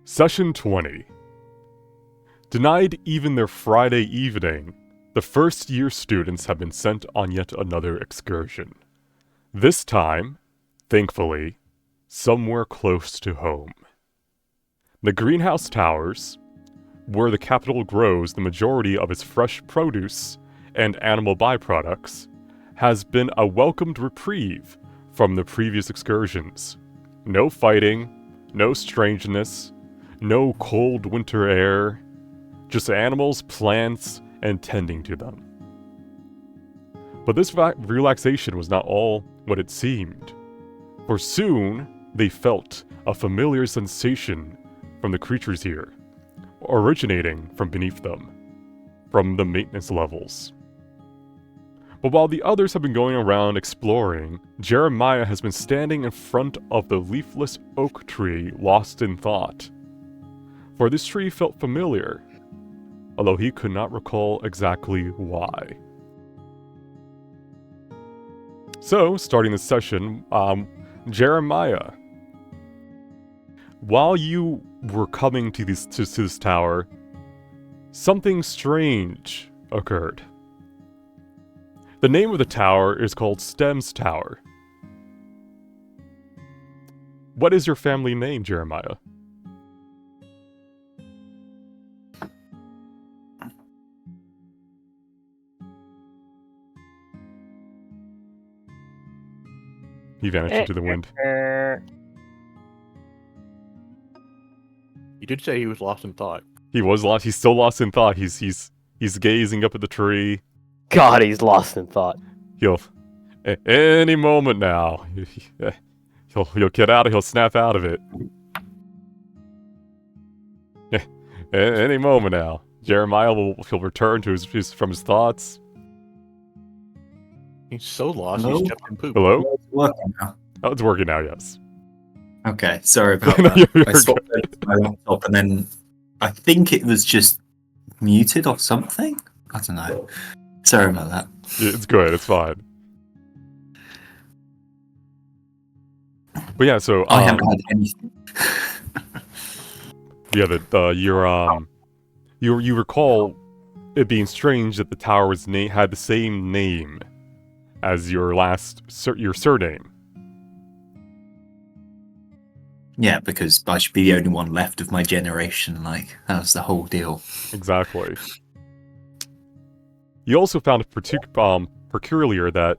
Session 20. Denied even their Friday evening, the first-year students have been sent on yet another excursion. This time, thankfully, somewhere close to home. The greenhouse towers, where the capital grows the majority of its fresh produce and animal byproducts, has been a welcomed reprieve from the previous excursions. No fighting, no strangeness, no cold winter air, just animals, plants, and tending to them. But this relaxation was not all what it seemed, for soon they felt a familiar sensation from the creatures here, originating from beneath them, from the maintenance levels. But while the others have been going around exploring, Jeremiah has been standing in front of the leafless oak tree, lost in thought. For this tree felt familiar, although he could not recall exactly why. So, starting the session, Jeremiah, while you were coming to this tower, something strange occurred. The name of the tower is called Stem's Tower. What is your family name, Jeremiah? He vanished into the wind. You did say he was lost in thought. He was lost. He's still lost in thought. He's gazing up at the tree. God, he's lost in thought. He'll any moment now. He'll get out. He'll snap out of it. Any moment now. Jeremiah he'll return to from his thoughts. He's so lost. Hello? He's stepped in poop. Hello? It's working now. Oh, it's working now. Yes. Okay, sorry about No, that. you're I swapped over to my laptop and then I think it was just muted or something. I don't know. Sorry about that. It's good. It's fine. But yeah, so I haven't had anything. yeah, you recall it being strange that the tower had the same name as your your surname. Yeah, because I should be the only one left of my generation. Like, that was the whole deal. Exactly. You also found it peculiar that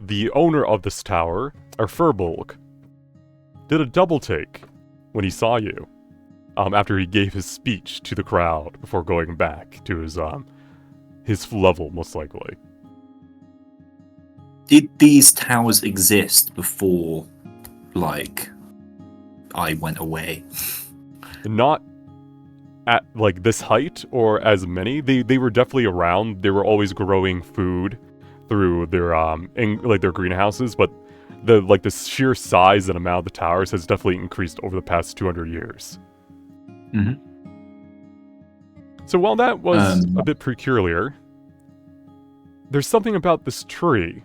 the owner of this tower, Furbolg, did a double take when he saw you, after he gave his speech to the crowd before going back to his level, most likely. Did these towers exist before, like, I went away? Not at like this height or as many. They were definitely around. They were always growing food through their their greenhouses, but the sheer size and amount of the towers has definitely increased over the past 200 years. Mm-hmm. So while that was a bit peculiar, there's something about this tree.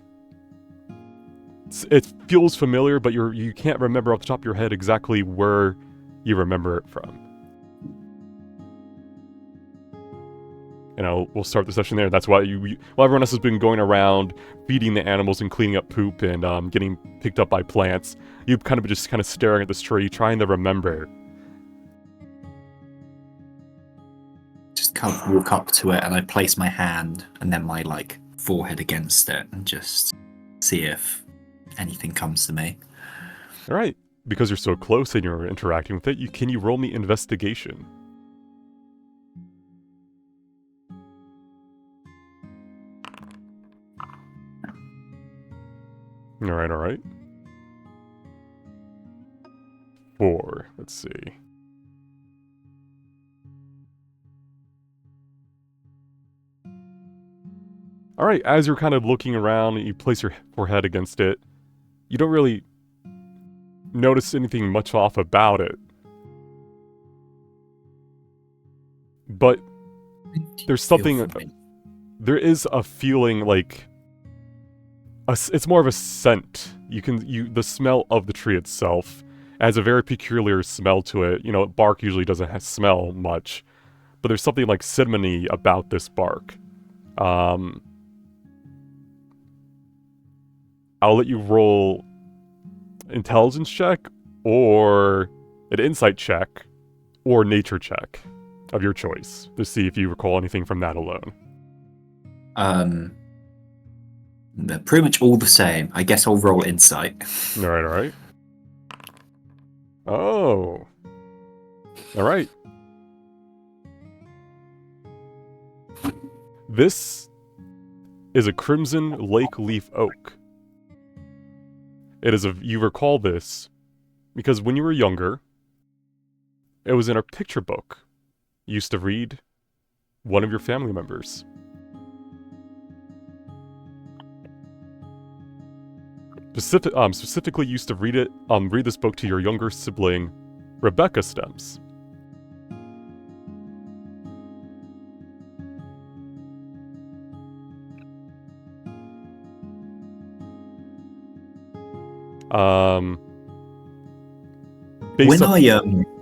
It feels familiar, but you can't remember off the top of your head exactly where you remember it from. We'll start the session there. That's why while everyone else has been going around feeding the animals and cleaning up poop and getting picked up by plants, you've kind of staring at this tree, trying to remember. Just kind of walk up to it and I place my hand and then my forehead against it and just see if anything comes to me. All right, because you're so close and you're interacting with it, can you roll me investigation? All right. 4. Let's see. All right, as you're kind of looking around and you place your forehead against it, you don't really notice anything much off about it. But there's something. There is a feeling like it's more of a scent. The smell of the tree itself It has a very peculiar smell to it. You know, bark usually doesn't smell much, but there's something like cinnamony about this bark. I'll let you roll intelligence check or an insight check or nature check of your choice to see if you recall anything from that alone. They're pretty much all the same. I guess I'll roll insight. Alright. Oh. Alright. This is a crimson lake leaf oak. You recall this because when you were younger, it was in a picture book you used to read one of your family members. Specifically used to read this book to your younger sibling, Rebecca Stems. When I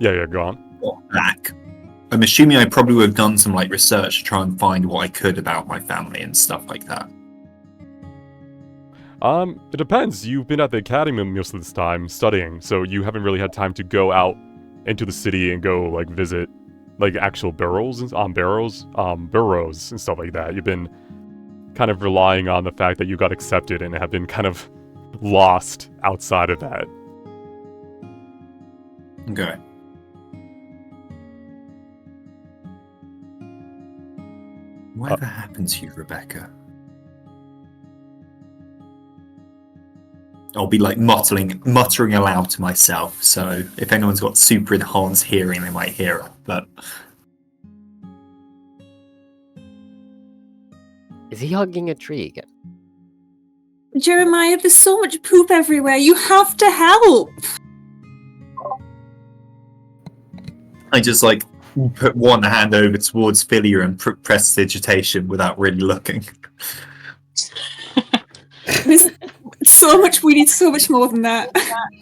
Yeah, go on. got back, I'm assuming I probably would have done some like research to try and find what I could about my family and stuff like that. It depends. You've been at the academy most of this time studying, so you haven't really had time to go out into the city and go like visit like actual burrows and burrows and stuff like that. You've been kind of relying on the fact that you got accepted and have been kind of lost outside of that. Okay. Whatever happened to you, Rebecca? I'll be like muttering aloud to myself, so if anyone's got super enhanced hearing, they might hear it, but... Is he hugging a tree again? Jeremiah, there's so much poop everywhere. You have to help. I just like put one hand over towards Philia and press digitation without really looking. There's so much. We need so much more than that.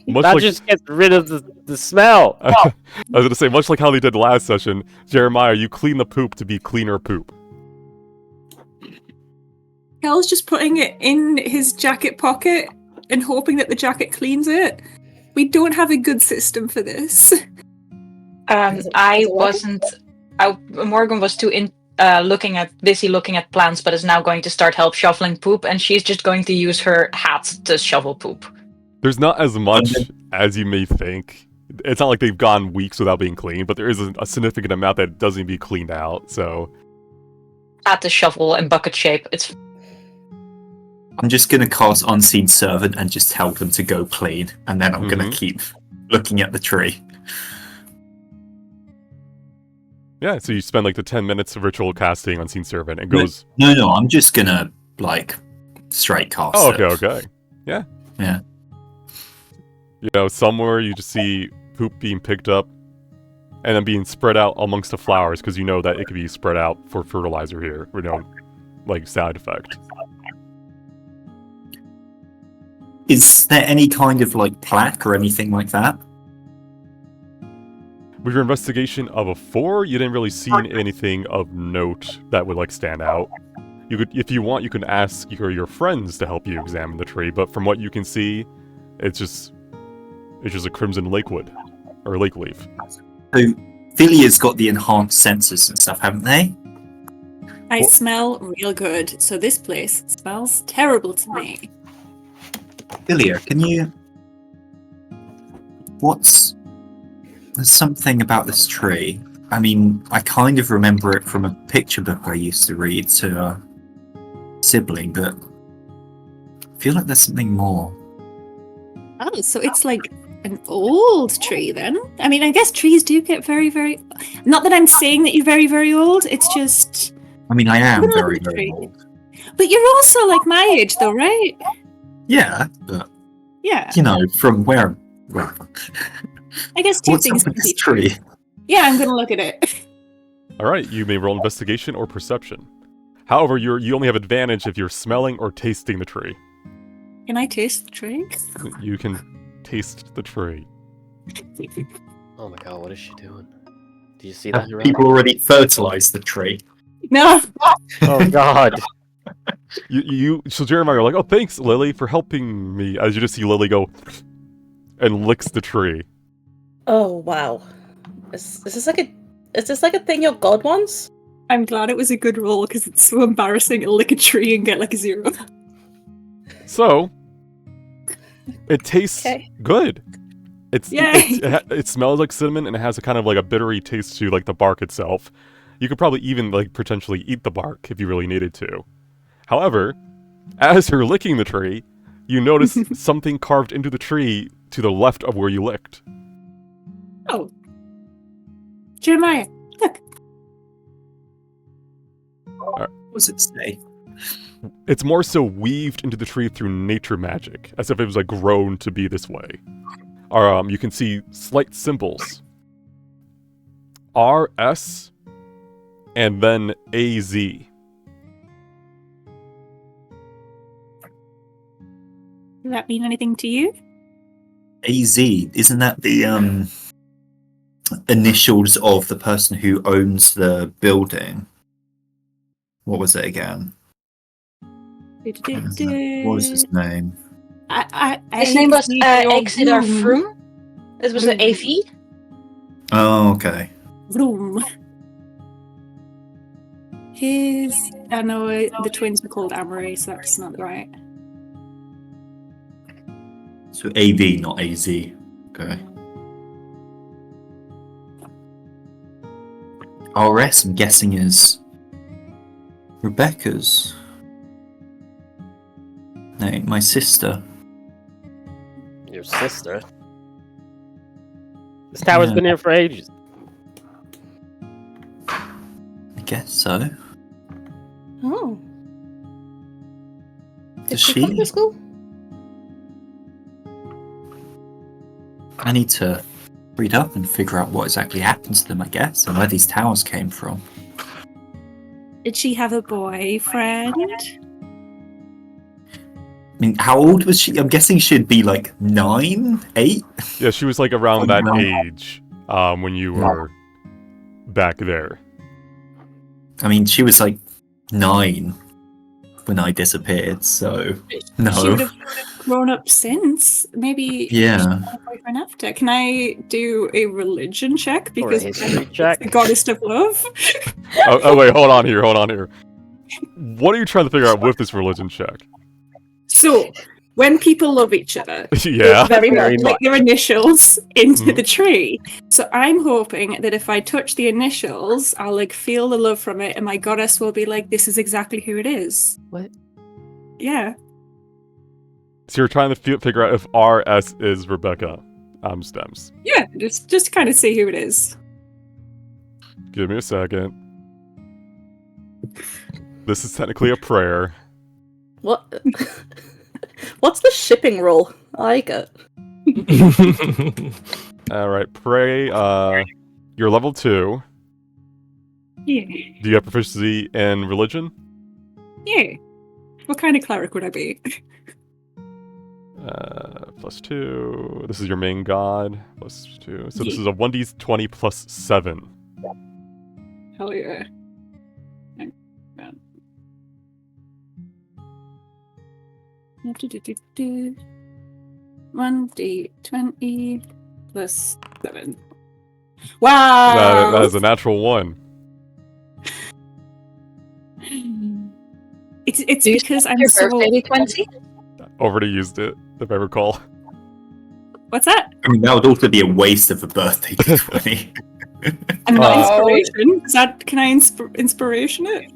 That just gets rid of the smell. I was gonna say, much like how they did last session, Jeremiah, you clean the poop to be cleaner poop. Kel's just putting it in his jacket pocket and hoping that the jacket cleans it. We don't have a good system for this. Morgan was busy looking at plants, but is now going to start help shoveling poop, and she's just going to use her hat to shovel poop. There's not as much as you may think. It's not like they've gone weeks without being cleaned, but there is a significant amount that doesn't need to be cleaned out, so... Hat to shovel in bucket shape. I'm just going to cast Unseen Servant and just tell them to go clean, and then I'm going to keep looking at the tree. Yeah, so you spend like the 10 minutes of ritual casting Unseen Servant and goes... No, I'm just going to, like, straight cast it. Okay. Yeah. You know, somewhere you just see poop being picked up and then being spread out amongst the flowers, because you know that it could be spread out for fertilizer here, or like side effect. Is there any kind of like plaque or anything like that? With your investigation of a 4, you didn't really see anything of note that would like stand out. You could, if you want, you can ask your friends to help you examine the tree, but from what you can see, it's just a crimson lakewood or lake leaf. So Philia's got the enhanced senses and stuff, haven't they? I smell real good, so this place smells terrible to me. Philia, can you... There's something about this tree. I mean, I kind of remember it from a picture book I used to read to a sibling, but I feel like there's something more. Oh, so it's like an old tree then? I mean, I guess trees do get very, very... Not that I'm saying that you're very, very old, it's just... I mean, I am very, very old. But you're also like my age though, right? Yeah, but... Yeah. You know, from where... I guess two What's things up with can this be true. tree? Yeah, I'm gonna look at it. Alright, you may roll investigation or perception. However, you only have advantage if you're smelling or tasting the tree. Can I taste the tree? You can taste the tree. Oh my god, what is she doing? Do you see Have that? people already fertilized the tree? No. Oh god. So Jeremiah, you're like, oh, thanks, Lily, for helping me. As you just see Lily go and licks the tree. Oh wow. Is this like a thing your god wants? I'm glad it was a good roll because it's so embarrassing to lick a tree and get like a 0. So, it tastes Okay. good. Yay. It smells like cinnamon and it has a kind of like a bittery taste to like the bark itself. You could probably even like potentially eat the bark if you really needed to. However, as you're licking the tree, you notice something carved into the tree to the left of where you licked. Oh. Jeremiah, look. What does it say? It's more so weaved into the tree through nature magic, as if it was like grown to be this way. You can see slight symbols. RS and then AZ. Does that mean anything to you? AZ, isn't that the initials of the person who owns the building? What was it again? What was his name? His name was Exeter Vroom. Froome. This was the AV. Oh, okay. Vroom. I know the twins were called Amory, so that's not right. So AV, not AZ. Okay. RS, I'm guessing, is Rebecca's. No, my sister. Your sister? This tower's Yeah. been here for ages. I guess so. Oh. Does Did she come she? to school? I need to read up and figure out what exactly happened to them, I guess, and where these towers came from. Did she have a boyfriend? I mean, how old was she? I'm guessing she'd be like 9, 8? Yeah, she was like around that Wow. age when you were back there. I mean, she was like 9 when I disappeared, so She no. would have grown up since. Maybe Yeah. she had a boyfriend after. Can I do a religion check? Or a Because history it's check. the goddess of love. Oh, wait, hold on here. What are you trying to figure out with this religion check? So, when people love each other, Yeah. Very Very much. like their initials into Mhm. the tree. So I'm hoping that if I touch the initials, I'll like feel the love from it, and my goddess will be like, "This is exactly who it is." What? Yeah. So you're trying to figure out if RS is Rebecca Stems. Yeah. Just to kind of see who it is. Give me a second. This is technically a prayer. What? What's the shipping roll? I like it. Alright, pray. You're level 2. Yeah. Do you have proficiency in religion? Yeah. What kind of cleric would I be? +2. This is your main god. +2. So this Yeah. is a 1d20 plus 7. Hell yeah. 1d20 plus 7. Wow! That is a natural 1. It's Do you because I'm your so. birthday 20? Already used it, if I recall. What's that? I mean, that would also be a waste of a birthday d20. I'm not Oh. inspiration. Is that? Can I inspiration it?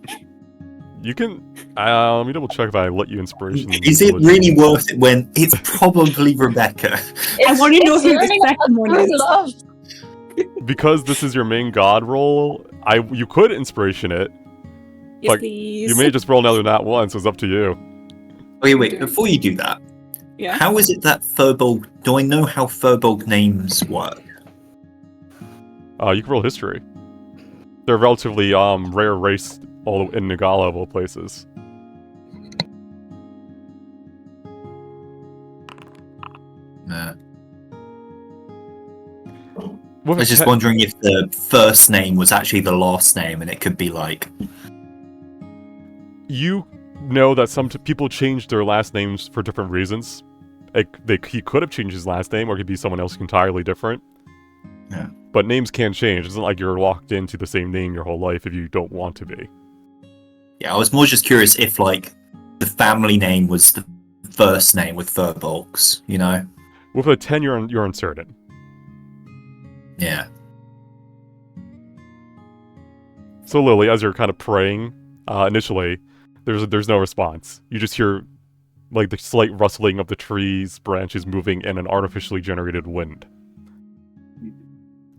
You can. Let me double check if I let you inspiration. in Is it religion. really worth it when it's probably Rebecca? I wanna know It's who the learning second one about is. love. Because this is your main god roll, you could inspiration it. Yes, Like, please. You may just roll another nat one, so it's up to you. Wait, before you do that, Yeah. how is it that Furbolg... Do I know how Furbolg names work? You can roll history. They're a relatively rare race all in Nagala of all places. Nah. I was just wondering if the first name was actually the last name, and it could be like... You know that some people change their last names for different reasons. He could have changed his last name, or it could be someone else entirely different. Yeah. But names can change. It's not like you're locked into the same name your whole life if you don't want to be. Yeah, I was more just curious if, like, the family name was the first name with Furbolgs, you know? With a 10, you're uncertain. Yeah. So Lily, as you're kind of praying, initially, there's no response. You just hear, like, the slight rustling of the trees, branches moving in an artificially generated wind.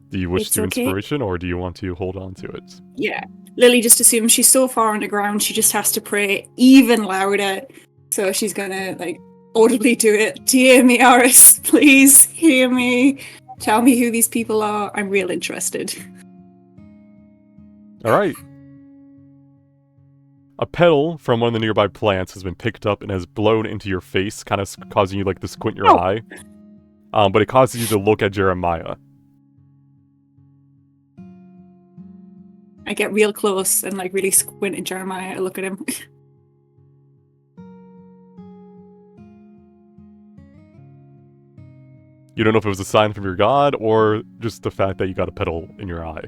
Do you wish It's to okay. inspiration, or do you want to hold on to it? Yeah. Lily just assumes she's so far underground, she just has to pray even louder. So she's gonna, like, audibly do it. Dear me, Aris, please hear me. Tell me who these people are. I'm real interested. Alright. A petal from one of the nearby plants has been picked up and has blown into your face, kind of causing you, like, to squint your eye. But it causes you to look at Jeremiah. I get real close and, like, really squint at Jeremiah. I look at him. You don't know if it was a sign from your god, or just the fact that you got a petal in your eye.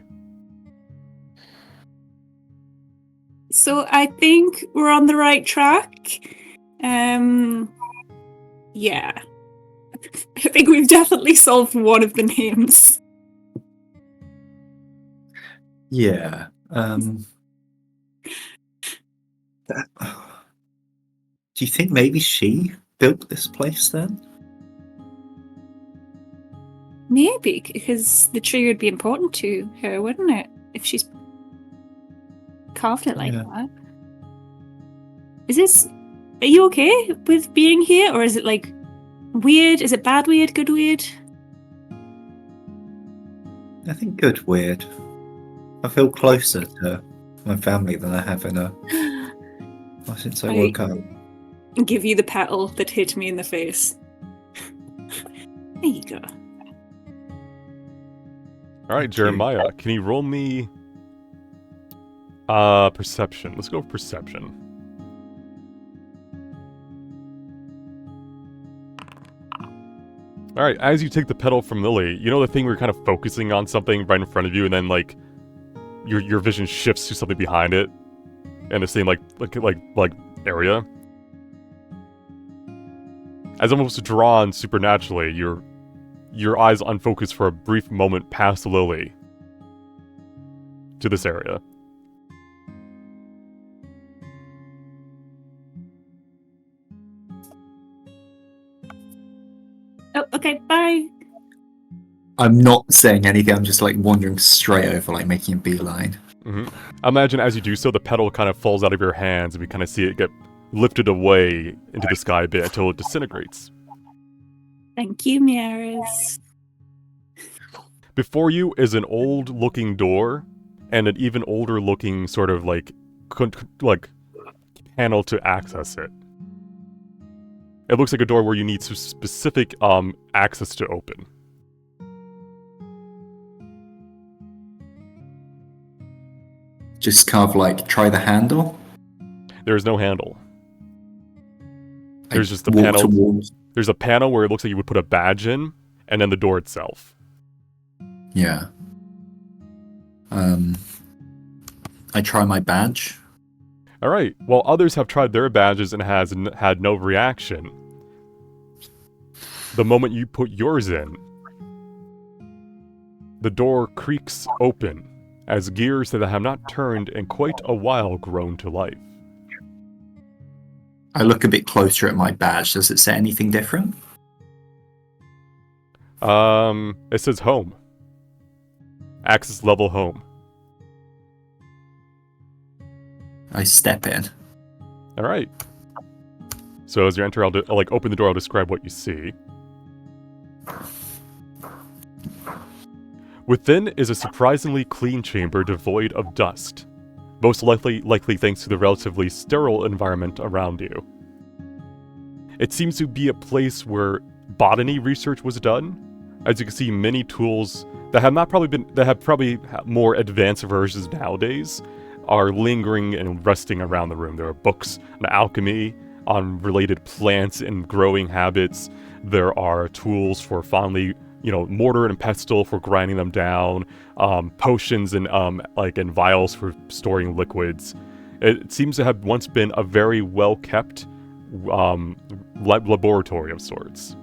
So I think we're on the right track. Yeah. I think we've definitely solved one of the names. Yeah. Do you think maybe she built this place then? Maybe, because the tree would be important to her, wouldn't it? If she's carved it like Yeah. that. Are you okay with being here? Or is it, like, weird? Is it bad weird, good weird? I think good weird. I feel closer to my family than I have since I woke up. Give you the petal that hit me in the face. There you go. Alright, Jeremiah, can you roll me... perception. Let's go with perception. Alright, as you take the petal from Lily, you know the thing where you're kind of focusing on something right in front of you, and then, like, your vision shifts to something behind it, in the same, like area? As almost drawn supernaturally, your eyes unfocus for a brief moment past Lily to this area. Oh, okay, bye. I'm not saying anything, I'm just like wandering straight over, like making a beeline. Imagine as you do so, the petal kind of falls out of your hands, and we kind of see it get lifted away into the sky a bit until it disintegrates. Thank you, Miaris. Before you is an old-looking door, and an even older-looking sort of like panel to access it. It looks like a door where you need specific access to open. Just kind of like try the handle. There is no handle. There's just the walk panel. towards- There's a panel where it looks like you would put a badge in, and then the door itself. Yeah. I try my badge. Alright, while others have tried their badges and had no reaction, the moment you put yours in, the door creaks open as gears that have not turned in quite a while grown to life. I look a bit closer at my badge. Does it say anything different? It says home. Access level home. I step in. Alright. So as you enter, I'll open the door, I'll describe what you see. Within is a surprisingly clean chamber devoid of dust, most likely thanks to the relatively sterile environment around you. It seems to be a place where botany research was done, As you can see, many tools that have probably more advanced versions nowadays are lingering and resting around the room. There are books on alchemy, on related plants and growing habits. There are tools for finally, mortar and pestle for grinding them down, potions and and vials for storing liquids. It seems to have once been a very well kept laboratory of sorts.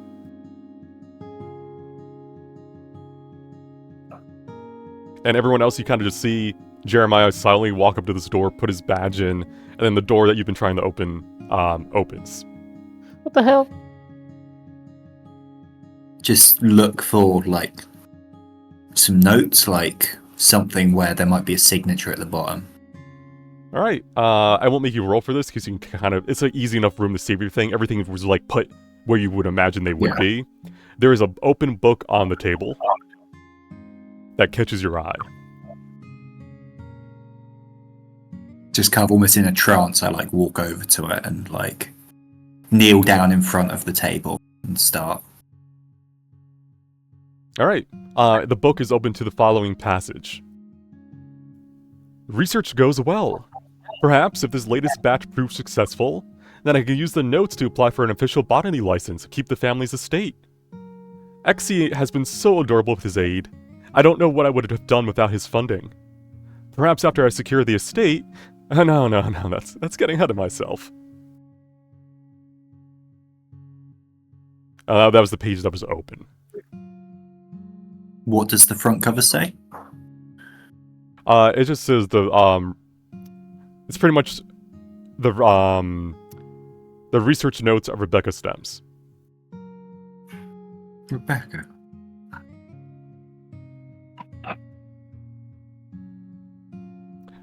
And everyone else, you kind of just see Jeremiah silently walk up to this door, put his badge in, and then the door that you've been trying to open opens. What the hell? Just look for, like, some notes, like something where there might be a signature at the bottom. Alright, I won't make you roll for this, because you can it's an easy enough room to save everything. Everything was, like, put where you would imagine they would be. There is an open book on the table that catches your eye. Just kind of almost in a trance, I, like, walk over to it and, like, kneel down in front of the table and start. Alright, the book is open to the following passage. Research goes well. Perhaps if this latest batch proves successful, then I can use the notes to apply for an official botany license and keep the family's estate. Exie has been so adorable with his aid. I don't know what I would have done without his funding. Perhaps after I secure the estate... No, that's getting ahead of myself. That was the page that was open. What does the front cover say? It just says it's pretty much the research notes of Rebecca Stems. Rebecca.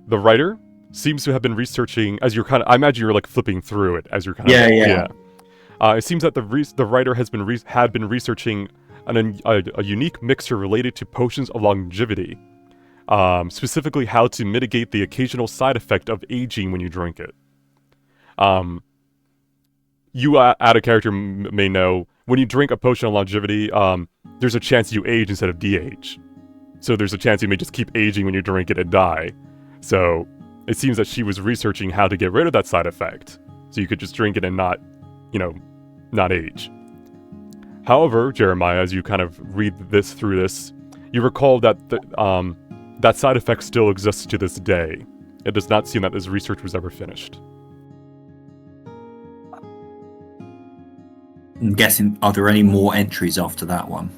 The writer seems to have been researching as you're I imagine you're like flipping through it as you're kind of Yeah. It seems that the writer had been researching a unique mixture related to potions of longevity. Specifically how to mitigate the occasional side effect of aging when you drink it. You out of character may know, when you drink a potion of longevity, there's a chance you age instead of de-age. So there's a chance you may just keep aging when you drink it and die. So it seems that she was researching how to get rid of that side effect. So you could just drink it and not age. However, Jeremiah, as you kind of read through this, you recall that that side effect still exists to this day. It does not seem that this research was ever finished. I'm guessing, are there any more entries after that one?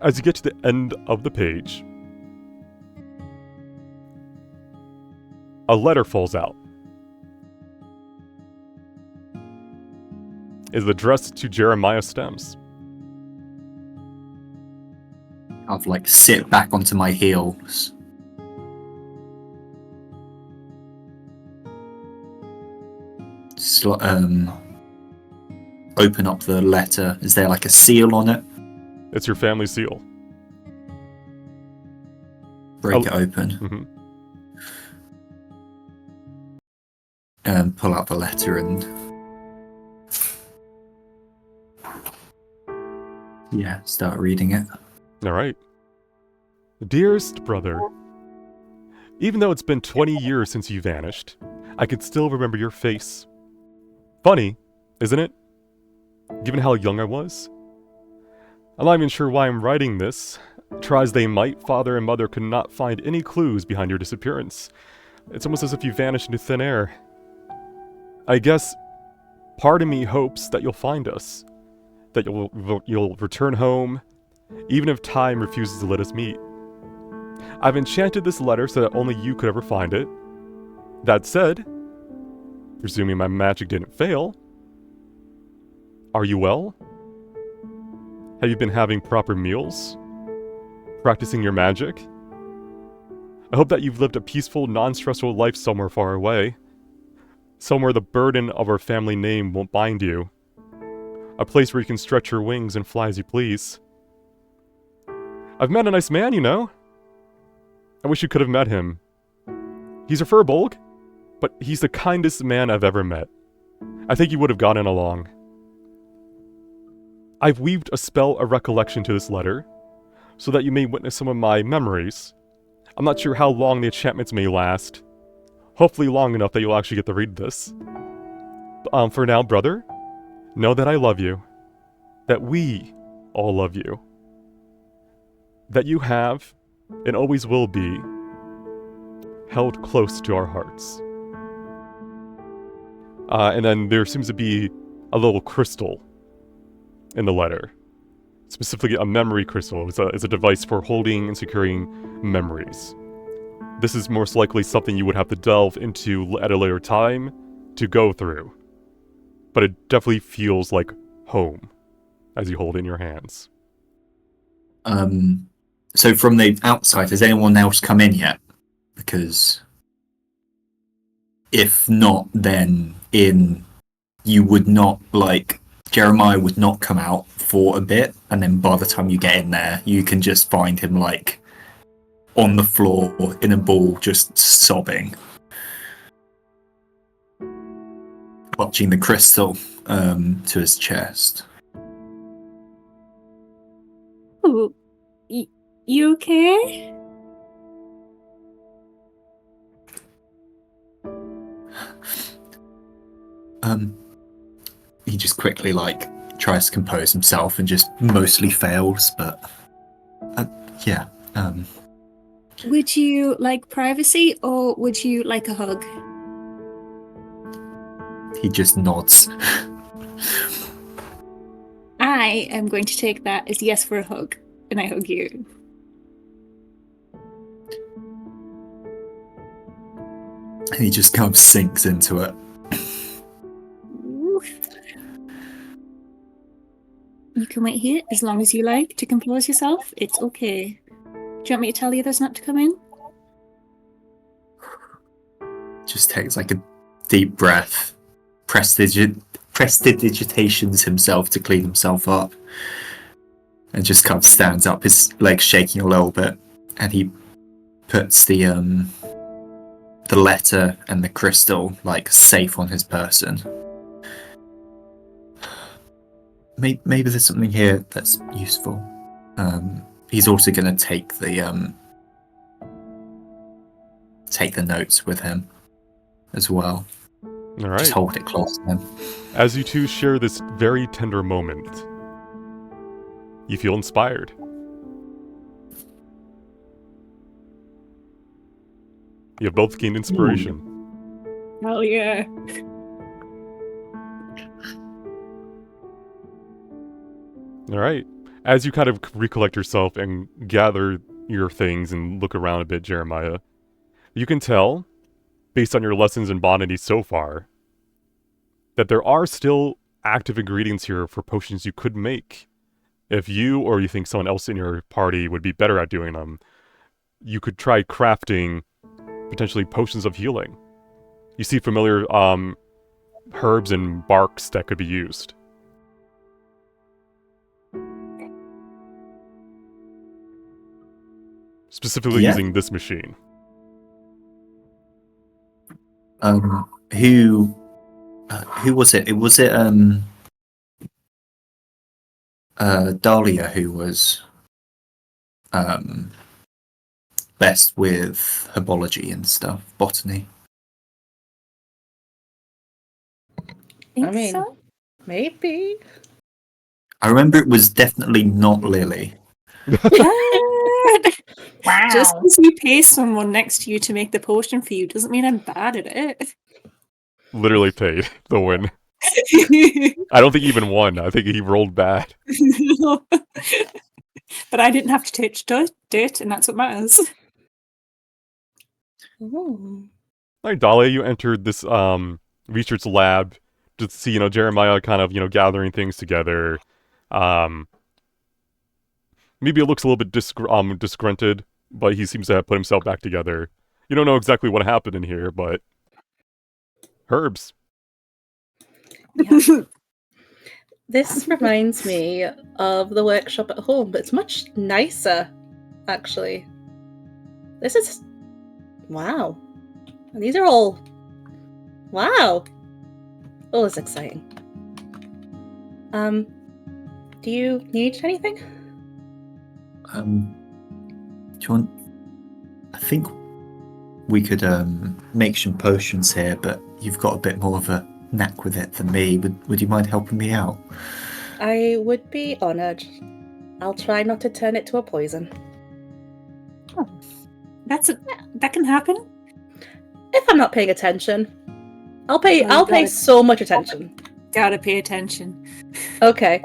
As you get to the end of the page, a letter falls out. It is addressed to Jeremiah Stems. I've like sit back onto my heels. Open up the letter. Is there like a seal on it? It's your family seal. Break it open. Mm-hmm. Pull out the letter and start reading it. Alright. Dearest brother, even though it's been 20 years since you vanished, I could still remember your face. Funny, isn't it? Given how young I was. I'm not even sure why I'm writing this. Try as they might, father and mother could not find any clues behind your disappearance. It's almost as if you vanished into thin air. I guess part of me hopes that you'll find us. That you'll return home, even if time refuses to let us meet. I've enchanted this letter so that only you could ever find it. That said, presuming my magic didn't fail, are you well? Have you been having proper meals? Practicing your magic? I hope that you've lived a peaceful, non-stressful life somewhere far away. Somewhere the burden of our family name won't bind you. A place where you can stretch your wings and fly as you please. I've met a nice man, you know. I wish you could have met him. He's a furbolg, but he's the kindest man I've ever met. I think you would have gotten along. I've weaved a spell of recollection to this letter, so that you may witness some of my memories. I'm not sure how long the enchantments may last. Hopefully long enough that you'll actually get to read this. For now, brother, know that I love you. That we all love you. That you have, and always will be, held close to our hearts. And then there seems to be a little crystal in the letter. Specifically, a memory crystal. It's a device for holding and securing memories. This is most likely something you would have to delve into at a later time to go through. But it definitely feels like home as you hold it in your hands. So from the outside, has anyone else come in yet? Because if not, then you would not, like, Jeremiah would not come out for a bit, and then by the time you get in there, you can just find him, like, on the floor in a ball, just sobbing. Clutching the crystal to his chest. Oh, you okay? He just quickly, like, tries to compose himself and just mostly fails, but yeah. Would you like privacy or would you like a hug? He just nods. I am going to take that as yes for a hug, and I hug you. And he just kind of sinks into it. You can wait here as long as you like to compose yourself. It's okay. Do you want me to tell the others not to come in? Just takes like a deep breath, prestidigitations himself to clean himself up, and just kind of stands up, his legs shaking a little bit, and he puts the letter and the crystal like safe on his person. Maybe there's something here that's useful. He's also going to take the notes with him as well. All right. Just hold it close to him. As you two share this very tender moment, you feel inspired. You have both gained inspiration. Hell yeah. All right. As you kind of recollect yourself and gather your things and look around a bit, Jeremiah, you can tell, based on your lessons in botany so far, that there are still active ingredients here for potions you could make. If you or you think someone else in your party would be better at doing them, you could try crafting potentially potions of healing. You see familiar herbs and barks that could be used. Specifically using this machine. Who was it? Was it Dahlia who was best with herbology and stuff, botany? Think I mean, so? maybe. I remember it was definitely not Lily. What? Wow. Just because you pay someone next to you to make the potion for you doesn't mean I'm bad at it. Literally paid the win. I don't think he even won. I think he rolled bad. But I didn't have to touch dirt, and that's what matters. Ooh. Like Dahlia, you entered this research lab to see, Jeremiah kind of, gathering things together. Maybe it looks a little bit disgruntled, but he seems to have put himself back together. You don't know exactly what happened in here, but herbs. Yeah. This reminds me of the workshop at home, but it's much nicer, actually. This is... wow. And these are all... wow. Oh, it's exciting. Do you need anything? Do you want? I think we could make some potions here, but you've got a bit more of a knack with it than me. Would you mind helping me out? I would be honoured. I'll try not to turn it to a poison. That can happen. If I'm not paying attention. I'll you pay gotta- so much attention. Gotta pay attention. Okay.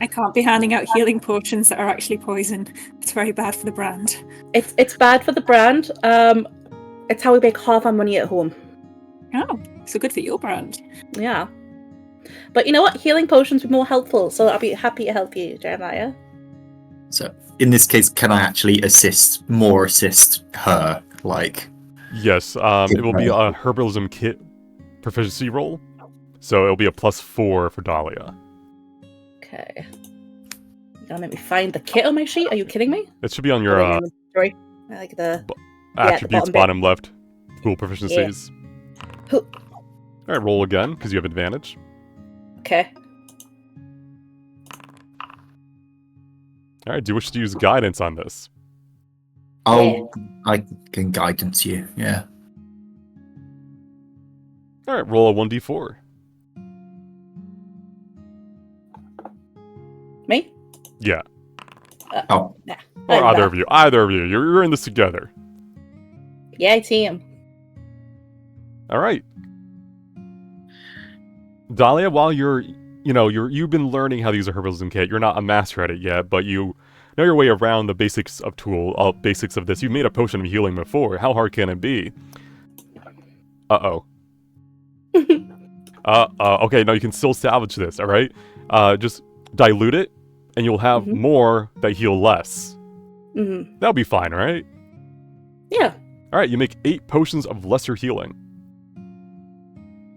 I can't be handing out healing potions that are actually poison. It's very bad for the brand. It's bad for the brand. It's how we make half our money at home. Oh, so good for your brand. Yeah. But you know what? Healing potions would be more helpful, so I'll be happy to help you, Jeremiah. So in this case, can I actually assist her? Like, Yes, it will be a herbalism kit proficiency roll. So it'll be a +4 for Dahlia. Okay. You gotta make me find the kit on my sheet? Are you kidding me? It should be on your Inventory. I like the attributes bottom bottom left. Cool proficiencies. Who- Alright, roll again, because you have advantage. Okay. Alright, do you wish to use guidance on this? I can guidance you. Yeah. Alright, roll a 1d4. Me? Yeah. Oh, Nah. Or I'm either not. of you. Either of you. You're in this together. Yeah, team. Alright. Dahlia, while you've been learning how to use a herbalism kit, you're not a master at it yet, but you know your way around the basics of basics of this. You've made a potion of healing before. How hard can it be? Uh-oh. Okay, no, you can still salvage this, alright? Just dilute it, and you'll have Mhm. more that heal less. Mm-hmm. That'll be fine, right? Yeah. Alright, you make 8 potions of lesser healing.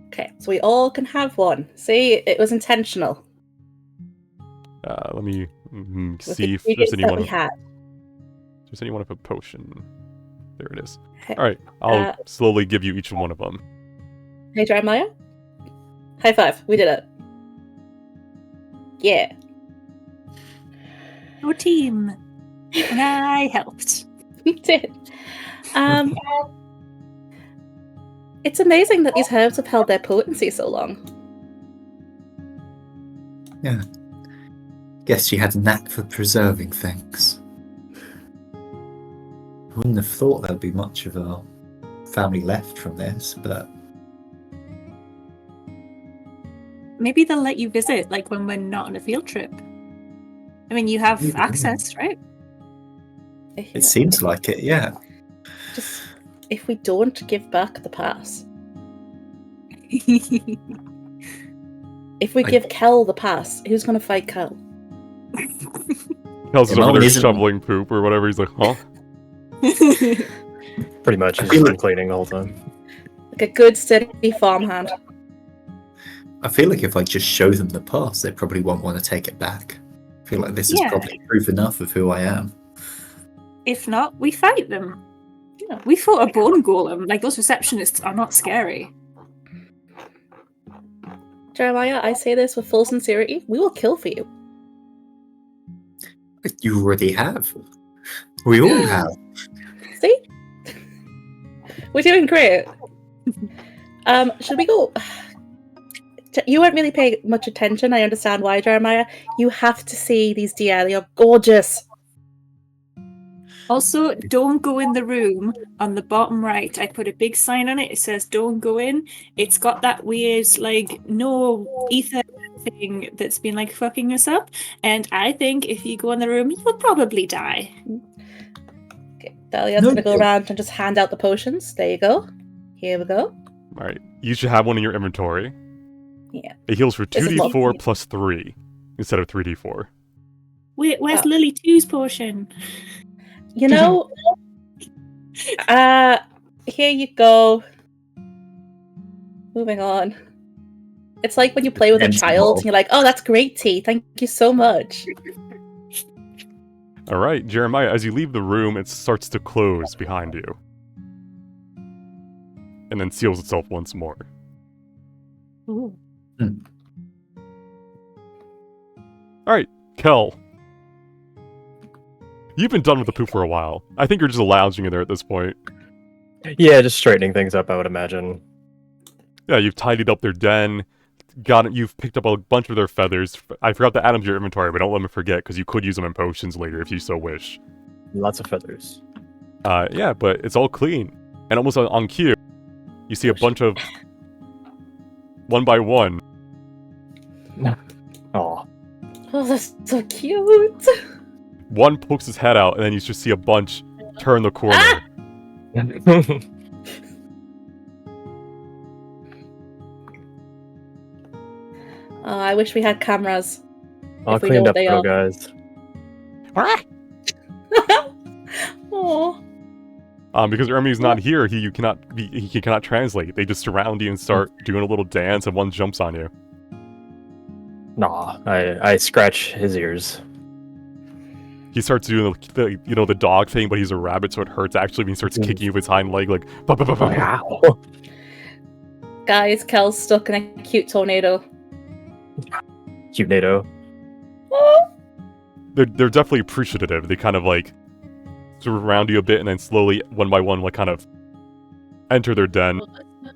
Okay, so we all can have one. See, it was intentional. Let me With the see if ingredients there's that anyone we had. There's anyone of a potion. There it is. Okay. Alright, I'll Uh, slowly give you each one of them. Hey, Jeremiah. High five. We did it. Yeah. Your team. And I helped. We did. It's amazing that these herbs have held their potency so long. yeah. Guess she had a knack for preserving things. I wouldn't have thought there'd be much of a family left from this, but Maybe they'll let you visit, like when we're not on a field trip. I mean, you have Yeah. access, right? it seems like it. Yeah. Just if we don't give back the pass, if we give Kel the pass, who's going to fight Kel? Kel's Yeah, over there isn't- shoveling poop or whatever. He's like, huh? Pretty much, he's feel been like- cleaning the whole time. Like a good steady farmhand. I feel like if I just show them the pass, they probably won't want to take it back. I feel like this is Yeah. probably proof enough of who I am. If not, we fight them. Yeah. We fought a bone golem. Like, those receptionists are not scary. Jeremiah, I say this with full sincerity. We will kill for you. You already have. We all have. See? We're doing great. Should we go? You weren't really paying much attention. I understand why, Jeremiah. You have to see these DL. You're gorgeous. Also, don't go in the room on the bottom right. I put a big sign on it. It says don't go in. It's got that weird, like, no ether thing that's been, like, fucking us up. And I think if you go in the room, you'll probably die. Okay, Dahlia's No, gonna go no. around and just hand out the potions. There you go. Here we go. Alright, you should have one in your inventory. Yeah. It heals for This is 2d4 lovely. plus 3 instead of 3d4. Wait, where's Oh. Lily 2's portion? You know, here you go. Moving on. It's like when you play with a Empty child bottle. and you're like, oh, that's great tea. Thank you so much. Alright, Jeremiah, as you leave the room, it starts to close behind you. And then seals itself once more. Ooh. Alright, Kel. You've been done with the poop for a while. I think you're just lounging in there at this point. Yeah, just straightening things up, I would imagine. Yeah, you've tidied up their den. You've picked up a bunch of their feathers. I forgot to add them to your inventory, but don't let me forget, because you could use them in potions later if you so wish. Lots of feathers. Yeah, but it's all clean. And almost on cue, you see a bunch of... one by one. Aw. Oh, that's so cute. One pokes his head out, and then you just see a bunch turn the corner. Ah! Oh, I wish we had cameras. All If we know cleaned what up, they though, are. guys. Oh. Because Ermi's not here, he cannot translate. They just surround you and start doing a little dance, and one jumps on you. Nah, I scratch his ears. He starts doing the dog thing, but he's a rabbit, so it hurts actually when he starts kicking you with his hind leg, like, bah, bah, bah, bah. Wow. Guys, Kel's stuck in a cute tornado. Cute NATO. They're definitely appreciative. They kind of like surround you a bit, and then slowly, one by one, like kind of enter their den,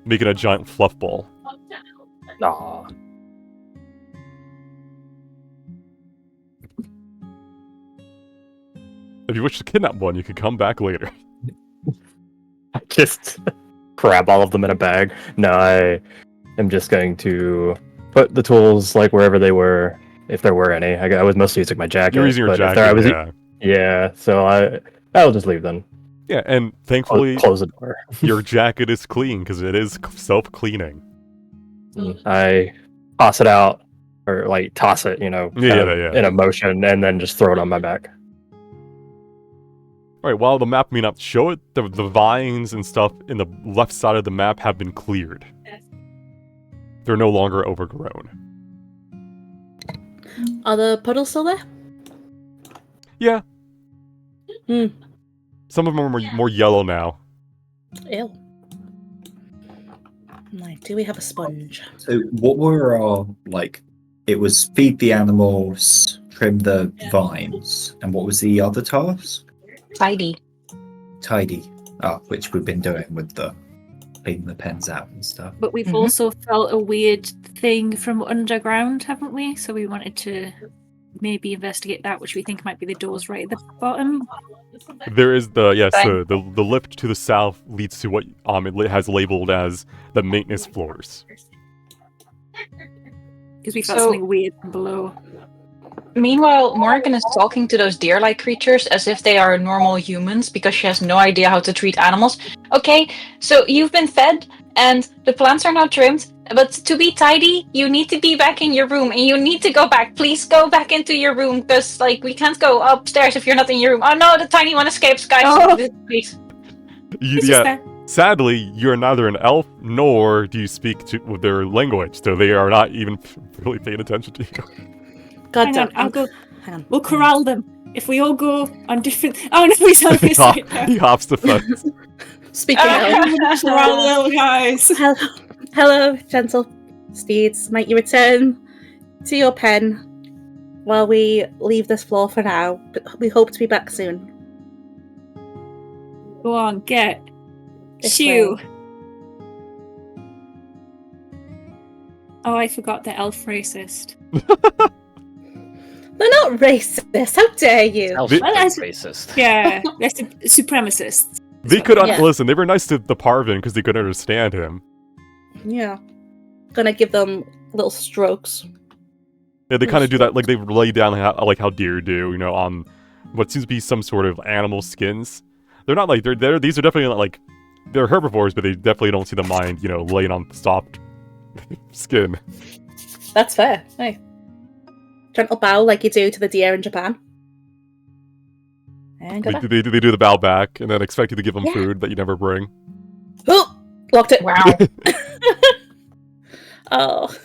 making a giant fluff ball. Aw. If you wish to kidnap one, you can come back later. I just grab all of them in a bag. No, I am just going to put the tools like wherever they were, if there were any. I was mostly using my jacket. You're using your but if jacket, there, yeah. Yeah, so I'll just leave them. Yeah, and thankfully, Close the door. your jacket is clean, because it is self-cleaning. I toss it out, or like toss it, kind of Yeah. in a motion, and then just throw it on my back. Alright, while the map may not show it, the vines and stuff in the left side of the map have been cleared. They're no longer overgrown. Are the puddles still there? Yeah. Hmm. Some of them are more yellow now. Ew. Like, do we have a sponge? So what were our, like, it was feed the animals, trim the vines, and what was the other task? Tidy. Tidy. Which we've been doing with the cleaning the pens out and stuff. But we've Mhm. also felt a weird thing from underground, haven't we? So we wanted to maybe investigate that, which we think might be the doors right at the bottom. There is Fine. the lift to the south leads to what it has labeled as the maintenance floors. Because we felt So- something weird from below. Meanwhile, Morgan is talking to those deer-like creatures as if they are normal humans because she has no idea how to treat animals. Okay, so you've been fed and the plants are now trimmed, but to be tidy, you need to be back in your room and you need to go back. Please go back into your room because, like, we can't go upstairs if you're not in your room. Oh no, the tiny one escapes, guys. Oh. Please. It's just that. Sadly, you're neither an elf nor do you speak to their language, so they are not even really paying attention to you. God Hang damn. on, I'll go. Hang on. We'll corral them. If we all go on different. Oh no, he's on his side now. He hops the fence. Speaking of, Corral little guys. hello, gentle steeds. Might you return to your pen while we leave this floor for now? But we hope to be back soon. Go on, get. This Shoo. way. Oh, I forgot the elf racist. They're not racist. How dare you? Elf Well, that's- racist. Yeah, they're supremacists. They could Yeah. listen. They were nice to the Parvin because they could understand him. Yeah. Gonna give them little strokes. Yeah, they kind of do that. Like they lay down like how deer do, on what seems to be some sort of animal skins. They're not like they're these are definitely not like they're herbivores, but they definitely don't see the mind, laying on soft skin. That's fair. Hey. Gentle bow like you do to the deer in Japan. And go back. They do the bow back and then expect you to give them Yeah. food that you never bring. Oh! Locked it. Wow. Oh.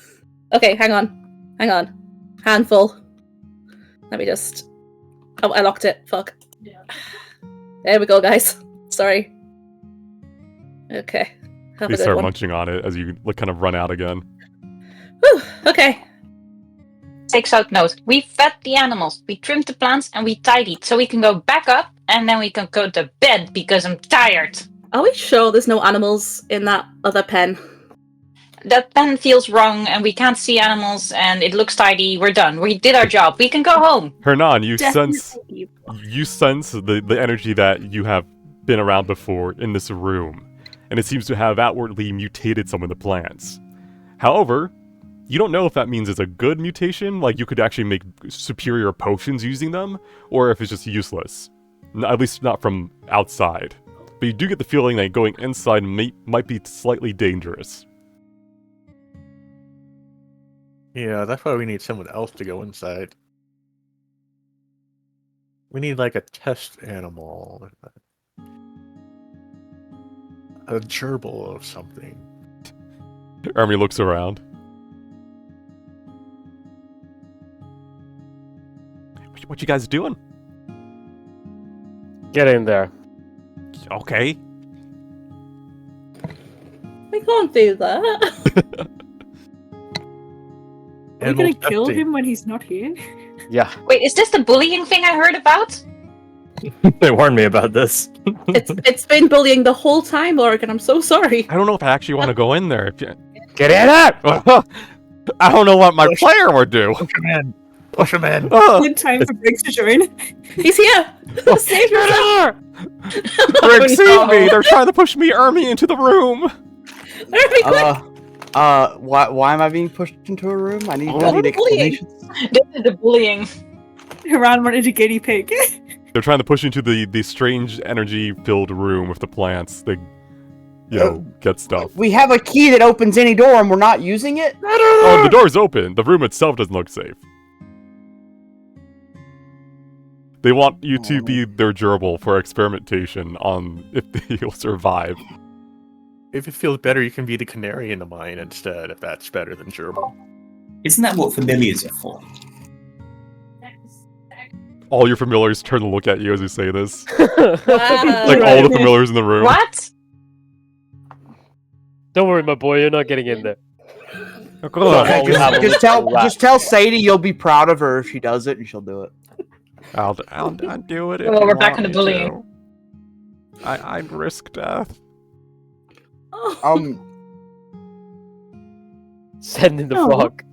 Okay, hang on. Handful. Let me just... Oh, I locked it. Fuck. There we go, guys. Sorry. Okay. Have They a good start one. munching on it as you kind of run out again. Whew, okay. takes out notes. We fed the animals, we trimmed the plants, and we tidied, so we can go back up, and then we can go to bed because I'm tired. Are we sure there's no animals in that other pen? That pen feels wrong, and we can't see animals, and it looks tidy. We're done. We did our job. We can go home. Hernan, you Definitely. sense the energy that you have been around before in this room, and it seems to have outwardly mutated some of the plants. However, you don't know if that means it's a good mutation, like you could actually make superior potions using them, or if it's just useless. At least not from outside. But you do get the feeling that going inside might be slightly dangerous. Yeah, that's why we need someone else to go inside. We need like a test animal. A gerbil of something. Ermi looks around. What you guys doing? Get in there. Okay. We can't do that. Are we gonna Animal kill testing. him when he's not here? Yeah. Wait, is this the bullying thing I heard about? They warned me about this. It's been bullying the whole time, Morgan. I'm so sorry. I don't know if I actually want to go in there. If you... Get in it! I don't know what my player would do. Push him in. Push him in. Good time for Briggs to join. He's here. Save yourself. Rick, save me! They're trying to push me, Ermi, into the room. Ermi, quick. Why am I being pushed into a room? I need bullying. explanations. This is the bullying. Haran wanted a guinea pig. They're trying to push you into the strange energy-filled room with the plants. They, get stuff. We have a key that opens any door and we're not using it? Oh, the door's open. The room itself doesn't look safe. They want you to be their gerbil for experimentation on if they'll survive. If it feels better, you can be the canary in the mine instead, if that's better than gerbil. Isn't that what familiars are for? All your familiars turn to look at you as you say this. Wow. Like all the familiars in the room. What? Don't worry, my boy. You're not getting in there. Okay, we have a just tell Sadie you'll be proud of her if she does it, and she'll do it. I'll do it. If Well, you we're back want in the me bullying. to. I'd risk death. Oh. Send in the Oh. frog.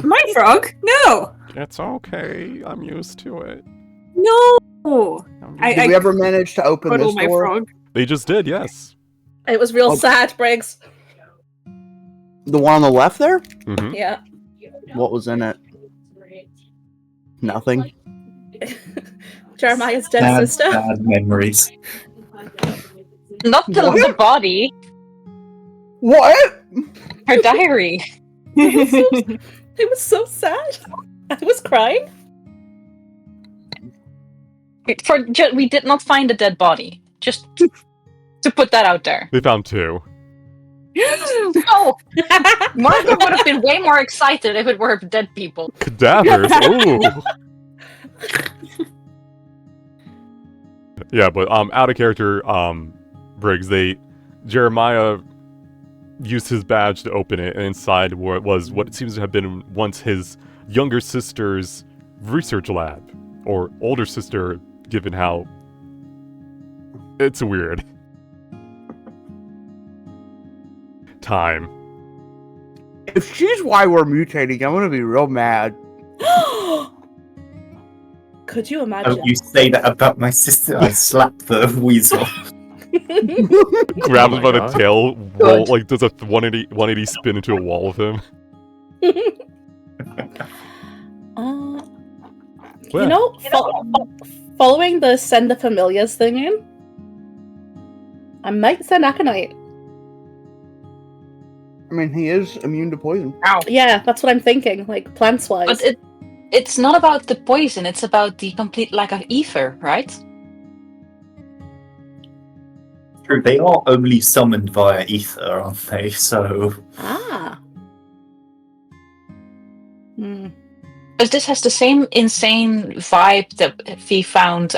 My frog? No! It's okay. I'm used to it. No! Did we ever manage to open Cuddle this my door? frog. They just did, yes. It was real Oh. sad, Briggs. The one on the left there? Mm-hmm. Yeah. What was in it? Nothing. Jeremiah's dead Bad, sister. bad memories. Not the body. What? Her diary. It was so sad. I was crying. We did not find a dead body. Just to put that out there. They found 2. No! Martha would have been way more excited if it were dead people. Cadavers. Ooh. Yeah, but out of character, Briggs. Jeremiah used his badge to open it, and inside was what seems to have been once his younger sister's research lab, or older sister, given how it's weird. Time. If she's why we're mutating, I'm gonna be real mad. Could you imagine? Oh, you say that about my sister? I slap the weasel. Grabs Oh him my by the God. tail, Good. like does a 180 spin into a wall of him. You know, following the send the familiars thing in, I might send Aconite. I mean, he is immune to poison. Yeah, that's what I'm thinking, like plants wise. But it's not about the poison, it's about the complete lack of ether, right? True, they are only summoned via ether, aren't they? So Ah. Hmm. Because this has the same insane vibe that we found,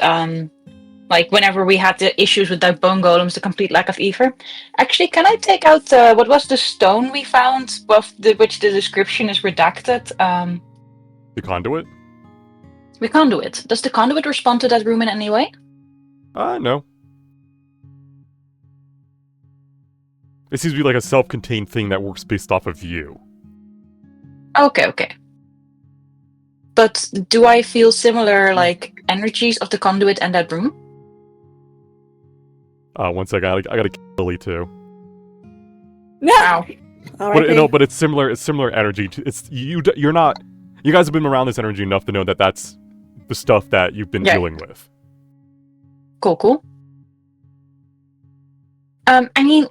like whenever we had the issues with the bone golems, the complete lack of ether. Actually, can I take out what was the stone we found, which the description is redacted? The conduit? The conduit. Does the conduit respond to that room in any way? No. It seems to be like a self-contained thing that works based off of you. Okay. But do I feel similar, like, energies of the conduit and that room? One second, I gotta kill Lily too. Wow. But it's similar. It's similar energy. It's you. You're not. You guys have been around this energy enough to know that that's the stuff that you've been dealing with. Cool. I mean,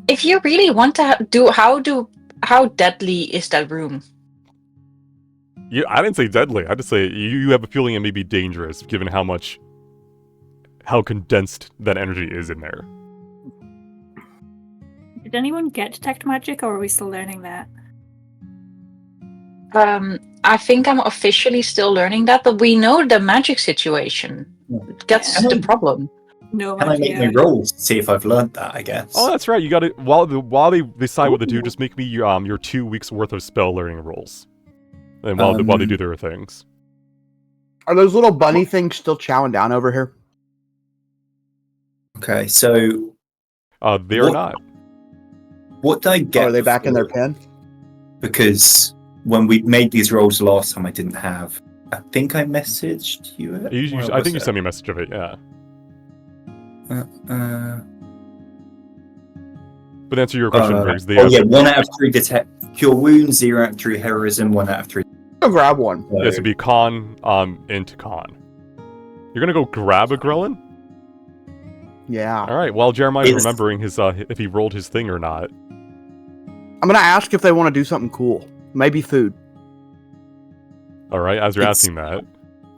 if you really want to how deadly is that room? I didn't say deadly. I just say you have a feeling it may be dangerous, given how condensed that energy is in there. Did anyone get detect magic, or are we still learning that? I think I'm officially still learning that, but we know the magic situation. That's the problem. No, Can I make my rolls to see if I've learned that, I guess? Oh, that's right. You got to while they decide what to do, just make me your 2 weeks worth of spell learning rolls, and while they do their things. Are those little bunny things still chowing down over here? Okay, so They are not. what did I get? Are they back in their pen? Because when we made these rolls last time, I didn't have. I think I messaged you. I think you sent me a message of it. Yeah. But to answer your question, Briggs, 1 out of 3 detect cure wounds, 0 out of 3 heroism, 1 out of 3. I'll grab one. Yes, it'd be con into con. You're gonna go grab a Grelin? Yeah. All right. While Jeremiah's remembering his if he rolled his thing or not. I'm gonna ask if they want to do something cool. Maybe food. All right. As you're asking that,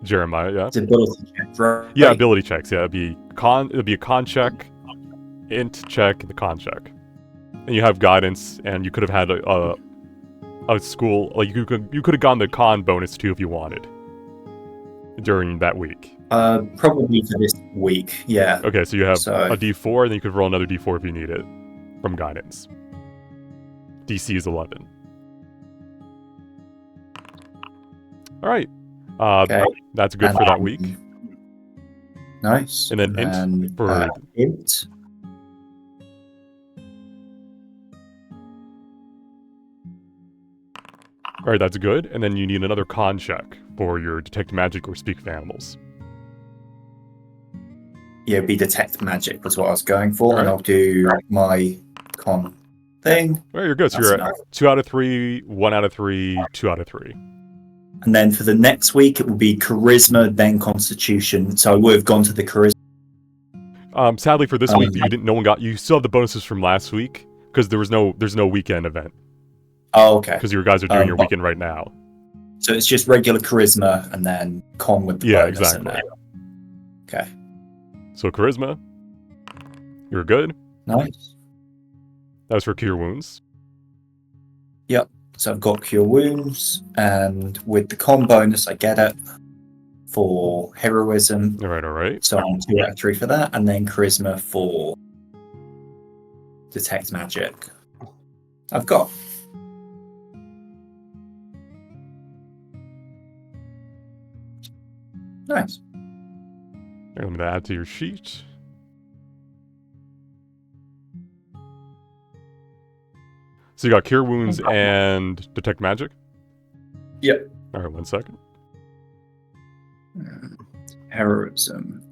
Jeremiah, yeah. It's ability check, right? Yeah, ability checks. Yeah, it'd be a con check, int check, and the con check. And you have guidance, and you could have had a school like you could have gotten the con bonus too if you wanted during that week. Probably for this week, yeah. Okay, so you have a D4, and then you could roll another D4 if you need it from guidance. DC is 11. All right. Okay. That's good for that week. Nice. And then int for int. All right, that's good. And then you need another con check for your detect magic or speak with animals. Yeah, be detect magic was what I was going for, Right. and I'll do my con thing. Well, you're good. So That's you're enough. at 2 out of 3, 1 out of 3, 2 out of 3. And then for the next week, it will be charisma, then constitution. So I would have gone to the charisma. Sadly for this week, you still have the bonuses from last week because there's no weekend event Oh, okay. because you guys are doing your weekend right now. So it's just regular charisma and then con with the bonus. Exactly. Okay. So charisma, you're good. Nice. That was for cure wounds. Yep. So I've got cure wounds, and with the con bonus, I get it for heroism. All right. So I'm 2 out of 3 for that, and then charisma for detect magic. I've got. Nice. I'm going to add to your sheet. So you got cure wounds and detect magic? Yep. All right, 1 second. Heroism,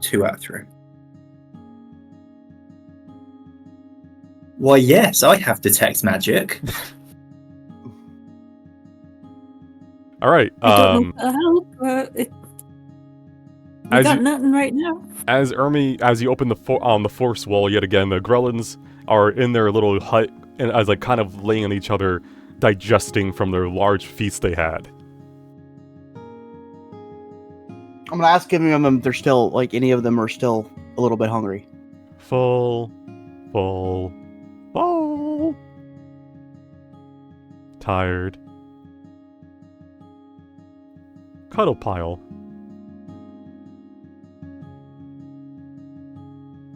2 out of 3. Why, yes, I have detect magic. All right. I don't know how, but we got nothing right now. As you open the force wall yet again, the Grelins are in their little hut and as like kind of laying on each other, digesting from their large feast they had. I'm gonna ask any of them if they're still any of them are still a little bit hungry. Full. Tired. Cuddle pile.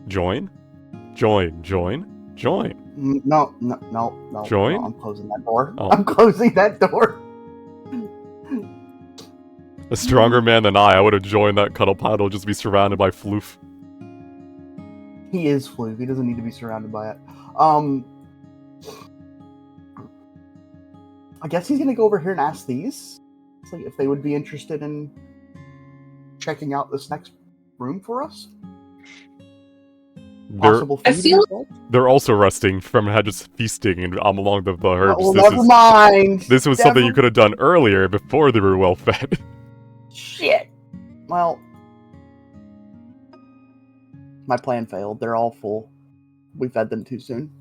Join. No. Join? No, I'm closing that door. Oh. I'm closing that door. A stronger man than I would have joined that cuddle paddle, just be surrounded by floof. He is Floof. He doesn't need to be surrounded by it. I guess he's gonna go over here and ask these, like, if they would be interested in checking out this next room for us. Possible I food feel- involved? They're also resting from just feasting and along the herbs. Well, never mind. This was something you could have done earlier before they were well fed. Shit. Well, my plan failed. They're all full. We fed them too soon.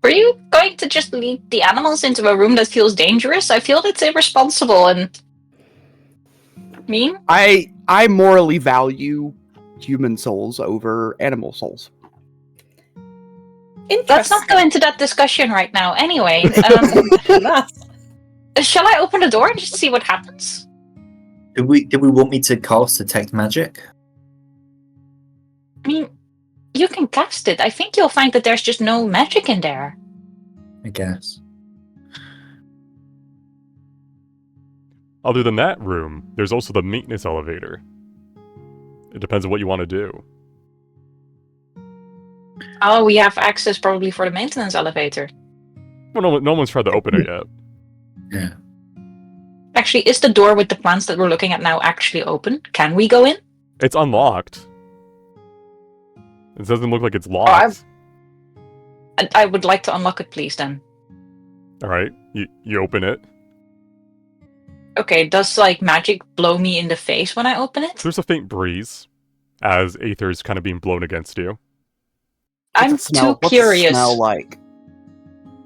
Were you going to just lead the animals into a room that feels dangerous? I feel that's irresponsible and mean. I morally value human souls over animal souls. Let's not go into that discussion right now. Anyway, shall I open the door and just see what happens? Did we want me to cast detect magic? I mean, you can cast it. I think you'll find that there's just no magic in there. I guess. Other than that room, there's also the maintenance elevator. It depends on what you want to do. Oh, we have access probably for the maintenance elevator. Well, no one's tried to open it yet. Yeah. Actually, is the door with the plants that we're looking at now actually open? Can we go in? It's unlocked. It doesn't look like it's locked. I would like to unlock it, please, then. Alright, you open it. Okay, does, like, magic blow me in the face when I open it? There's a faint breeze as aether is kind of being blown against you. I'm too curious. What's the smell like?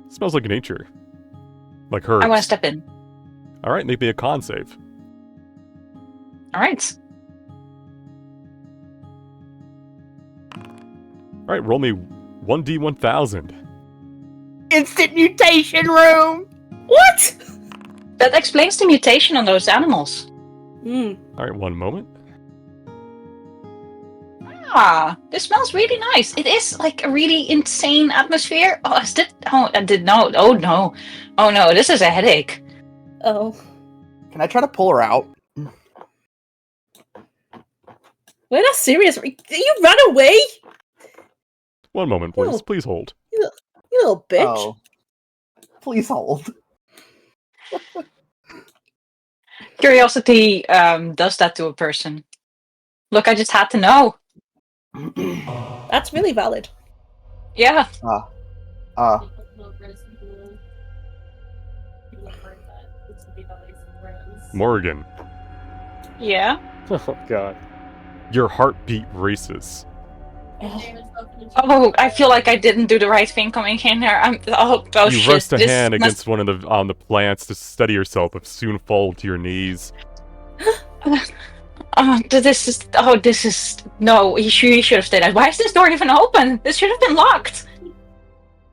It smells like nature. Like herbs. I want to step in. Alright, make me a con save. Alright. Alright, roll me 1d1000. Instant mutation room! What? That explains the mutation on those animals. Alright, one moment. Ah, this smells really nice. It is like a really insane atmosphere. Oh, is that? Oh, I did no. Oh no. Oh no, this is a headache. Oh. Can I try to pull her out? We're not serious. You ran away? One moment, please. Oh. Please hold. You little bitch. Oh. Please hold. Curiosity does that to a person. Look, I just had to know. That's really valid. Yeah. Morgan, Yeah. Oh god. your heartbeat races. Oh, I feel like I didn't do the right thing coming in here. Oh You shit. rest a This hand must- against one of the plants to steady yourself, but soon fall to your knees. this is no. You should have stayed out. Why is this door even open? This should have been locked.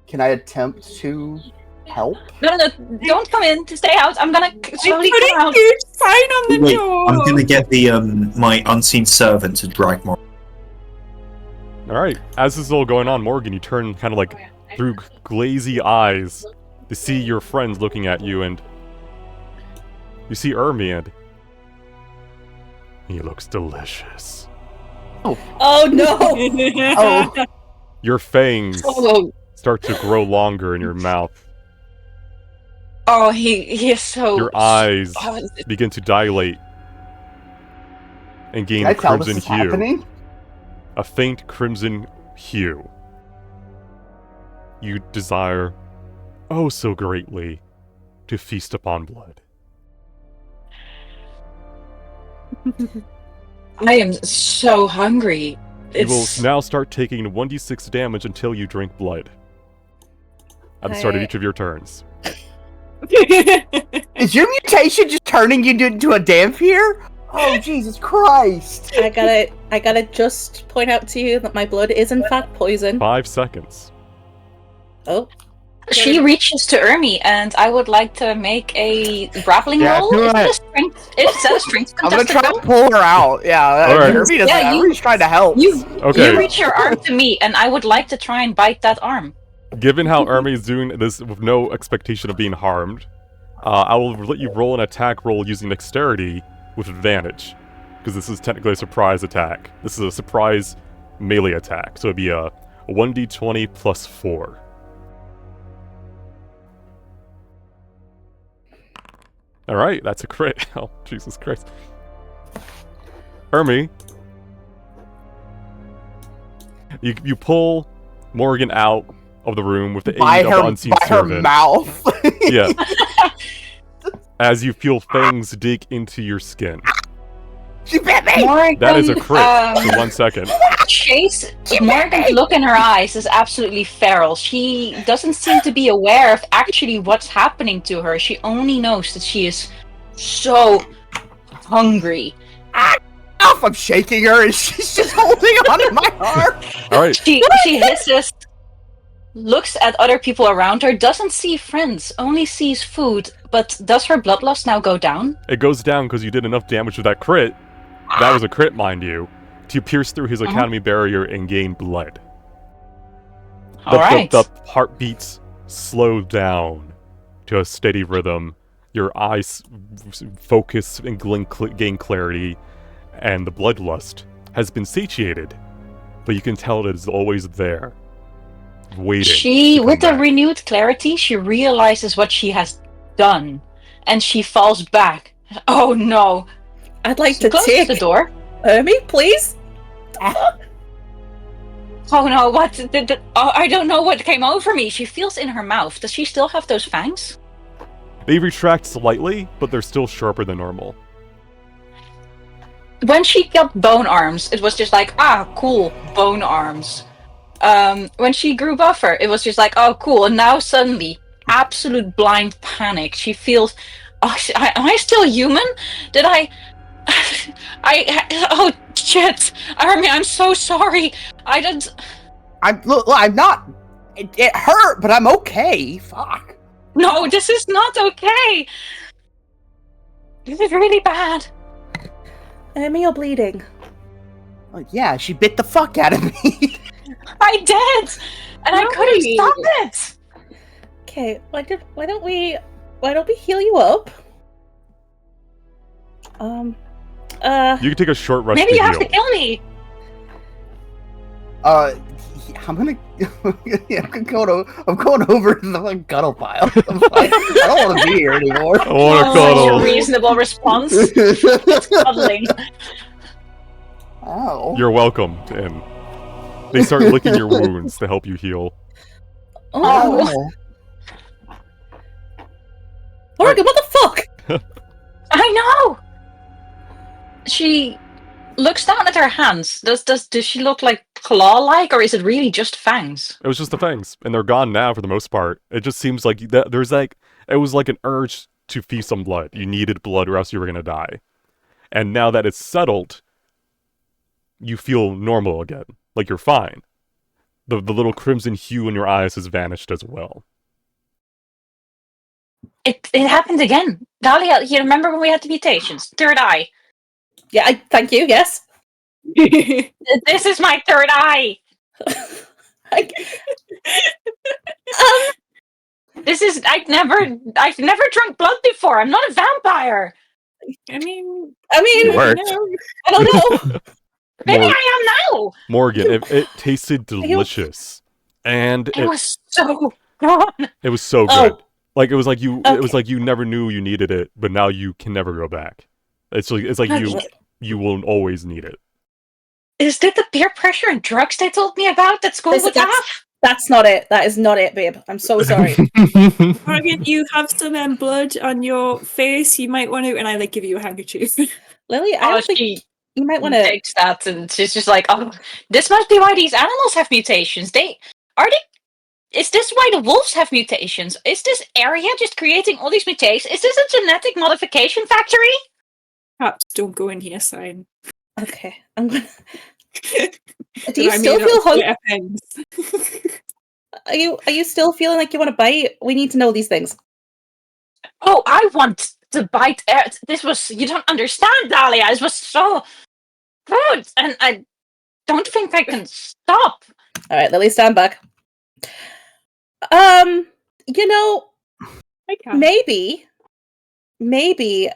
Can I attempt to help? No, don't come in. Stay out. I'm gonna slowly Put come a out. huge sign on the Wait, door. I'm gonna get the my unseen servant to drag more. Alright, as this is all going on, Morgan, you turn kind of like through glazy eyes to see your friends looking at you, and you see Ermi, and he looks delicious. Oh no! Oh. Your fangs Oh, start to grow longer in your mouth. he is so. Your eyes Oh, begin to dilate and gain Can I a tell this crimson is hue. happening? A faint crimson hue. You desire, oh so greatly, to feast upon blood. I am so hungry. You will It's now start taking 1d6 damage until you drink blood. At the start of I- each of your turns. Is your mutation just turning you into a Dampier? Oh, Jesus Christ! I gotta just point out to you that my blood is in fact poison. 5 seconds. Oh. She reaches to Ermi, and I would like to make a grappling Yeah, roll. do Is that it. a strength? Is that a strength I'm gonna contested try to roll? pull her out. Yeah, Alright. Irving doesn't. Yeah, you- Irving's trying to help. You Okay, reach your arm to me, and I would like to try and bite that arm. given how Ermi is doing this with no expectation of being harmed, I will let you roll an attack roll using dexterity with advantage, because this is technically a surprise attack. This is a surprise melee attack, so it'd be a 1d20 plus 4. Alright, that's a crit. Oh, Jesus Christ. Ermi, you pull Morgan out of the room with the aid of the unseen servant. Her mouth. Yeah. As you feel fangs dig into your skin. She bit me! Morgan, That is a crit. So 1 second. Chase, Morgan's look in her eyes is absolutely feral. She doesn't seem to be aware of actually what's happening to her. She only knows that she is so hungry. I'm shaking her and she's just holding onto my arm. Alright. She hisses, looks at other people around her, doesn't see friends, only sees food, but does her bloodlust now go down? It goes down because you did enough damage with that crit. That was a crit, mind you. To pierce through his academy barrier and gain blood. Alright. The heartbeats slow down to a steady rhythm. Your eyes focus and gain clarity, and the bloodlust has been satiated. But you can tell it is always there, waiting. With a renewed clarity, she realizes what she has done, and she falls back. Oh no! I'd like She to closes take the door. Ermi, please. Oh no! What? I don't know what came over me. She feels in her mouth. Does she still have those fangs? They retract slightly, but they're still sharper than normal. When she got bone arms, it was just like, ah, cool, bone arms. When she grew buffer, it was just like, oh, cool. And now suddenly, absolute blind panic. She feels, oh, am I still human? Did oh shit! I'm so sorry. I'm not. It hurt, but I'm okay. Fuck. No, this is not okay. This is really bad. Ermi, you're bleeding. Oh, yeah, she bit the fuck out of me. I did, and I couldn't stop it. Okay, why don't we heal you up? You can take a short rest Maybe to you have heal. to kill me. I'm going over to the like, cuddle pile. I don't want to be here anymore. I want to Such a cuddle. reasonable response. It's cuddling. Ow. You're welcome, and they start licking your wounds to help you heal. Oh, Morgan, what the fuck? I know. She looks down at her hands. Does she look like claw-like, or is it really just fangs? It was just the fangs, and they're gone now for the most part. It just seems like it was like an urge to feast on blood. You needed blood, or else you were gonna die. And now that it's settled, you feel normal again, like you're fine. The little crimson hue in your eyes has vanished as well. It happened again. Dahlia, you remember when we had the mutations? Third eye. Yeah, thank you. Yes. This is my third eye. This is I've never drunk blood before. I'm not a vampire. I mean, It worked. I don't know. Maybe I am now. Morgan, it tasted delicious, and It was so good. it was so Oh. good. Like it was like you Okay. never knew you needed it, but now you can never go back. It's like you will always need it. Is that the peer pressure and drugs they told me about that school would have? That's not it. That is not it, babe. I'm so sorry. Morgan, you have some blood on your face. You might want to, and I give you a handkerchief. Lily, I don't think She you might want to. takes that, and she's just like, oh, this must be why these animals have mutations. Is this why the wolves have mutations? Is this area just creating all these mutations? Is this a genetic modification factory? Perhaps don't go in here, sign. Okay, I'm gonna. Do you still feel hungry? Are you still feeling like you want to bite? We need to know these things. Oh, I want to bite air. You don't understand, Dahlia. This was so good, and I don't think I can stop. All right, Lily, stand back. You know, I can. maybe maybe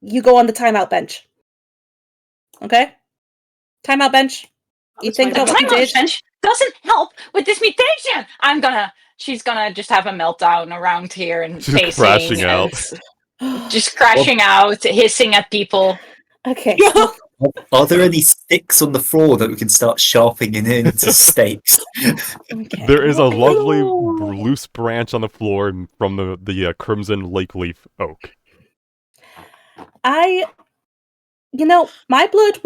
you go on the timeout bench. Okay? Timeout bench. You think about what you did. Bench doesn't help with this mutation. She's gonna just have a meltdown around here and She's pacing crashing out. and just crashing out, hissing at people. Okay. Are there any sticks on the floor that we can start sharpening into stakes? Okay. There is a lovely loose branch on the floor from the crimson lake leaf oak. My blood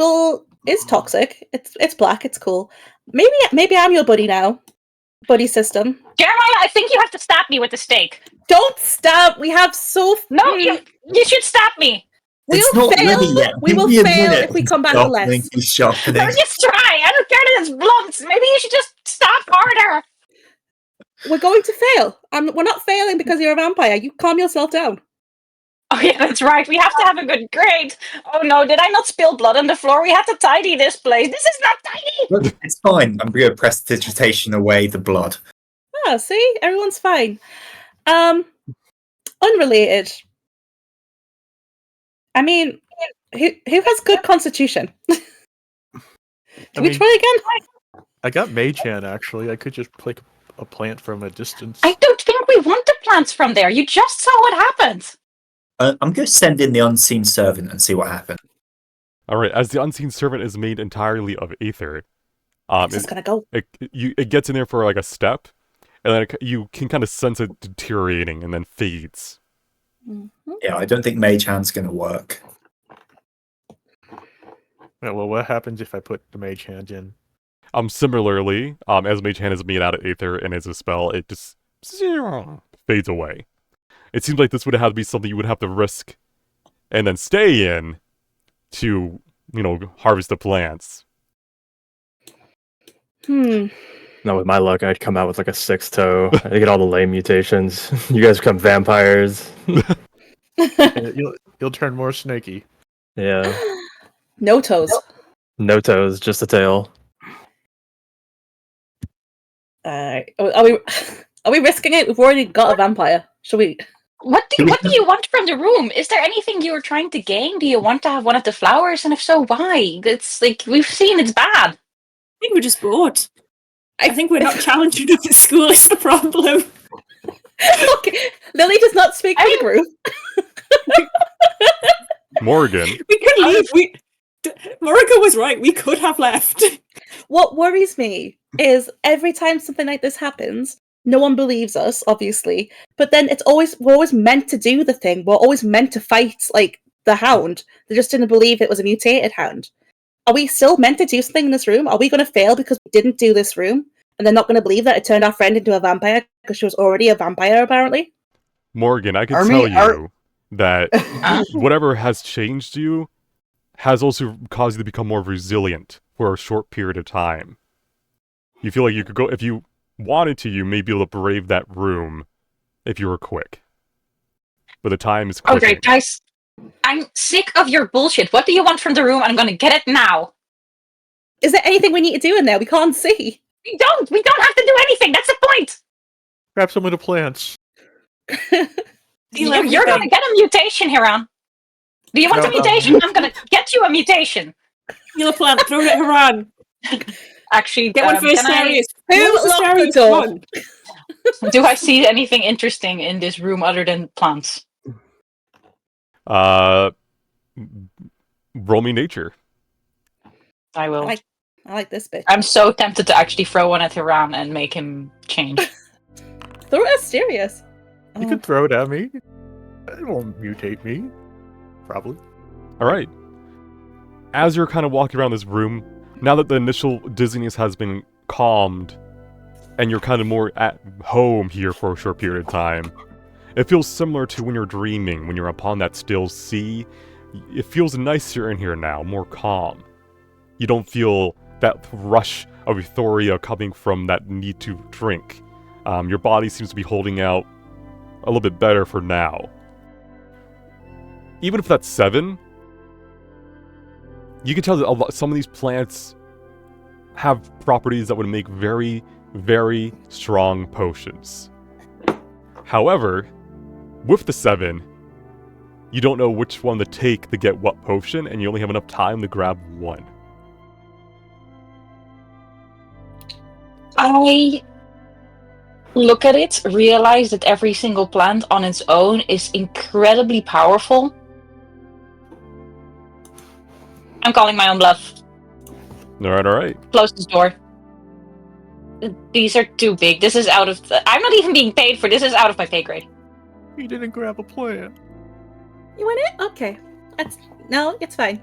is toxic. It's black. It's cool. Maybe I'm your buddy now. Buddy system. Jeremiah, I think you have to stab me with the stake. Don't stab. We have No, you should stab me. We'll It's not fail. ready yet. We will Give me a fail minute. if we come back with less. Sharpening. Just try. I don't care that it's blunt. Maybe you should just stab harder. We're going to fail. We're not failing because you're a vampire. You calm yourself down. Oh yeah, that's right. We have to have a good grade. Oh no, did I not spill blood on the floor? We have to tidy this place. This is not tidy. Look, it's fine. I'm going to prestidigitation away the blood. Ah, see? Everyone's fine. Unrelated. I mean, who has good constitution? Can we try again? I got Mage Hand, actually. I could just pick a plant from a distance. I don't think we want the plants from there. You just saw what happened. I'm going to send in the unseen servant and see what happens. Alright, as the unseen servant is made entirely of aether, It's just gonna go. it gets in there for like a step, and then you can kind of sense it deteriorating and then fades. Mm-hmm. Yeah, I don't think Mage Hand's going to work. Yeah, well, what happens if I put the Mage Hand in? Similarly, as Mage Hand is made out of aether and is a spell, it just fades away. It seems like this would have to be something you would have to risk and then stay in to, harvest the plants. Now, with my luck, I'd come out with like a 6 toe. I get all the lame mutations. You guys become vampires. You'll turn more snaky. Yeah. No toes. No toes, just a tail. Are we risking it? We've already got a vampire. Shall we? What do you want from the room? Is there anything you were trying to gain? Do you want to have one of the flowers? And if so, why? It's like, we've seen it's bad. I think we're just bored. I think we're not challenged enough at school is the problem. Okay, Lily does not speak Hebrew. Morgan. We could leave. Morika was right. We could have left. What worries me is every time something like this happens, no one believes us, obviously. But then we're always meant to do the thing. We're always meant to fight like the hound. They just didn't believe it was a mutated hound. Are we still meant to do something in this room? Are we going to fail because we didn't do this room? And they're not going to believe that it turned our friend into a vampire because she was already a vampire, apparently? Morgan, I can tell you that whatever has changed you has also caused you to become more resilient for a short period of time. You feel like you could go, if you wanted to, you may be able to brave that room if you were quick. But the time is quick. Okay, guys. I'm sick of your bullshit. What do you want from the room? I'm gonna get it now. Is there anything we need to do in there? We can't see. We don't have to do anything. That's the point. Grab some of the plants. You're gonna get a mutation, Hiram. Do you want a mutation? I'm gonna get you a mutation. Heal a plant, throw it at Haran. Actually, Get one for Asterius. Who locked the door? Do I see anything interesting in this room other than plants? Roll me nature. I will. I like this bit. I'm so tempted to actually throw one at Hiram and make him change. Throw it at Asterius. You can throw it at me. It won't mutate me. Probably. Alright. As you're kind of walking around this room, now that the initial dizziness has been calmed, and you're kind of more at home here for a short period of time, it feels similar to when you're dreaming, when you're upon that still sea. It feels nicer in here now, more calm. You don't feel that rush of euphoria coming from that need to drink. Your body seems to be holding out a little bit better for now. Even if that's 7, you can tell that some of these plants have properties that would make very, very strong potions. However, with the 7, you don't know which one to take to get what potion, and you only have enough time to grab one. I look at it, realize that every single plant on its own is incredibly powerful. I'm calling my own bluff. Alright. Close this door. These are too big. This is out of... I'm not even being paid for this. Is out of my pay grade. You didn't grab a plant. You want it? Okay. No, it's fine.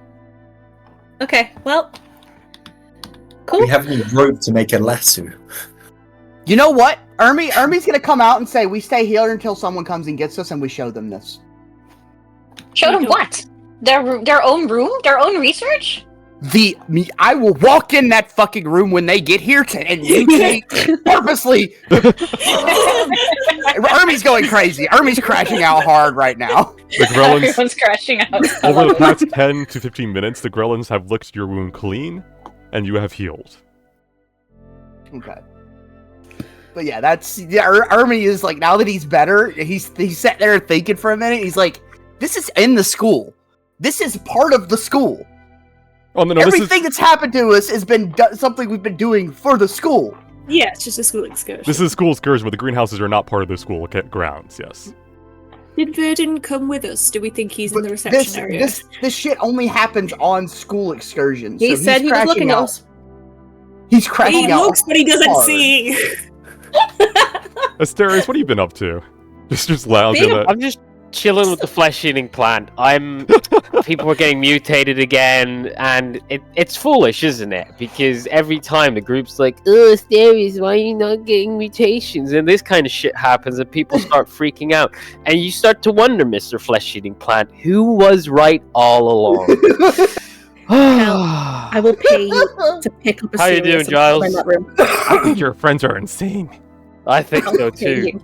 Okay, well. Cool. We have any rope to make a lasso. You know what? Ermi's gonna come out and say, we stay here until someone comes and gets us and we show them this. Show them what? Their own room? Their own research? I will walk in that fucking room when they get here and mutate purposely. Ermi's going crazy. Ermi's crashing out hard right now. The Grellins, Everyone's crashing out. over the past 10 to 15 minutes, the Grellins have licked your wound clean, and you have healed. Okay. But yeah, Ermi is like, now that he's better, he's sat there thinking for a minute. He's like, this is in the school. This is part of the school. Oh, no, Everything that's happened to us has been something we've been doing for the school. Yeah, it's just a school excursion. This is a school excursion, but the greenhouses are not part of the school grounds, yes. Did Verdon come with us? Do we think he's in the reception area? This shit only happens on school excursions. He said he was looking at us. He's crashing out. He looks, but he doesn't hard. see. Asterius, what have you been up to? Just lounging. I'm just chilling with the flesh-eating plant. People are getting mutated again, and it's foolish, isn't it? Because every time the group's like, "Oh, Asterius, why are you not getting mutations?" and this kind of shit happens, and people start freaking out, and you start to wonder, Mr. Flesh-eating Plant, who was right all along? I will pay you to pick up a How you doing, Asterius and Giles? put him in that room. I think your friends are insane. I think so too.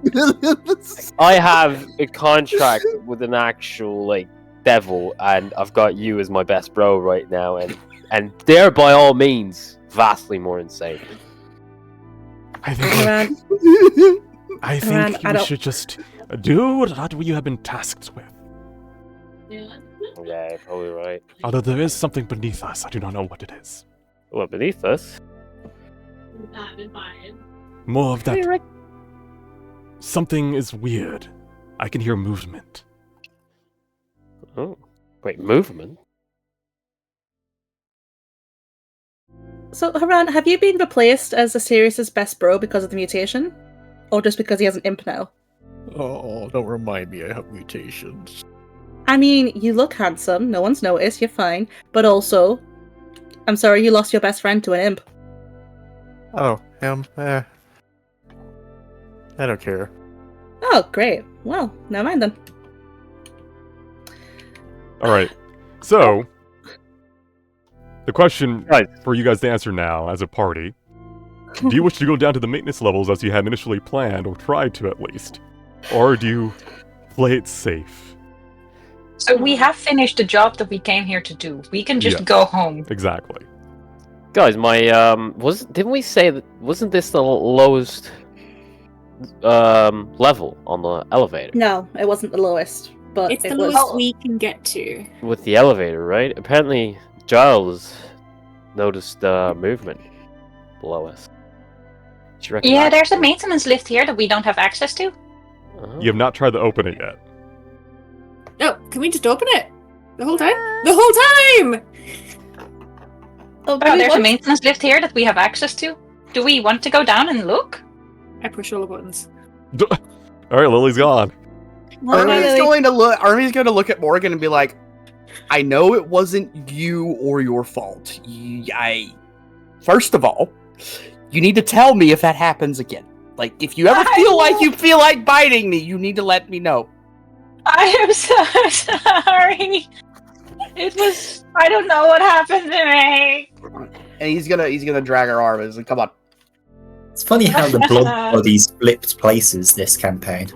I have a contract with an actual devil, and I've got you as my best bro right now, and they're by all means vastly more insane. I think you should just do what you have been tasked with. Yeah, probably right. Although there is something beneath us, I do not know what it is. What, beneath us? More of that. Something is weird. I can hear movement. Oh, wait, movement? So, Haran, have you been replaced as Asterius' best bro because of the mutation? Or just because he has an imp now? Oh, don't remind me I have mutations. I mean, you look handsome, no one's noticed, you're fine. But also, I'm sorry you lost your best friend to an imp. Oh, I don't care. Oh, great. Well, never mind then. Alright, so the question for you guys to answer now as a party, do you wish to go down to the maintenance levels as you had initially planned, or tried to at least? Or do you play it safe? So we have finished the job that we came here to do. We can just go home. Exactly. Guys, didn't we say that, wasn't this the lowest level on the elevator? No, it wasn't the lowest, but It's the was... lowest we can get to. With the elevator, right? Apparently, Giles noticed movement below us. Do you reckon Yeah, there's a maintenance lift here that we don't have access to. You have not tried to open it yet. Oh, can we just open it? The whole time? The whole time! Oh, there's a maintenance lift here that we have access to. Do we want to go down and look? I push all the buttons. Alright, Lily's gone. Army's going to look at Morgan and be like, I know it wasn't you or your fault. First of all, you need to tell me if that happens again. Like, if you ever feel like biting me, you need to let me know. I am so sorry. I don't know what happened to me. And he's gonna drag her arm and say, come on. It's funny how the blood bodies flipped places this campaign.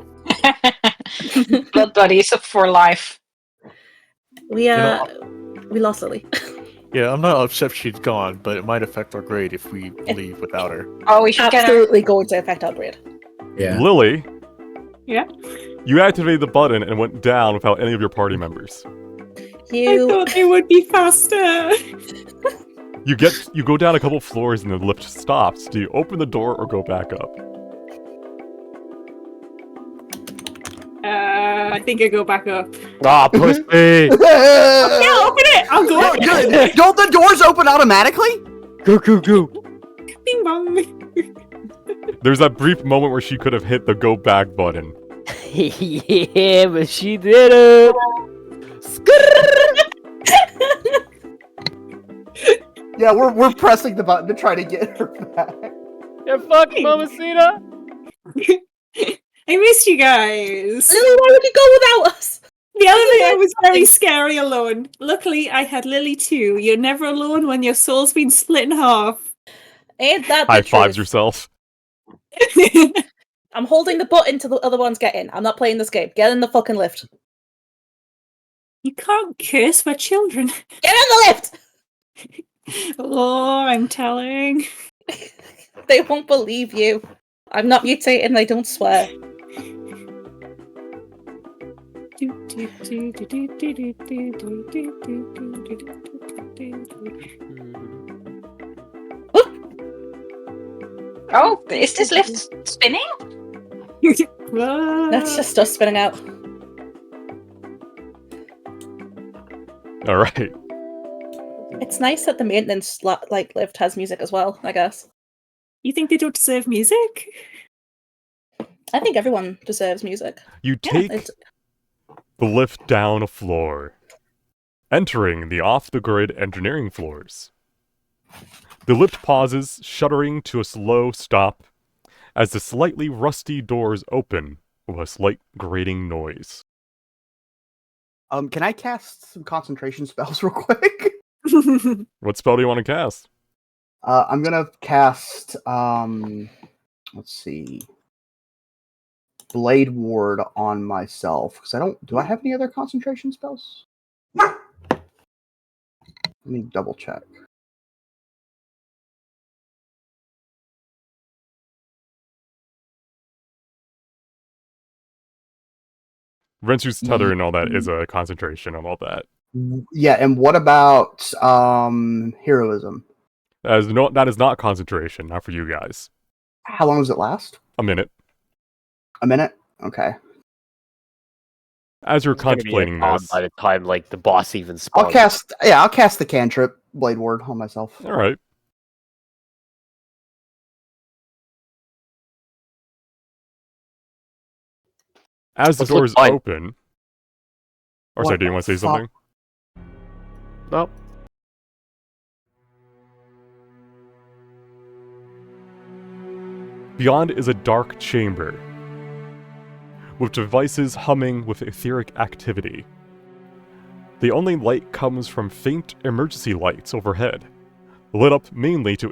Blood buddies for life. We lost Lily. Yeah, I'm not upset she's gone, but it might affect our grade if we leave without her. Oh, we should absolutely going to affect our grade. Yeah. Lily. Yeah. You activated the button and went down without any of your party members. I thought they would be faster. You go down a couple floors and the lift stops. Do you open the door or go back up? I think I go back up. Ah, push me! Yeah, open it! I'll go up. Don't the doors open automatically? Go, go, go! Bing bong. There's that brief moment where she could have hit the go back button. Yeah, but she did it! Yeah, we're pressing the button to try to get her back. Yeah, fuck, Mamacita! I missed you guys. Lily, why would you go without us? The elevator was very scary alone. Luckily, I had Lily too. You're never alone when your soul's been split in half. Ain't that High the fives truth? yourself. I'm holding the button till the other ones get in. I'm not playing this game. Get in the fucking lift. You can't curse my children. Get in the lift! Oh, I'm telling. They won't believe you. I'm not mutating, I don't swear. Oh, is this lift spinning? That's just us spinning out. All right. It's nice that the maintenance lift has music as well, I guess. You think they don't deserve music? I think everyone deserves music. You take the lift down a floor, entering the off-the-grid engineering floors. The lift pauses, shuddering to a slow stop, as the slightly rusty doors open with a slight grating noise. Can I cast some concentration spells real quick? What spell do you want to cast? I'm gonna cast, let's see, Blade Ward on myself, because do I have any other concentration spells? Let me double check. Rensu's tether and all that is a concentration and all that. Yeah, and what about heroism? That is not concentration, not for you guys. How long does it last? A minute. A minute? Okay. As you're It's gonna be contemplating on this, by the time like the boss even spawns. I'll cast the cantrip Blade Ward on myself. all right. As the Let's look doors fine. open, or What sorry, do you the want to say fuck? something? No. Beyond is a dark chamber, with devices humming with etheric activity. The only light comes from faint emergency lights overhead, lit up mainly to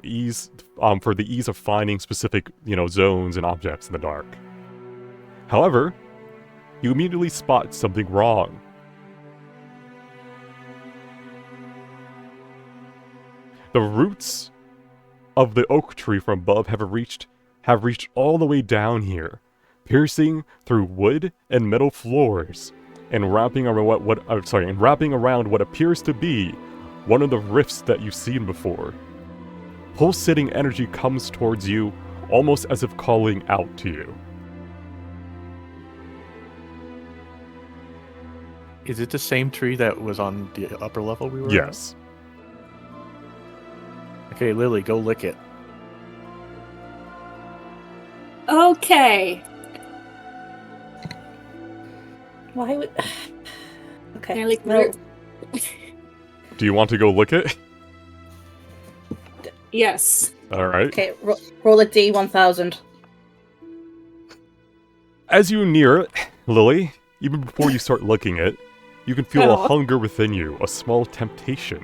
for the ease of finding specific, zones and objects in the dark. However, you immediately spot something wrong. The roots of the oak tree from above have reached all the way down here, piercing through wood and metal floors, and wrapping around what appears to be one of the rifts that you've seen before. Pulsating energy comes towards you, almost as if calling out to you. Is it the same tree that was on the upper level we were at? Yes. Okay, Lily, go lick it. Okay. Why would... Okay. Can I lick the no. root? Do you want to go lick it? Yes. Alright. Okay, roll a D1000. As you near it, Lily, even before you start licking it, you can feel a hunger within you, a small temptation.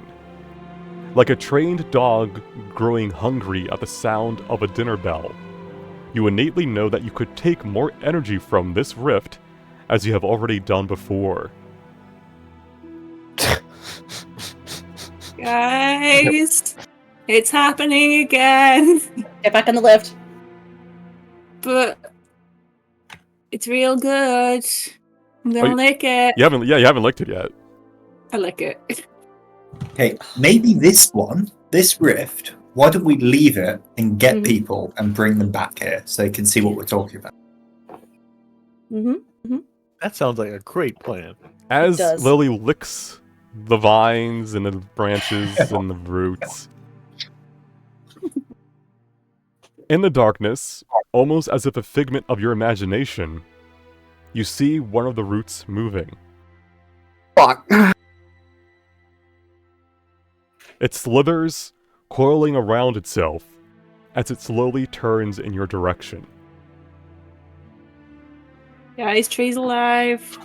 Like a trained dog growing hungry at the sound of a dinner bell. You innately know that you could take more energy from this rift, as you have already done before. Guys, it's happening again. Get back in the lift. But It's real good. I'm gonna you- lick it. You haven't licked it yet. I lick it. Okay, maybe this rift, why don't we leave it and get Mhm. people and bring them back here so they can see what we're talking about? Mm-hmm. That sounds like a great plan. As does. Lily licks the vines and the branches and the roots. In the darkness, almost as if a figment of your imagination, you see one of the roots moving. Fuck. It slithers, coiling around itself, as it slowly turns in your direction. Guys, tree's alive.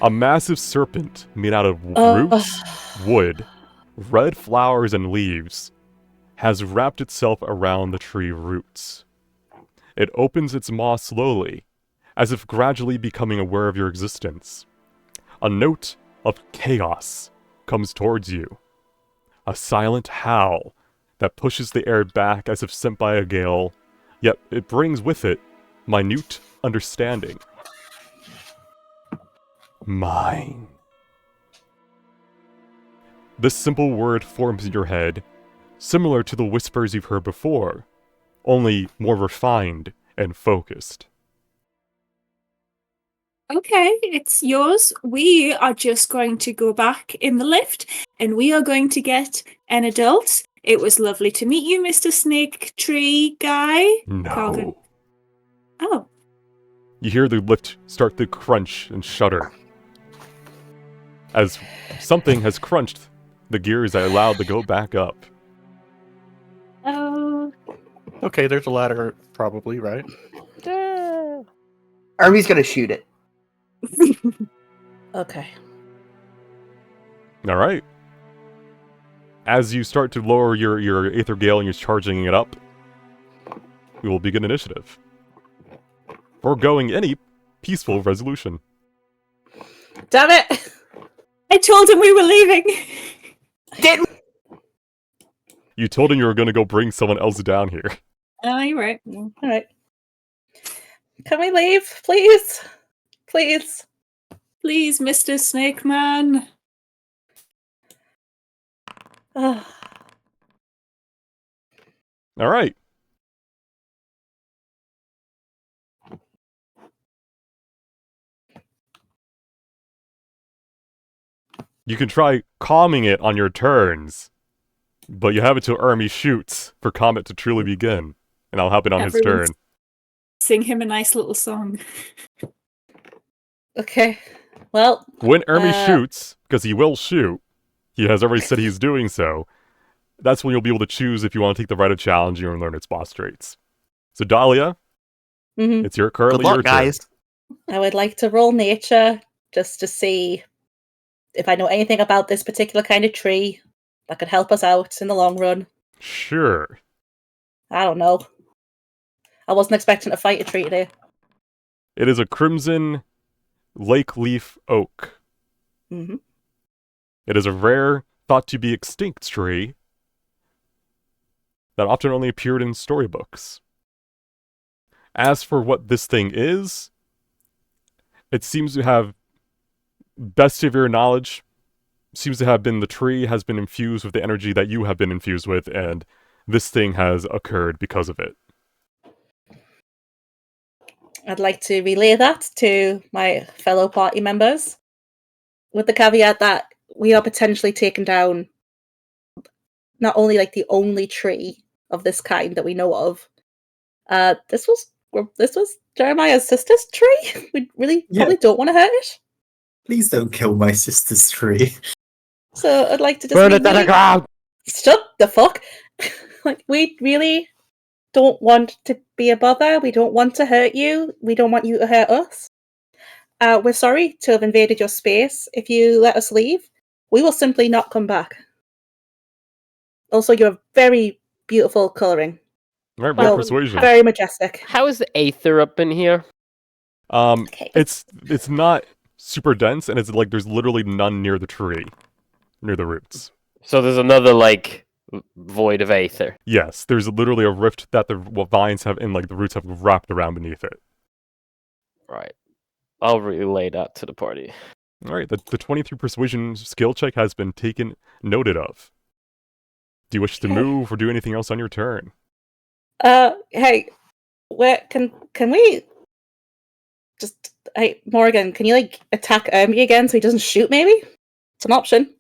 A massive serpent made out of roots, wood, red flowers, and leaves has wrapped itself around the tree roots. It opens its maw slowly, as if gradually becoming aware of your existence. A note of chaos comes towards you. A silent howl that pushes the air back as if sent by a gale, yet it brings with it minute understanding. Mine. This simple word forms in your head, similar to the whispers you've heard before, only more refined and focused. Okay, it's yours. We are just going to go back in the lift and we are going to get an adult. It was lovely to meet you, Mr. Snake Tree Guy. Calvin. No. Oh, You hear the lift start to crunch and shudder. As something has crunched the gears that allowed to go back up. oh. Okay, there's a ladder, probably, right? Army's gonna shoot it. Okay. Alright. As you start to lower your Aether Gale and you're charging it up, we will begin initiative. Foregoing any peaceful resolution. Damn it! I told him we were leaving. Didn't You told him you were going to go bring someone else down here. Oh, you're right. All right. Can we leave, please? Please. Please, Mr. Snake Man. Ah. Alright. You can try calming it on your turns, but you have it till Army shoots for combat to truly begin, and I'll happen on his Everyone's- turn. Sing him a nice little song. Okay. Well, When Army shoots, because he will shoot, he has already said he's doing so, that's when you'll be able to choose if you want to take the right of challenging or learn its boss traits. So Dahlia, mhm. it's your Good currently your luck, turn. guys. I would like to roll nature just to see if I know anything about this particular kind of tree that could help us out in the long run. Sure. I don't know. I wasn't expecting to fight a tree today. It is a crimson lake leaf oak. Mm-hmm. It is a rare, thought to be extinct tree that often only appeared in storybooks. As for what this thing is, it seems to have, best of your knowledge, seems to have been the tree has been infused with the energy that you have been infused with, and this thing has occurred because of it. I'd like to relay that to my fellow party members, with the caveat that we are potentially taking down not only like the only tree of this kind that we know of. This was Jeremiah's sister's tree. We really probably don't want to hurt it. Please don't kill my sister's tree. So I'd like to just Burn it to the really- ground! Shut the fuck! Like, we really don't want to be a bother. We don't want to hurt you. We don't want you to hurt us. We're sorry to have invaded your space. If you let us leave, we will simply not come back. Also, you're very beautiful colouring. Right, Well, roll persuasion. Very majestic. How is the Aether up in here? Okay. It's not super dense, and it's like there's literally none near the tree, near the roots. So there's another, like, void of aether. Yes, there's literally a rift that the vines have, and like the roots have wrapped around beneath it. Right. I'll relay that to the party. Alright, the 23 persuasion skill check has been taken noted of. Do you wish to move or do anything else on your turn? Hey, where can we just, hey, Morgan, can you like attack Ermi again so he doesn't shoot? Maybe it's an option.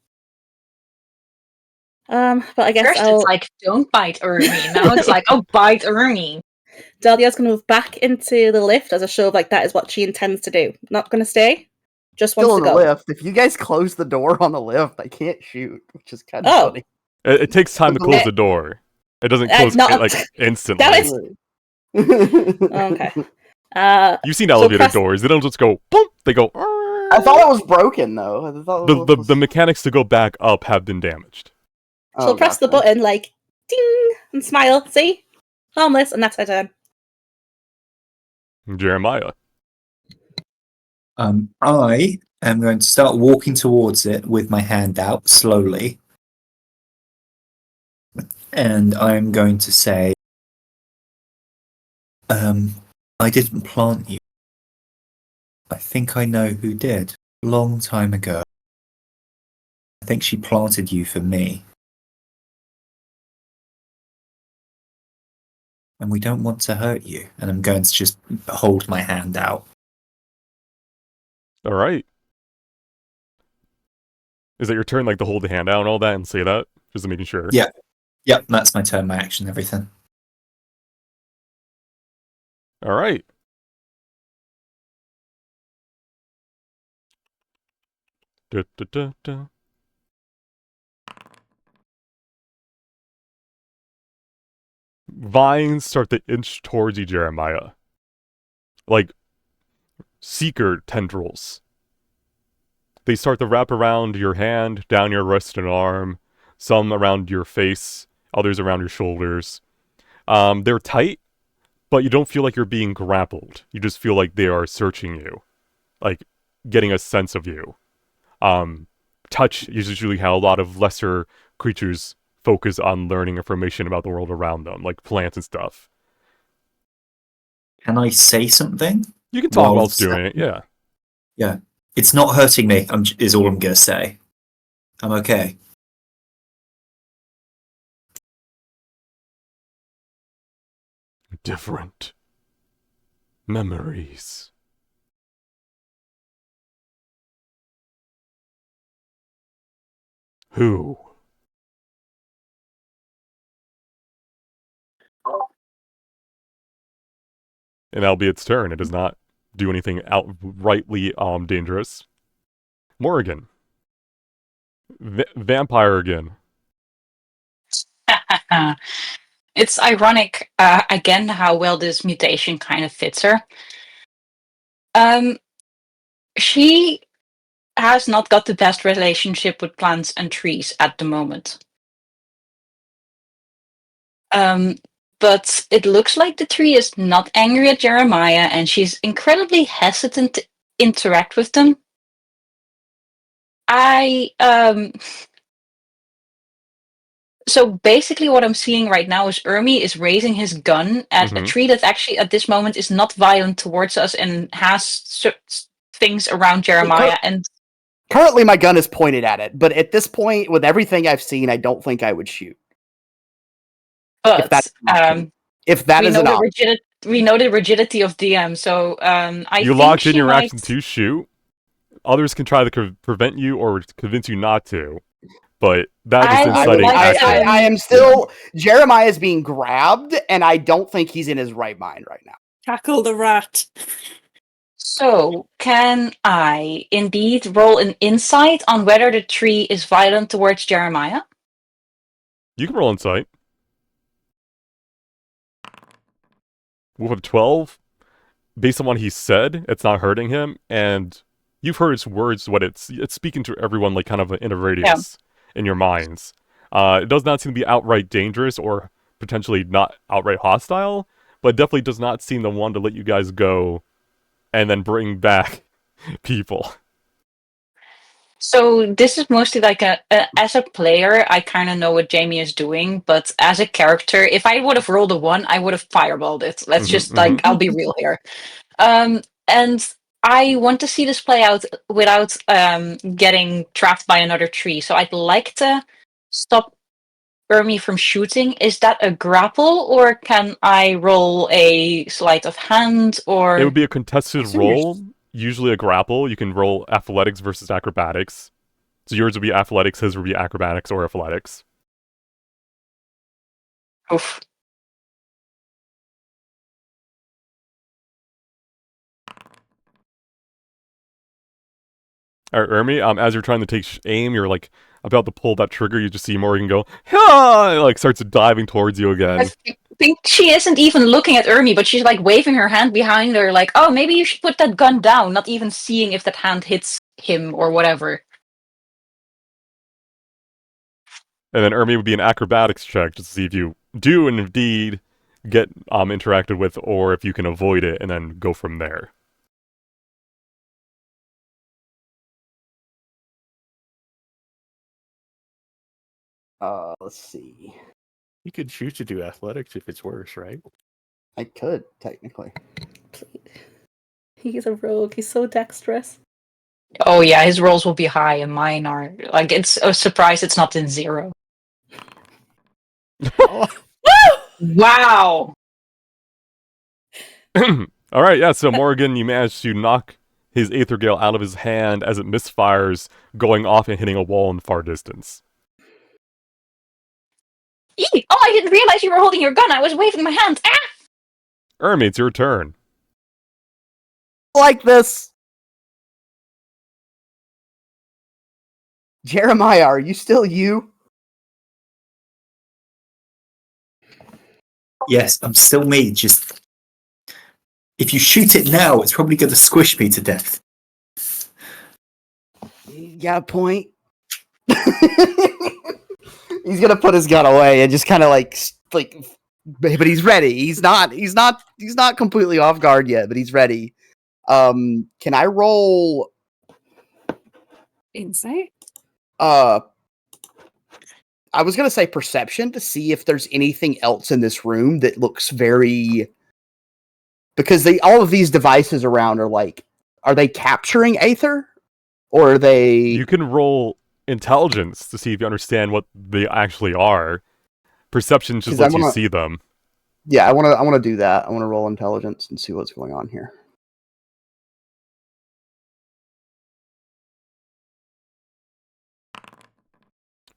But I guess First it's like, don't bite Ermi. Now it's like, oh, bite Ermi. Dahlia's gonna move back into the lift as a show of like that is what she intends to do. Not gonna stay. Just Still wants in to the go. lift. If you guys close the door on the lift, I can't shoot, which is kind of Oh. funny. It takes time to close the door. It doesn't close like instantly. That is okay. You've seen elevator doors. They don't just go boom. They go. I thought it was broken though. I thought it was... The mechanics to go back up have been damaged. She'll press the button like ding and smile. See, harmless, and that's her turn. Jeremiah. I am going to start walking towards it with my hand out slowly. And I'm going to say, I didn't plant you. I think I know who did. Long time ago. I think she planted you for me. And we don't want to hurt you. And I'm going to just hold my hand out. Alright. Is that your turn, like to hold the hand out and all that and say that? Just making sure. Yeah. Yep, that's my turn, my action, everything. Alright. Da, da, da, da. Vines start to inch towards you, Jeremiah. Like seeker tendrils. They start to wrap around your hand, down your wrist and arm, some around your face, others around your shoulders. They're tight, but you don't feel like you're being grappled. You just feel like they are searching you, like getting a sense of you. Touch is usually how a lot of lesser creatures focus on learning information about the world around them, like plants and stuff. Can I say something? You can talk while it's doing it, yeah. Yeah. It's not hurting me, is all I'm going to say. I'm okay. Different memories. Who? And that'll be its turn. It does not do anything outrightly dangerous. Morrigan. Vampire again. It's ironic, again, how well this mutation kind of fits her. She has not got the best relationship with plants and trees at the moment. But it looks like the tree is not angry at Jeremiah, and she's incredibly hesitant to interact with them. So basically what I'm seeing right now is Ermi is raising his gun at a tree that actually at this moment is not violent towards us and has things around Jeremiah. And currently my gun is pointed at it, but at this point, with everything I've seen, I don't think I would shoot. But if that is an option. We know the rigidity of DM, so you locked in your action to shoot. Others can try to prevent you or convince you not to. But that is inciting action. I am still... Jeremiah is being grabbed, and I don't think he's in his right mind right now. Tackle the rat. So, can I indeed roll an insight on whether the tree is violent towards Jeremiah? You can roll insight. We'll have 12. Based on what he said, it's not hurting him, and you've heard its words, what it's speaking to everyone like kind of in a radius. In your minds. It does not seem to be outright dangerous or potentially not outright hostile, but definitely does not seem the one to let you guys go and then bring back people. So this is mostly like as a player, I kind of know what Jamie is doing, but as a character, if I would have rolled a 1, I would have fireballed it. Let's just like I'll be real here. And I want to see this play out without getting trapped by another tree. So I'd like to stop Ermi from shooting. Is that a grapple, or can I roll a sleight of hand? Or It would be a contested roll, usually a grapple. You can roll athletics versus acrobatics. So yours would be athletics, his would be acrobatics or athletics. Oof. All right, Ermi, as you're trying to take aim, you're like about to pull that trigger. You just see Morgan go, "Ha!" and, like starts diving towards you again. I think she isn't even looking at Ermi, but she's like waving her hand behind her, like, "Oh, maybe you should put that gun down." Not even seeing if that hand hits him or whatever. And then Ermi would be an acrobatics check just to see if you do indeed get interacted with, or if you can avoid it, and then go from there. Let's see. You could choose to do athletics if it's worse, right? I could, technically. He's a rogue. He's so dexterous. Oh yeah, his rolls will be high, and mine are like it's a surprise. It's not in 0. Wow. All right, yeah. So Morgan, you managed to knock his Aether Gale out of his hand as it misfires, going off and hitting a wall in the far distance. Eee! Oh, I didn't realize you were holding your gun. I was waving my hands. Ah! Ermi, it's your turn. Like this. Jeremiah, are you still you? Yes, I'm still me. Just if you shoot it now, it's probably going to squish me to death. You got a point. He's gonna put his gun away and just kind of like, but he's ready. He's not completely off guard yet, but he's ready. Can I roll Insight? I was gonna say perception to see if there's anything else in this room that looks very, because all of these devices around are they capturing Aether, or are they? You can roll intelligence to see if you understand what they actually are. Perception just lets you see them. Yeah, I want to do that. I want to roll intelligence and see what's going on here.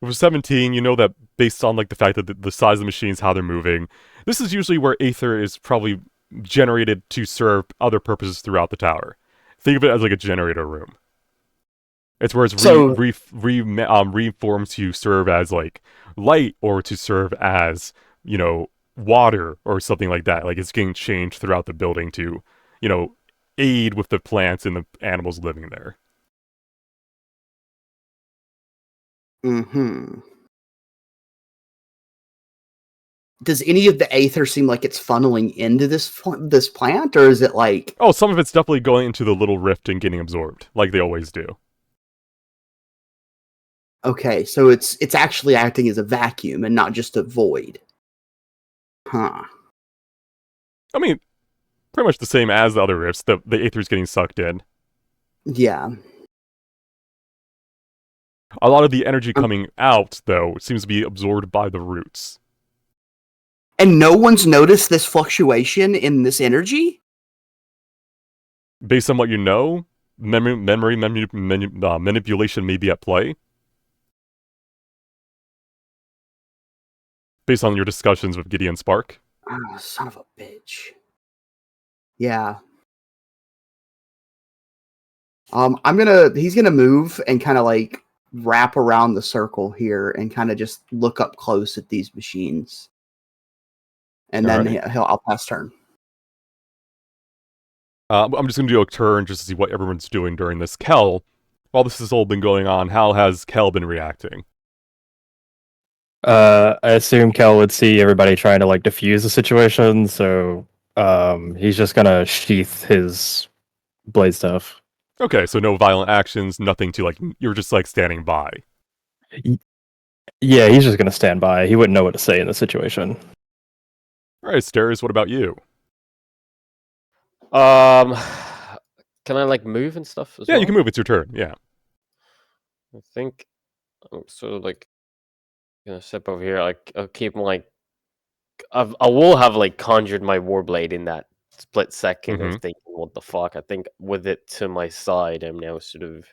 With 17, you know that based on like the fact that the size of the machines, how they're moving, this is usually where Aether is probably generated to serve other purposes throughout the tower. Think of it as like a generator room. It's where it's reformed to serve as like light, or to serve as, water or something like that. Like it's getting changed throughout the building to, aid with the plants and the animals living there. Mm-hmm. Does any of the Aether seem like it's funneling into this plant, or is it like? Oh, some of it's definitely going into the little rift and getting absorbed, like they always do. Okay, so it's actually acting as a vacuum and not just a void. Huh. I mean, pretty much the same as the other rifts. The Aether's getting sucked in. Yeah. A lot of the energy coming out, though, seems to be absorbed by the roots. And no one's noticed this fluctuation in this energy? Based on what you know, memory manipulation may be at play. Based on your discussions with Gideon Spark. Oh, son of a bitch. Yeah. He's gonna move and kind of like wrap around the circle here and kind of just look up close at these machines. And then I'll pass turn. I'm just going to do a turn just to see what everyone's doing during this. Kel, while this has all been going on, how has Kel been reacting? I assume Kel would see everybody trying to like defuse the situation, so he's just gonna sheath his blade stuff. Okay, so no violent actions, nothing to, like, you're just, like, standing by. Yeah, he's just gonna stand by. He wouldn't know what to say in the situation. Alright, Stairs, what about you? Can I like move and stuff as Yeah, well? you can move, it's your turn, yeah. I think I'm sort of like gonna step over here. Like I'll keep my I will have like conjured my warblade in that split second of thinking, what the fuck? I think with it to my side, I'm now sort of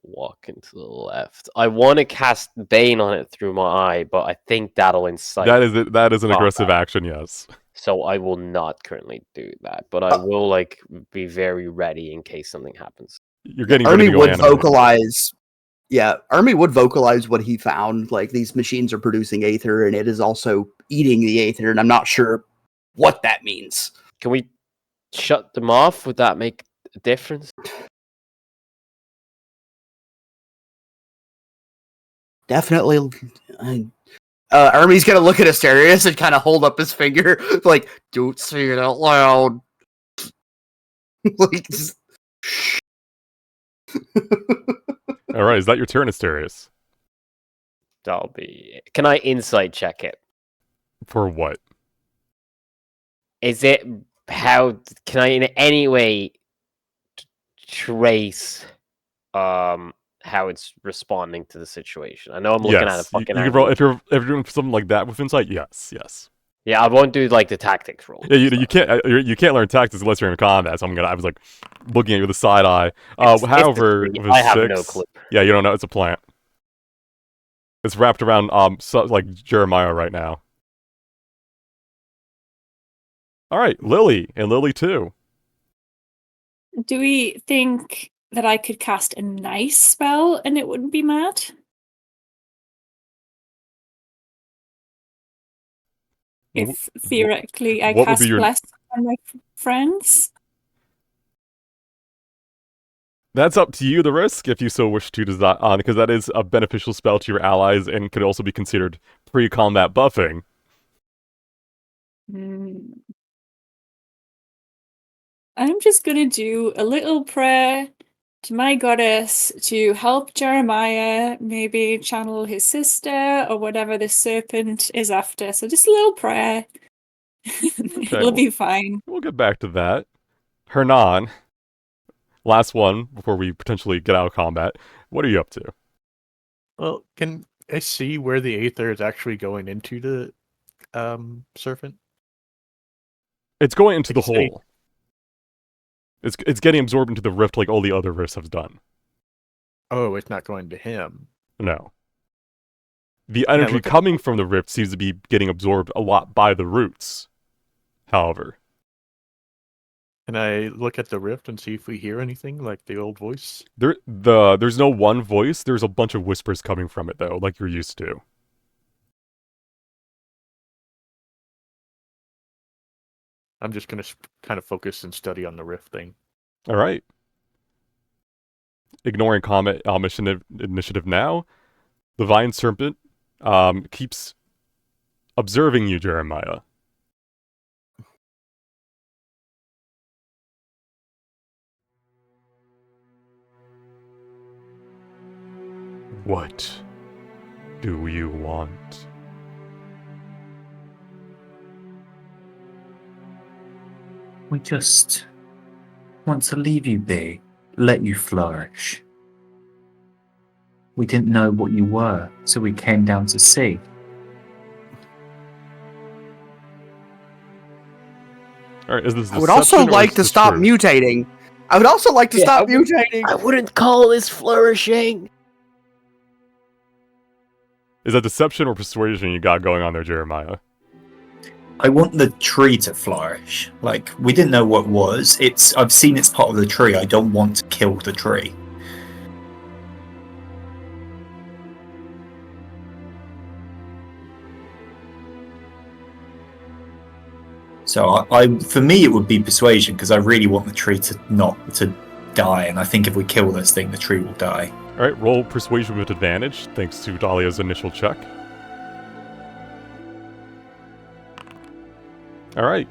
walking to the left. I want to cast Bane on it through my eye, but I think that'll incite. That is an aggressive action, yes. So I will not currently do that, but I will like be very ready in case something happens. You're getting ready to go animate. vocalize. Yeah, Ermi would vocalize what he found. Like, these machines are producing aether, and it is also eating the aether, and I'm not sure what that means. Can we shut them off? Would that make a difference? Definitely. Ermi's gonna look at Asterius and kind of hold up his finger, like, don't say it out loud. Like, Alright, is that your turn, Asterius? That'll be. Can I insight check it? For what? Is it how? Can I in any way trace how it's responding to the situation? I know I'm looking at a fucking. You can roll if you're doing something like that with insight. Yes. Yeah, I won't do like the tactics roll. Yeah, you can't learn tactics unless you're in combat. So I was like looking at you with a side eye. However, with I have 6, no clue. Yeah, you don't know. It's a plant. It's wrapped around like Jeremiah right now. All right, Lily and Lily too. Do we think that I could cast a nice spell and it wouldn't be mad? If theoretically I cast Bless on my friends? That's up to you, the risk, if you so wish to design, because that is a beneficial spell to your allies and could also be considered pre-combat buffing. I'm just gonna do a little prayer to my goddess to help Jeremiah maybe channel his sister or whatever this serpent is after. So just a little prayer. Okay, It'll be fine. We'll get back to that. Hernan, last one before we potentially get out of combat. What are you up to? Well, can I see where the aether is actually going into the serpent? It's going into the hole. It's getting absorbed into the rift like all the other rifts have done. Oh, it's not going to him. No. The energy coming from the rift seems to be getting absorbed a lot by the roots. However. Can I look at the rift and see if we hear anything, like the old voice? There's no one voice, there's a bunch of whispers coming from it, though, like you're used to. I'm just going to kind of focus and study on the rift thing. Alright. Ignoring combat initiative now, the Vine Serpent keeps observing you, Jeremiah. What do you want? We just want to leave you be, let you flourish. We didn't know what you were, so we came down to see. Alright, is this I would also like to stop mutating. I would also like to stop mutating. I wouldn't call this flourishing. Is that deception or persuasion you got going on there, Jeremiah? I want the tree to flourish. Like, we didn't know what it was. I've seen it's part of the tree. I don't want to kill the tree. So for me, it would be persuasion because I really want the tree to not to die, and I think if we kill this thing, the tree will die. All right, roll persuasion with advantage, thanks to Dahlia's initial check. All right.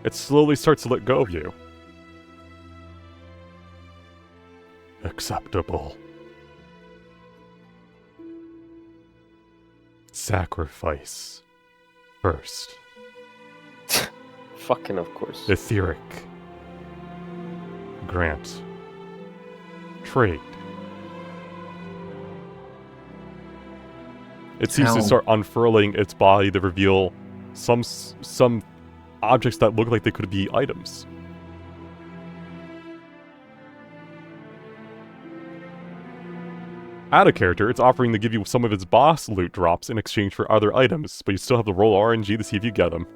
It slowly starts to let go of you. Acceptable. Sacrifice. First. Fucking of course. Etheric. Grant. Trade. It seems to How- start unfurling its body to reveal some objects that look like they could be items. Out of character, it's offering to give you some of its boss loot drops in exchange for other items, but you still have to roll RNG to see if you get them.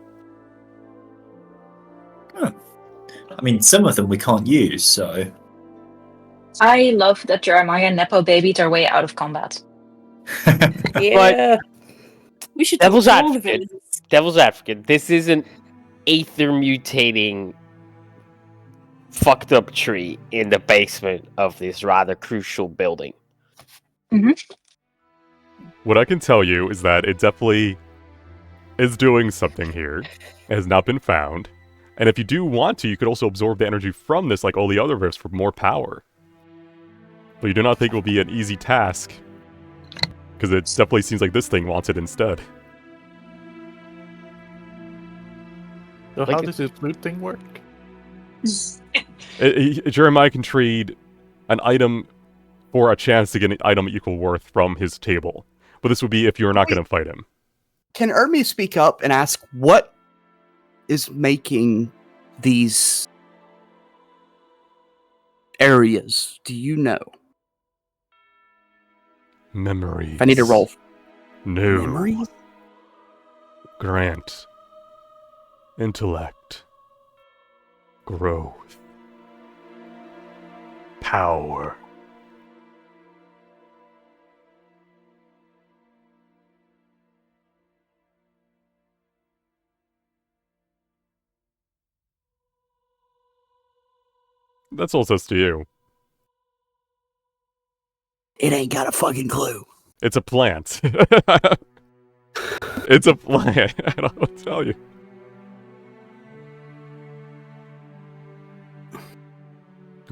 I mean, some of them we can't use, so. I love that Jeremiah and Nepo babied their way out of combat. Yeah. We should Devil's talk to all the advocate. villains. Devil's advocate. This is an aether mutating fucked up tree in the basement of this rather crucial building. What I can tell you is that it definitely is doing something here. It has not been found. And if you do want to, you could also absorb the energy from this like all the other rifts for more power. But you do not think it will be an easy task. Because it definitely seems like this thing wants it instead. So Like how it- does this loot thing work? Jeremiah can trade an item for a chance to get an item equal worth from his table. But this would be if you're not going to fight him. Can Ermi speak up and ask what is making these areas? Do you know? Memories. If I need to roll. No. Memories? Grant. Intellect. Growth. Power. That's all it says to you. It ain't got a fucking clue. It's a plant. It's a plant. I don't know what to tell you.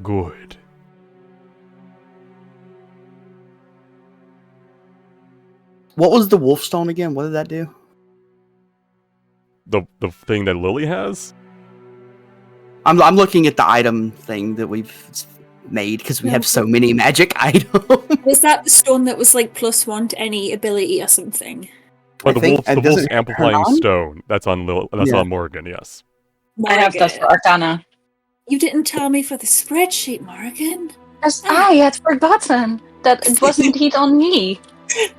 Good. What was the wolf stone again? What did that do? The thing that Lily has? I'm looking at the item thing that we've made because we Yeah. have so many magic items. Was that the stone that was like +1 to any ability or something? Oh, I the think- wolf's and does it turn amplifying on? stone. That's on that's Yeah. on Morgan, yes. I have that for Arcana. You didn't tell me for the spreadsheet, Morgan. As I had forgotten that it was indeed on me.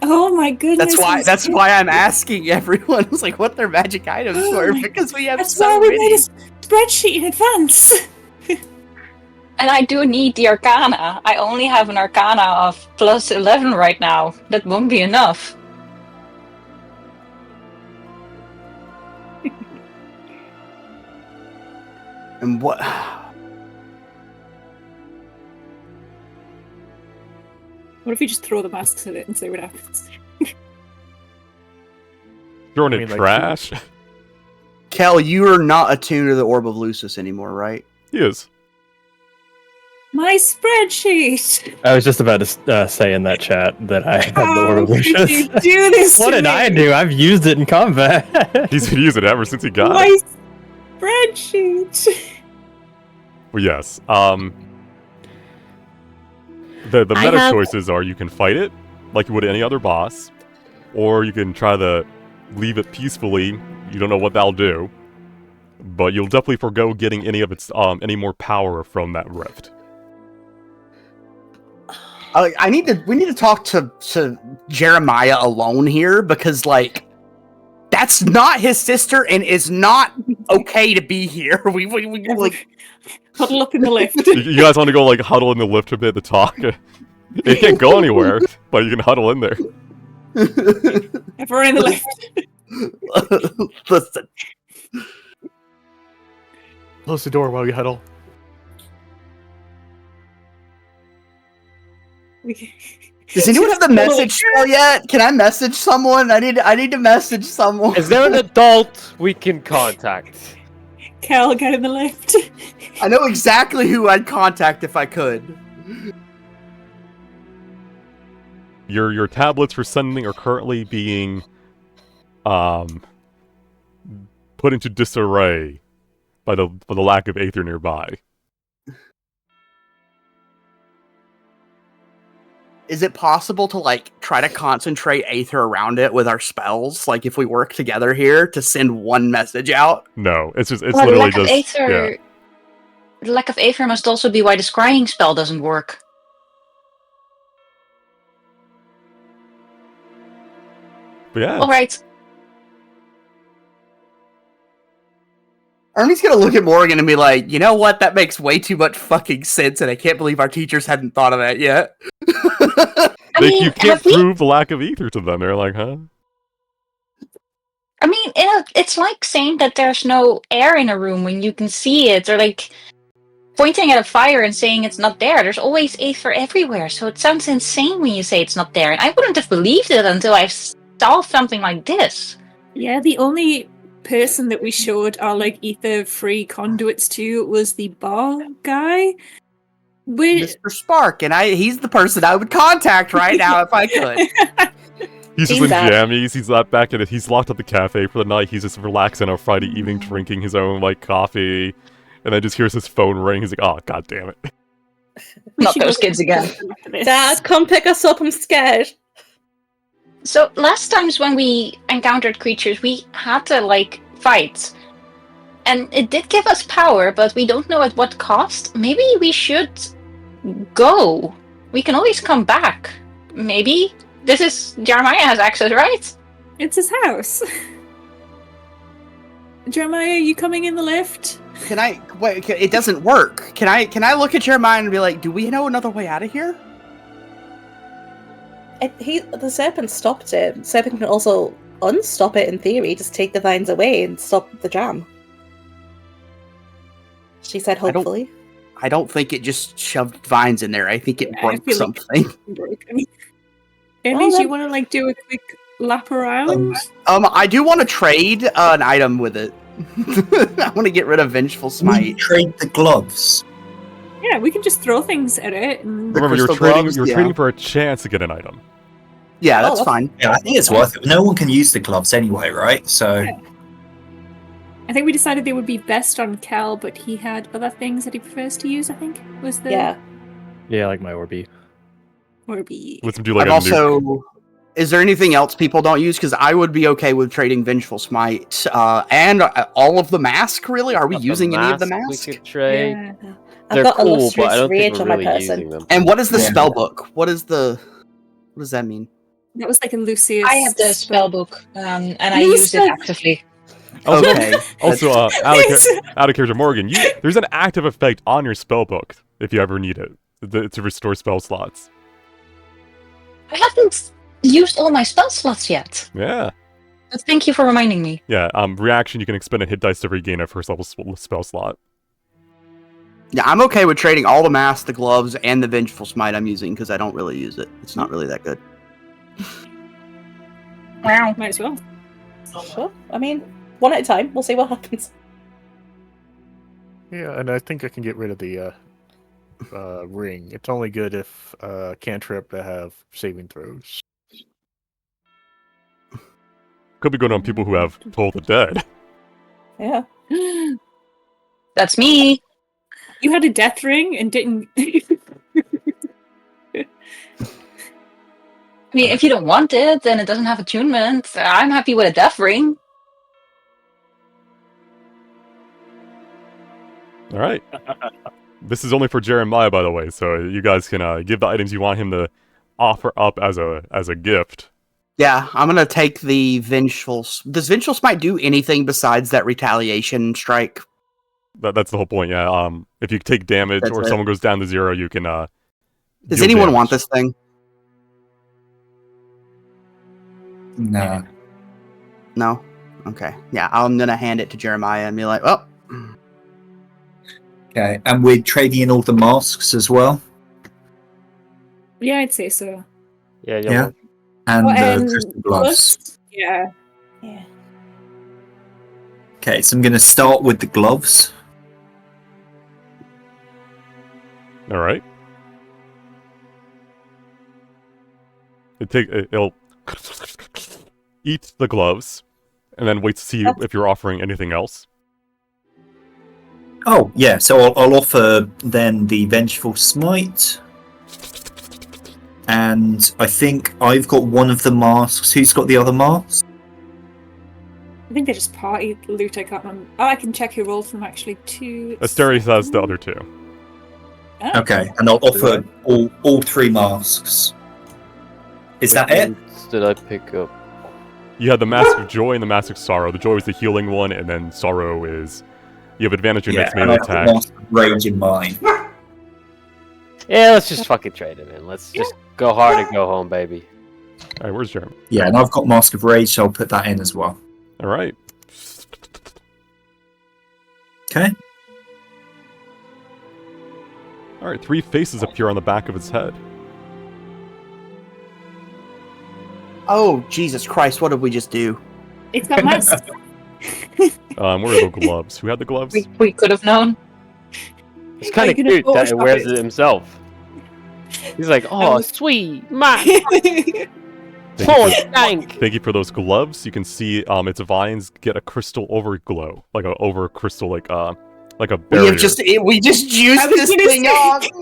Oh my goodness. That's why I'm asking everyone. It's like what their magic items Oh were my- because we have That's so why we many. made a spreadsheet in advance. And I do need the Arcana. I only have an Arcana of +11 right now. That won't be enough. And what? What if we just throw the masks at it and see what happens? Throwing I it mean, like, trash? Kel, you are not attuned to the Orb of Lucis anymore, right? He is. My spreadsheet! I was just about to say in that chat that I have the How Orb of could you Lucius. do this What to did me? I do? I've used it in combat. He's been using it ever since he got My it. spreadsheet! Well, yes. The I meta have- choices are you can fight it, like you would any other boss, or you can try to leave it peacefully. You don't know what that'll do, but you'll definitely forego getting any of its any more power from that rift. We need to talk to Jeremiah alone here because like that's not his sister and is not okay to be here. We like Huddle up in the lift. You guys want to go like huddle in the lift a bit to talk? It can't go anywhere, but you can huddle in there. Everyone in the lift. listen. Close the door while we huddle. Does anyone have the message spell yet? Can I message someone? I need to message someone. Is there an adult we can contact? Cal, get in the lift. I know exactly who I'd contact if I could. Your tablets for sending are currently being put into disarray by the lack of aether nearby. Is it possible to like try to concentrate aether around it with our spells? Like if we work together here to send one message out? No, it's Well, literally lack of just aether. yeah. The lack of aether must also be why the scrying spell doesn't work. But yeah, All right. Ernie's gonna look at Morgan and be like, you know what? That makes way too much fucking sense, and I can't believe our teachers hadn't thought of that yet. you can't prove the lack of ether to them. They're like, huh? I mean, it's like saying that there's no air in a room when you can see it, or like pointing at a fire and saying it's not there. There's always aether everywhere, so it sounds insane when you say it's not there. And I wouldn't have believed it until I saw something like this. Yeah, the only person that we showed our like ether-free conduits to was the bar guy. Mr. Spark, and he's the person I would contact right now if I could. He's just in jammies. He's not back at it. He's locked at the cafe for the night. He's just relaxing on a Friday evening, drinking his own like coffee, and then just hears his phone ring. He's like, "Oh, god damn it!" Not those kids again. Dad, come pick us up. I'm scared. So last times when we encountered creatures, we had to like fight, and it did give us power, but we don't know at what cost. Maybe we should go. We can always come back. Maybe. This is Jeremiah has access, right? It's his house. Jeremiah, are you coming in the lift? Can I wait? It doesn't work. Can I look at Jeremiah and be like, do we know another way out of here? The serpent stopped it. The serpent can also unstop it in theory. Just take the vines away and stop the jam. She said, hopefully. I don't think it just shoved vines in there. I think it broke something. Amy, do you want to like do a quick lap around? I do want to trade an item with it. I want to get rid of Vengeful Smite. We trade the gloves. Yeah, we can just throw things at it. And... Remember, you're trading for a chance to get an item. Yeah, that's fine. Yeah, I think it's worth it. No one can use the gloves anyway, right? So. Yeah. I think we decided they would be best on Cal, but he had other things that he prefers to use. I think was the yeah, like my Orby. Orby. Let's do like I'm also. Is there anything else people don't use? Because I would be okay with trading Vengeful Smite and all of the mask. Really, are we using any of the mask? We could trade. Yeah. They're got cool, but I don't think Rage we're on my really person. using them. And what is the spell book? What does that mean? That was like a Lucius. I have the spell book, and I use it actively. Okay. Also, out of character, Morgan, there's an active effect on your spellbook if you ever need it to restore spell slots. I haven't used all my spell slots yet. Yeah. But thank you for reminding me. Yeah. Reaction, you can expend a hit dice to regain a first level spell slot. Yeah, I'm okay with trading all the masks, the gloves, and the Vengeful Smite I'm using because I don't really use it. It's not really that good. Wow, might as well. Sure. I mean, one at a time. We'll see what happens. Yeah, and I think I can get rid of the ring. It's only good if cantrip to have saving throws. Could be good on people who have Toll the Dead. Yeah. That's me. You had a death ring and didn't. I mean, if you don't want it, then it doesn't have attunement. I'm happy with a death ring. All right. This is only for Jeremiah, by the way, so you guys can give the items you want him to offer up as a gift. Yeah, I'm gonna take the Vengeful. Does Vengeful Smite do anything besides that retaliation strike? That's the whole point. Yeah. If you take damage or someone goes down to 0, you can. Does anyone want this thing? No. No. Okay. Yeah, I'm gonna hand it to Jeremiah and be like, "Oh." Okay, and we're trading in all the masks as well. Yeah, I'd say so. Yeah. And and crystal gloves. Yeah. Yeah. Okay, so I'm going to start with the gloves. All right. It'll eat the gloves, and then wait to see if you're offering anything else. Oh, yeah, so I'll offer then the Vengeful Smite. And I think I've got one of the masks. Who's got the other mask? I think they're just party loot, I can't remember. Oh, I can check who rolled from actually 2. Asterius has the other 2. Oh. Okay, and I'll offer all 3 masks. Is that it? Did I pick up? You had the Mask of Joy and the Mask of Sorrow. The Joy is the healing one, and then Sorrow is... You have advantage on your next and melee I've got attack. Mask of Rage in mine. Yeah, let's just fucking trade it in. Let's just go hard and go home, baby. Alright, where's Jeremy? Yeah, and I've got Mask of Rage, so I'll put that in as well. Alright. Okay. Alright, 3 faces appear on the back of his head. Oh, Jesus Christ, what did we just do? It's got masks. Where are the gloves? Who had the gloves? We could have known. It's kind of you can cute that he Photoshop wears it. it himself. He's like, oh, sweet, man. Oh, thank. Thank you for those gloves. You can see its vines get a crystal overglow. Like a over crystal, like a barrier. We just juiced I was this gonna thing say- off. Are we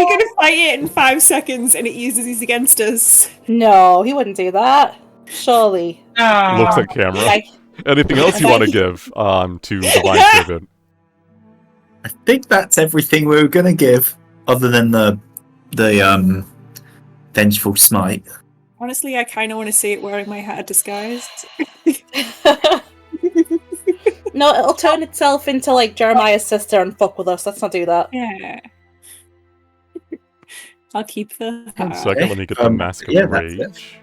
No! gonna fight it in 5 seconds and it uses these against us? No, he wouldn't do that. Surely. Looks at camera. Like, Anything else you want to give to the Vine Servant? I think that's everything we were gonna give, other than the Vengeful Smite. Honestly, I kind of want to see it wearing my hat disguised. no, it'll turn itself into like Jeremiah's sister and fuck with us. Let's not do that. Yeah. I'll keep the One hat. second, let me get the Mask of yeah, that's it. Rage.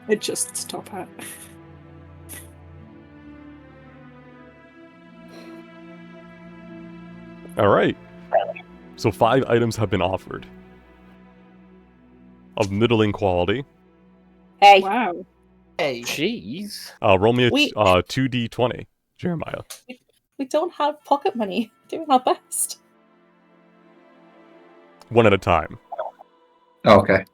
It's just top hat. Alright. So 5 items have been offered. Of middling quality. Hey, Wow. Hey. Jeez. Roll me a We- 2d20, Jeremiah. we don't have pocket money. Doing our best. One at a time. Okay.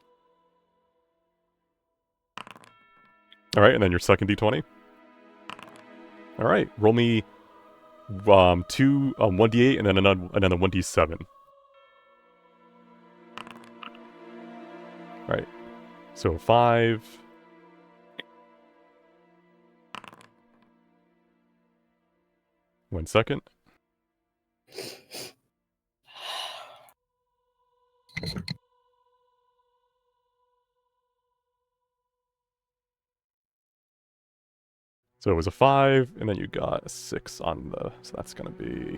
Alright, and then your second d20. Alright, roll me 1d8 and then another 1d7. Alright. So 5. One second. So it was a 5, and then you got a 6 on the... So that's gonna be...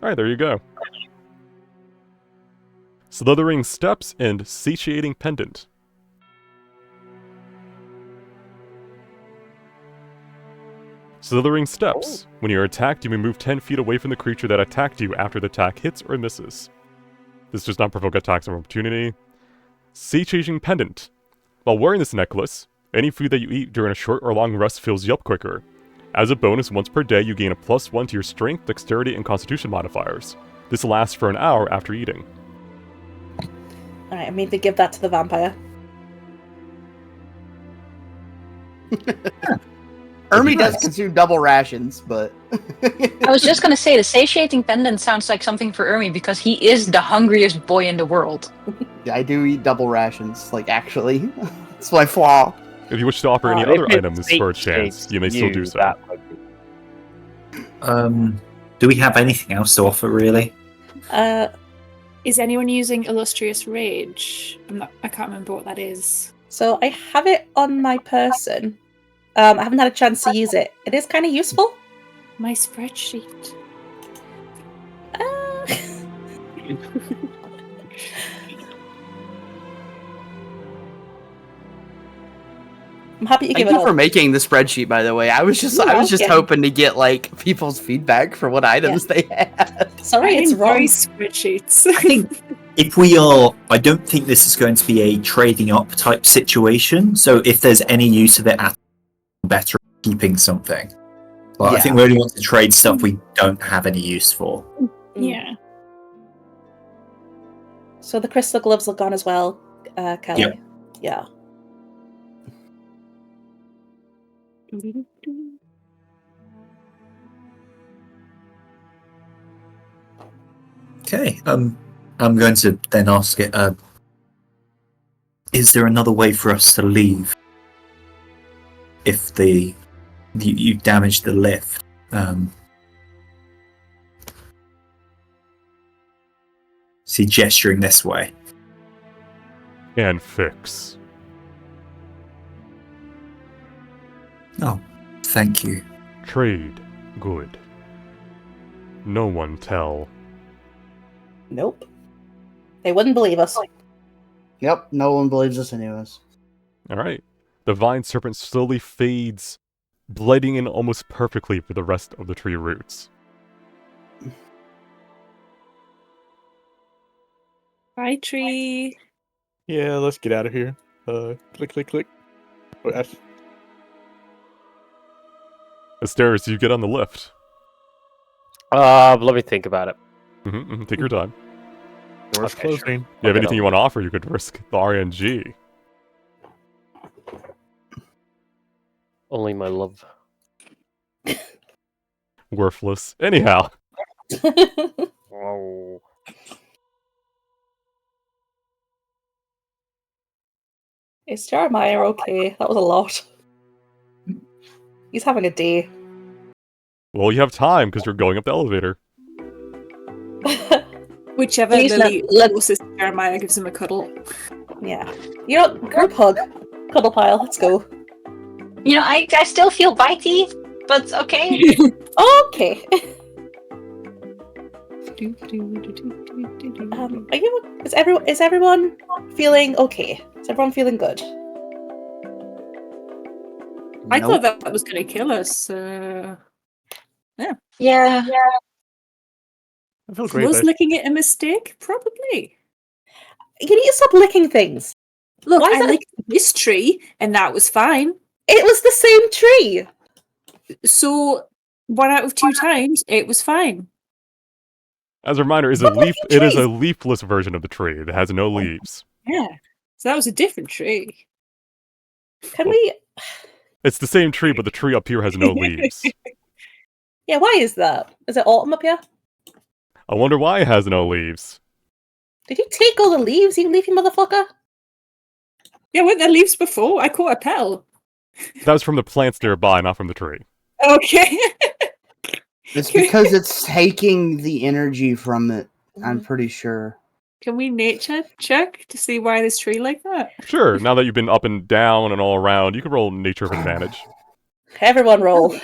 Alright, there you go. Slithering Steps and Satiating Pendant. Slithering Steps. When you're attacked, you may move 10 feet away from the creature that attacked you after the attack hits or misses. This does not provoke attacks of opportunity. Satiating Pendant. While wearing this necklace, any food that you eat during a short or long rest fills you up quicker. As a bonus, once per day, you gain a +1 to your strength, dexterity, and constitution modifiers. This lasts for an hour after eating. Alright, I mean to give that to the vampire. Ermi does consume double rations, but... I was just gonna say, the satiating pendant sounds like something for Ermi because he is the hungriest boy in the world. Yeah, I do eat double rations, like, actually. It's my flaw. If you wish to offer any If other it items for a chance, satiates you may still do so. that would be- Do we have anything else to offer, really? Is anyone using Illustrious Rage? I can't remember what that is. So I have it on my person. I haven't had a chance to use it. It is kind of useful. My spreadsheet. I'm happy to Thank give you it for up. making the spreadsheet, by the way. I was just You're welcome. hoping to get like people's feedback for what items they had. Sorry, I it's enjoy wrong. spreadsheets. I think if we are, I don't think this is going to be a trading up type situation. So if there's any use of it, at better at keeping something. But I think Yeah. we only want to trade stuff we don't have any use for. Yeah. So the crystal gloves are gone as well, Kelly. Yep. Yeah. Okay. I'm going to then ask it. Is there another way for us to leave? If you damage the lift. See, gesturing this way. And fix. Oh, thank you. Trade. Good. No one tell. Nope. They wouldn't believe us. Yep, no one believes us anyways. Alright. The vine serpent slowly fades, blending in almost perfectly for the rest of the tree roots. Bye, tree. Yeah, let's get out of here. Click, click, click. Oh, Asteris, you get on the lift. Let me think about it. Take your time. door's Okay, sure. closing. You have Okay, anything you want to offer, you could risk the RNG. Only my love. Worthless. Anyhow. Oh. Is Jeremiah okay? That was a lot. He's having a day. Well, you have time because you're going up the elevator. Whichever Please Lily let- closest to Jeremiah gives him a cuddle. Yeah. You know, group hug. Cuddle pile, let's go. You know, I still feel bitey, but okay. Okay. Are you? Is everyone feeling okay? Is everyone feeling good? I Nope. thought that was going to kill us. Yeah. I feel great. Was licking it a mistake? Probably. You need to stop licking things. Look, Why is I that- licked this tree, and that was fine. It was the same tree. So 1 out of 2 times, it was fine. As a reminder, it is a leafless version of the tree. It has no leaves. Yeah. So that was a different tree. Can we? It's the same tree, but the tree up here has no leaves. Yeah. Why is that? Is it autumn up here? I wonder why it has no leaves. Did you take all the leaves, you leafy motherfucker? Yeah, weren't there leaves before? I caught a petal. That was from the plants nearby, not from the tree. Okay. It's because it's taking the energy from it, I'm pretty sure. Can we nature check to see why this tree like that? Sure, now that you've been up and down and all around, you can roll nature of advantage. Everyone roll.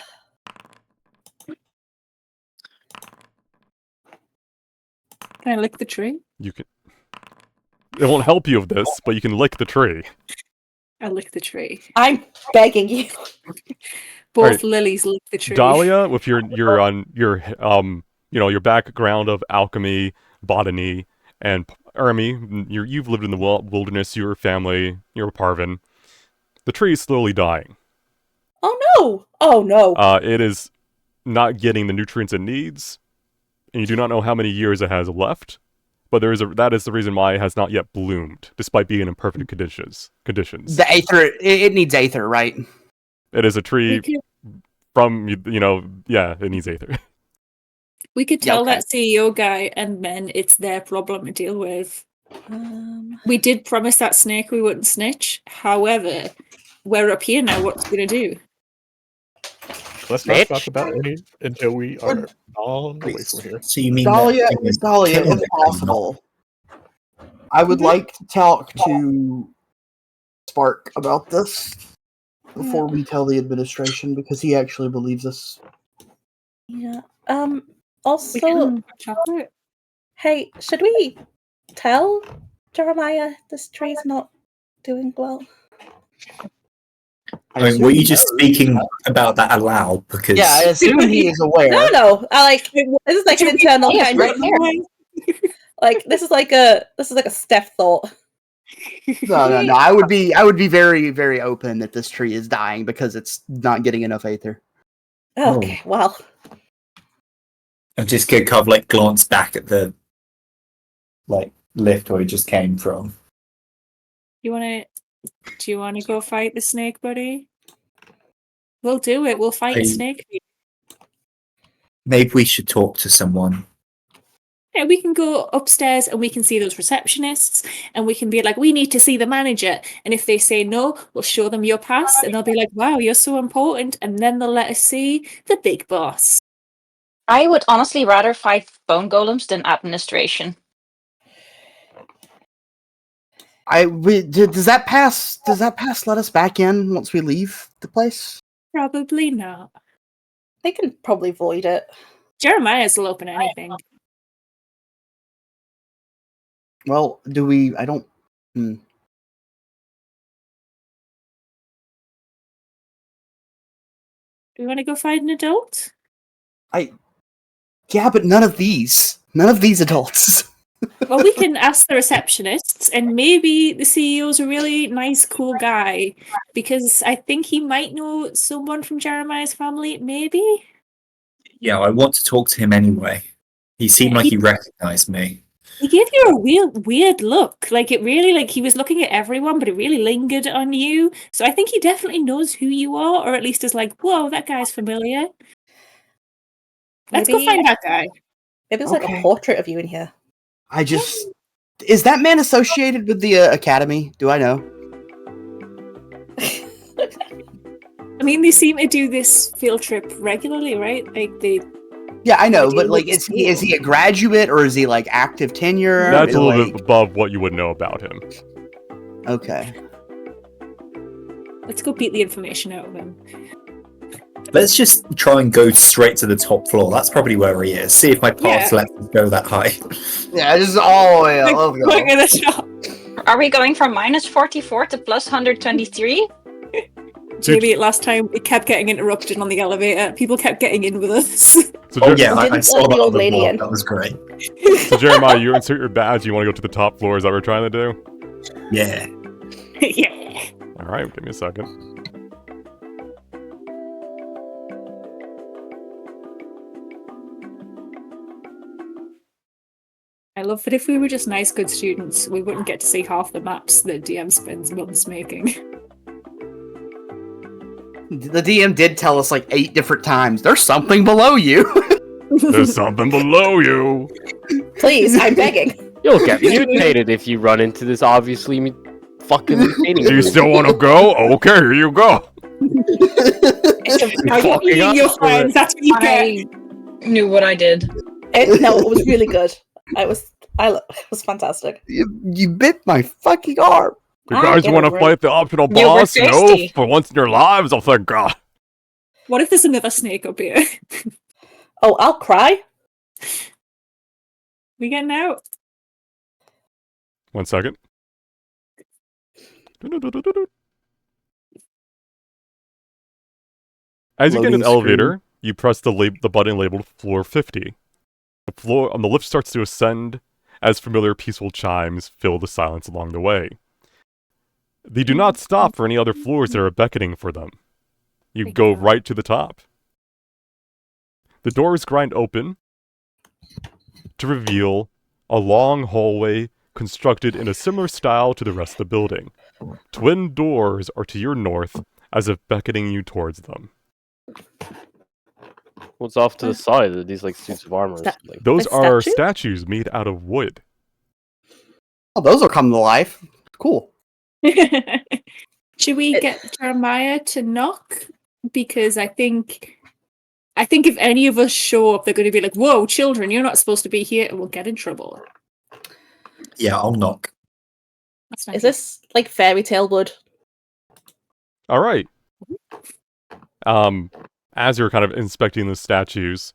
Can I lick the tree? You can. It won't help you with this, but you can lick the tree. I lick the tree. I'm begging you. Both Alright. lilies lick the tree. Dahlia, with your background of alchemy, botany, and Ermi, you've lived in the wilderness. Your family, you're a Parvin. The tree is slowly dying. Oh no! Oh no! It is not getting the nutrients it needs, and you do not know how many years it has left. But that is the reason why it has not yet bloomed, despite being in perfect conditions. The aether, it needs aether, right? It is a tree from, it needs aether. We could tell Okay. that CEO guy, and then it's their problem to deal with. We did promise that snake we wouldn't snitch. However, we're up here now. What's he gonna do? Let's not talk about any until we are long away from here. So you mean Dahlia, that- Dahlia, kill if it, possible, I would like to talk to Spark about this before we tell the administration, because he actually believes us. Yeah. We Also, can have chocolate. hey, should we tell Jeremiah this tree's not doing well? I mean, were you just speaking about that aloud? Because Yeah, I assume he is aware. No. This is like an internal Yeah, kind right of there. like this is like a Steph thought. No. I would be very, very open that this tree is dying because it's not getting enough aether. Okay, well. I'm just gonna kind of like glance back at the like lift where he just came from. Do you wanna go fight the snake, buddy? We'll do it. We'll fight the snake. Maybe we should talk to someone. Yeah, we can go upstairs and we can see those receptionists and we can be like, we need to see the manager. And if they say no, we'll show them your pass and they'll be like, wow, you're so important. And then they'll let us see the big boss. I would honestly rather fight bone golems than administration. Does that pass let us back in once we leave the place? Probably not. They can probably void it. Jeremiah's will open anything. Well, do we? I don't. Do you want to go find an adult? Yeah, but none of these adults. Well, we can ask the receptionists, and maybe the CEO's a really nice, cool guy, because I think he might know someone from Jeremiah's family, maybe? Yeah, I want to talk to him anyway. He seemed like he recognized me. He gave you a weird look. Like, it really, like, he was looking at everyone, but it really lingered on you. So I think he definitely knows who you are, or at least is like, whoa, that guy's familiar. Let's go find that guy. Maybe there's like a portrait of you in here. Is that man associated with the academy? Do I know? I mean, they seem to do this field trip regularly, right? Like, Yeah, I know, but like, is he a graduate or is he like active tenure? That's a little bit above what you would know about him. Okay. Let's go beat the information out of him. Let's just try and go straight to the top floor. That's probably where he is. See if my path lets us go that high. Yeah, just all the way up. Let's go. Look at the shop. Are we going from minus 44 to plus 123? Maybe last time it kept getting interrupted on the elevator. People kept getting in with us. So I saw that on the board. That was great. So Jeremiah, you insert your badge. You want to go to the top floor? Is that what we're trying to do? Yeah. Yeah. All right, give me a second. I love that if we were just nice, good students, we wouldn't get to see half the maps that DM spends months making. The DM did tell us like 8 different times, there's something below you. There's something below you. Please, I'm begging. You'll get mutated if you run into this obviously fucking mutating. Do you still want to go? Okay, here you go. Eating your friends, that's what you get. I knew what I did. No, it was really good. It was fantastic. You bit my fucking arm. You guys want to fight the optional boss? No, for once in your lives, oh thank God. What if there's another snake up here? Oh, I'll cry. We getting out? 1 second. As you get in the elevator, you press the button labeled floor 50. The floor on the lift starts to ascend as familiar peaceful chimes fill the silence along the way. They do not stop for any other floors that are beckoning for them. You go right to the top. The doors grind open to reveal a long hallway constructed in a similar style to the rest of the building. Twin doors are to your north, as if beckoning you towards them. What's off to the side? Are these like suits of armor? Those are statues made out of wood. Oh, those will come to life. Cool. Should we get Jeremiah to knock? Because I think if any of us show up, they're going to be like, "Whoa, children, you're not supposed to be here," and we'll get in trouble. Yeah, I'll knock. Is this like fairy tale wood? All right. As you're kind of inspecting the statues,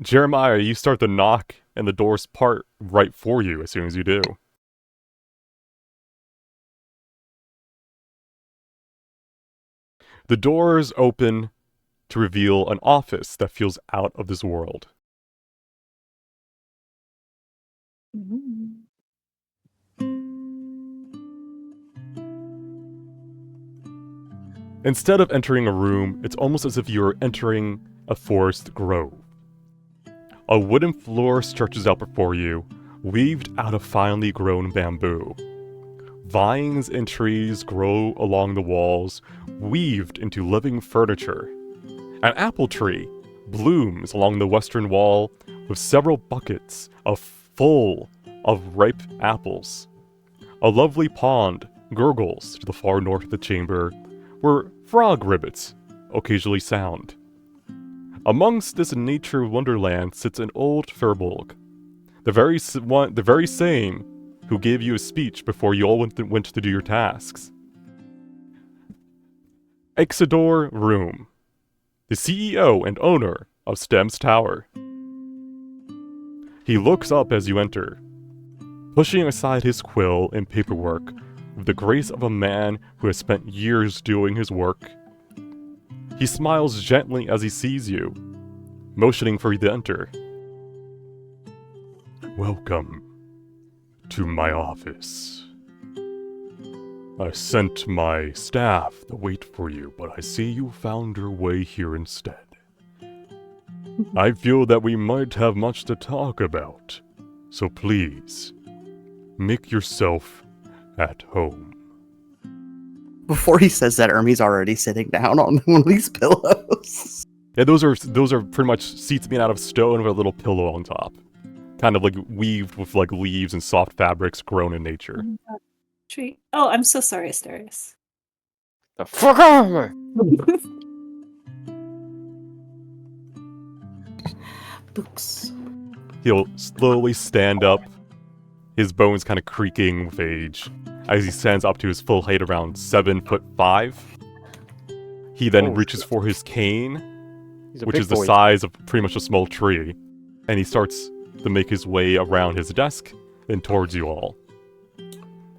Jeremiah, you start to knock, and the doors part right for you as soon as you do. The doors open to reveal an office that feels out of this world. Instead of entering a room, it's almost as if you're entering a forest grove. A wooden floor stretches out before you, weaved out of finely grown bamboo. Vines and trees grow along the walls, weaved into living furniture. An apple tree blooms along the western wall with several buckets full of ripe apples. A lovely pond gurgles to the far north of the chamber, where frog ribbits occasionally sound. Amongst this nature wonderland sits an old Firbolg, the very same who gave you a speech before you all went to do your tasks. Exodor Room, the CEO and owner of Stem's Tower. He looks up as you enter, pushing aside his quill and paperwork with the grace of a man who has spent years doing his work. He smiles gently as he sees you, motioning for you to enter. Welcome to my office. I sent my staff to wait for you, but I see you found your way here instead. I feel that we might have much to talk about, so please, make yourself at home. Before he says that, Ermi's already sitting down on one of these pillows. Yeah, those are pretty much seats made out of stone with a little pillow on top. Kind of like weaved with like leaves and soft fabrics grown in nature. Tree. Oh, I'm so sorry, Asterius. The fuck out of me! Books. He'll slowly stand up, his bones kind of creaking with age, as he stands up to his full height around 7'5". He then reaches for his cane, which is the size of pretty much a small tree, and he starts to make his way around his desk and towards you all.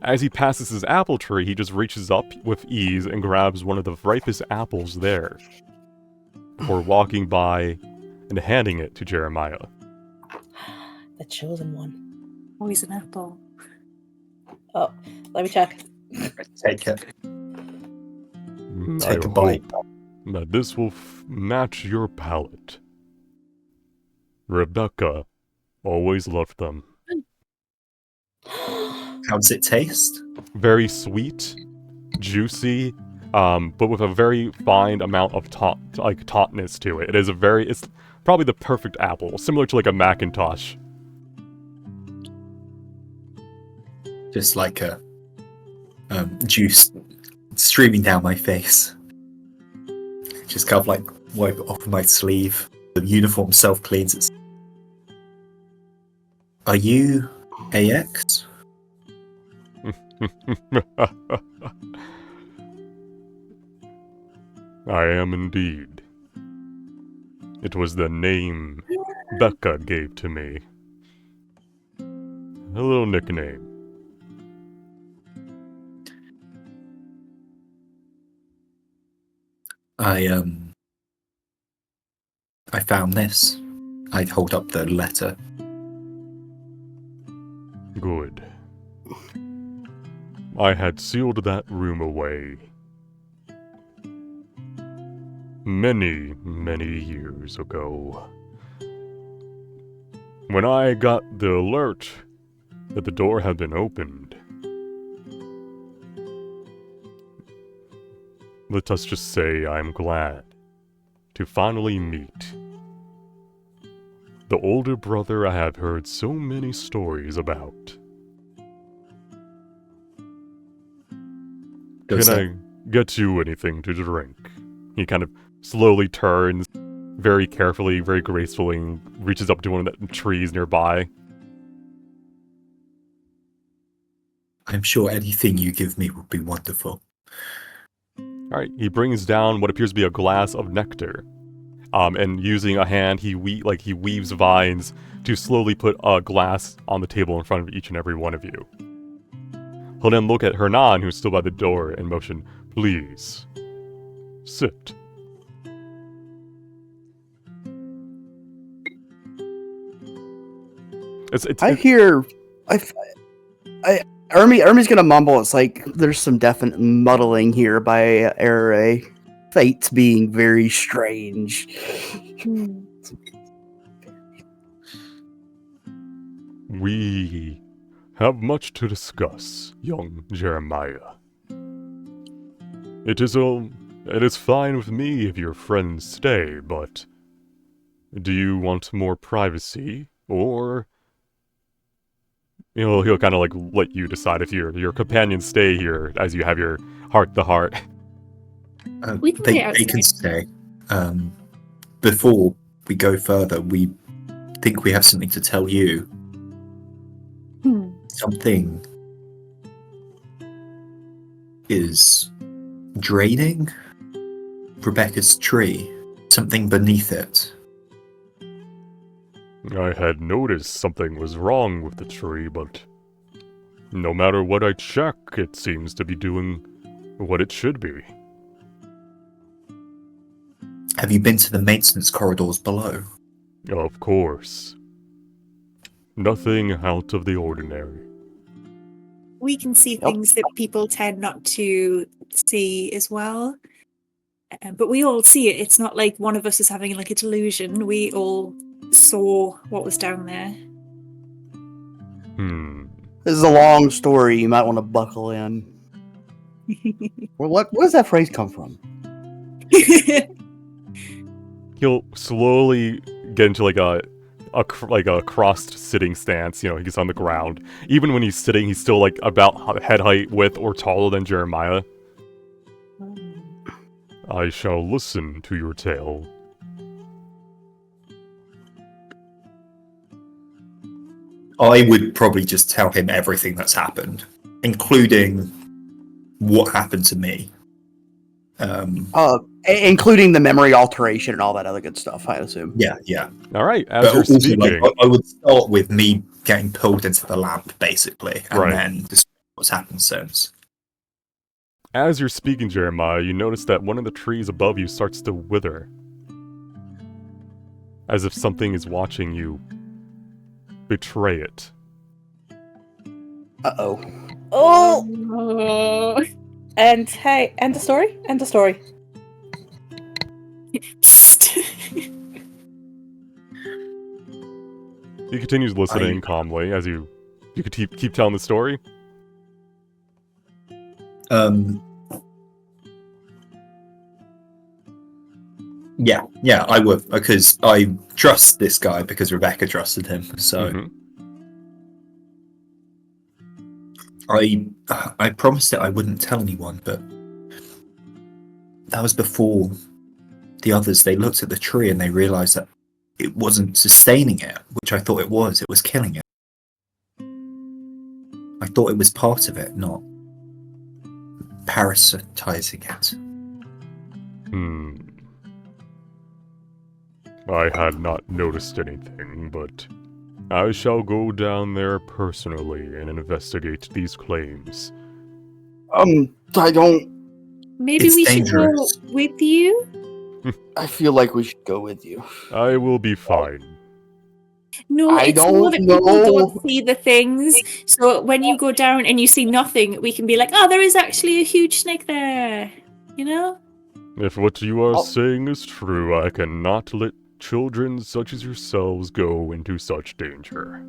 As he passes his apple tree, he just reaches up with ease and grabs one of the ripest apples there, before walking by and handing it to Jeremiah. The chosen one. Always an apple. Oh, let me check. Take it. I Take a bite. hope that this will match your palate. Rebecca always loved them. How does it taste? Very sweet, juicy, but with a very fine amount of tautness to it. It's probably the perfect apple, similar to like a Macintosh. Just like a juice streaming down my face. Just kind of like wipe it off my sleeve. The uniform self-cleans it. Are you AX? I am indeed. It was the name Becca gave to me. A little nickname. I found this. I'd hold up the letter. Good. I had sealed that room away many, many years ago. When I got the alert that the door had been opened, let us just say I'm glad to finally meet the older brother I have heard so many stories about. Can I get you anything to drink? He kind of slowly turns, very carefully, very gracefully, and reaches up to one of the trees nearby. I'm sure anything you give me will be wonderful. Alright, he brings down what appears to be a glass of nectar. And using a hand, he weaves vines to slowly put a glass on the table in front of each and every one of you. He'll then look at Hernan, who's still by the door, and motion, please, sit. Ermi's gonna mumble. It's like there's some definite muddling here by Erre. fate being very strange. We have much to discuss, young Jeremiah. It is fine with me if your friends stay, but do you want more privacy, or he'll kind of like let you decide if your companions stay here as you have your heart to heart. We can wait They can outside. stay. Before we go further, we think we have something to tell you. Something is draining Rebecca's tree. Something beneath it. I had noticed something was wrong with the tree, but no matter what I check, it seems to be doing what it should be. Have you been to the maintenance corridors below? Of course. Nothing out of the ordinary. We can see things that people tend not to see as well. But we all see it. It's not like one of us is having like a delusion. We all saw what was down there. This is a long story. You might want to buckle in. Well, where does that phrase come from? He'll slowly get into like a crossed sitting stance. He's on the ground. Even when he's sitting, he's still like about head height width or taller than Jeremiah. I shall listen to your tale. I would probably just tell him everything that's happened, including what happened to me. Including the memory alteration and all that other good stuff, I assume. Yeah. All right, as But you're also, speaking... I would start with me getting pulled into the lamp, basically, and then describe what's happened since. As you're speaking, Jeremiah, you notice that one of the trees above you starts to wither. As if something is watching you betray it. Uh-oh. Oh! And hey, end the story? End the story. He continues listening calmly as you could keep telling the story. Yeah, I would, because I trust this guy because Rebecca trusted him, so... I promised that I wouldn't tell anyone, but that was before the others. They looked at the tree and they realized that it wasn't sustaining it, which I thought it was. It was killing it. I thought it was part of it, not parasitizing it. I had not noticed anything, but I shall go down there personally and investigate these claims. I don't... Maybe It's we dangerous. should go with you? I feel like we should go with you. I will be fine. No, I it's don't more that know. people don't see the things. So when you go down and you see nothing, we can be like, oh, there is actually a huge snake there. You know? If what you are saying is true, I cannot let children such as yourselves go into such danger.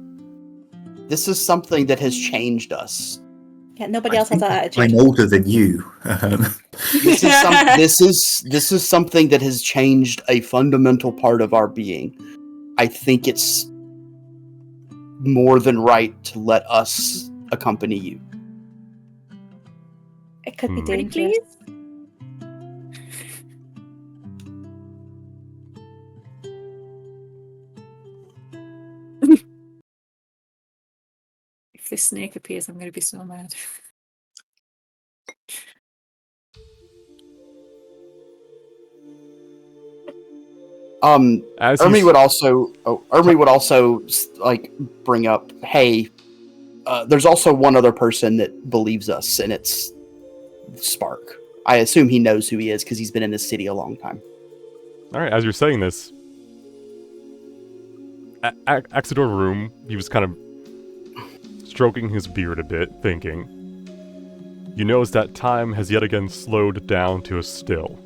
This is something that has changed us. Yeah, nobody else has that attitude. I'm older than you. This is something that has changed a fundamental part of our being. I think it's more than right to let us accompany you. It could be dangerous. If this snake appears, I'm going to be so mad. Ermi would also like bring up, hey, there's also one other person that believes us, and it's Spark. I assume he knows who he is because he's been in this city a long time. All right, as you're saying this, Axidor room, he was kind of stroking his beard a bit, thinking. You notice that time has yet again slowed down to a still.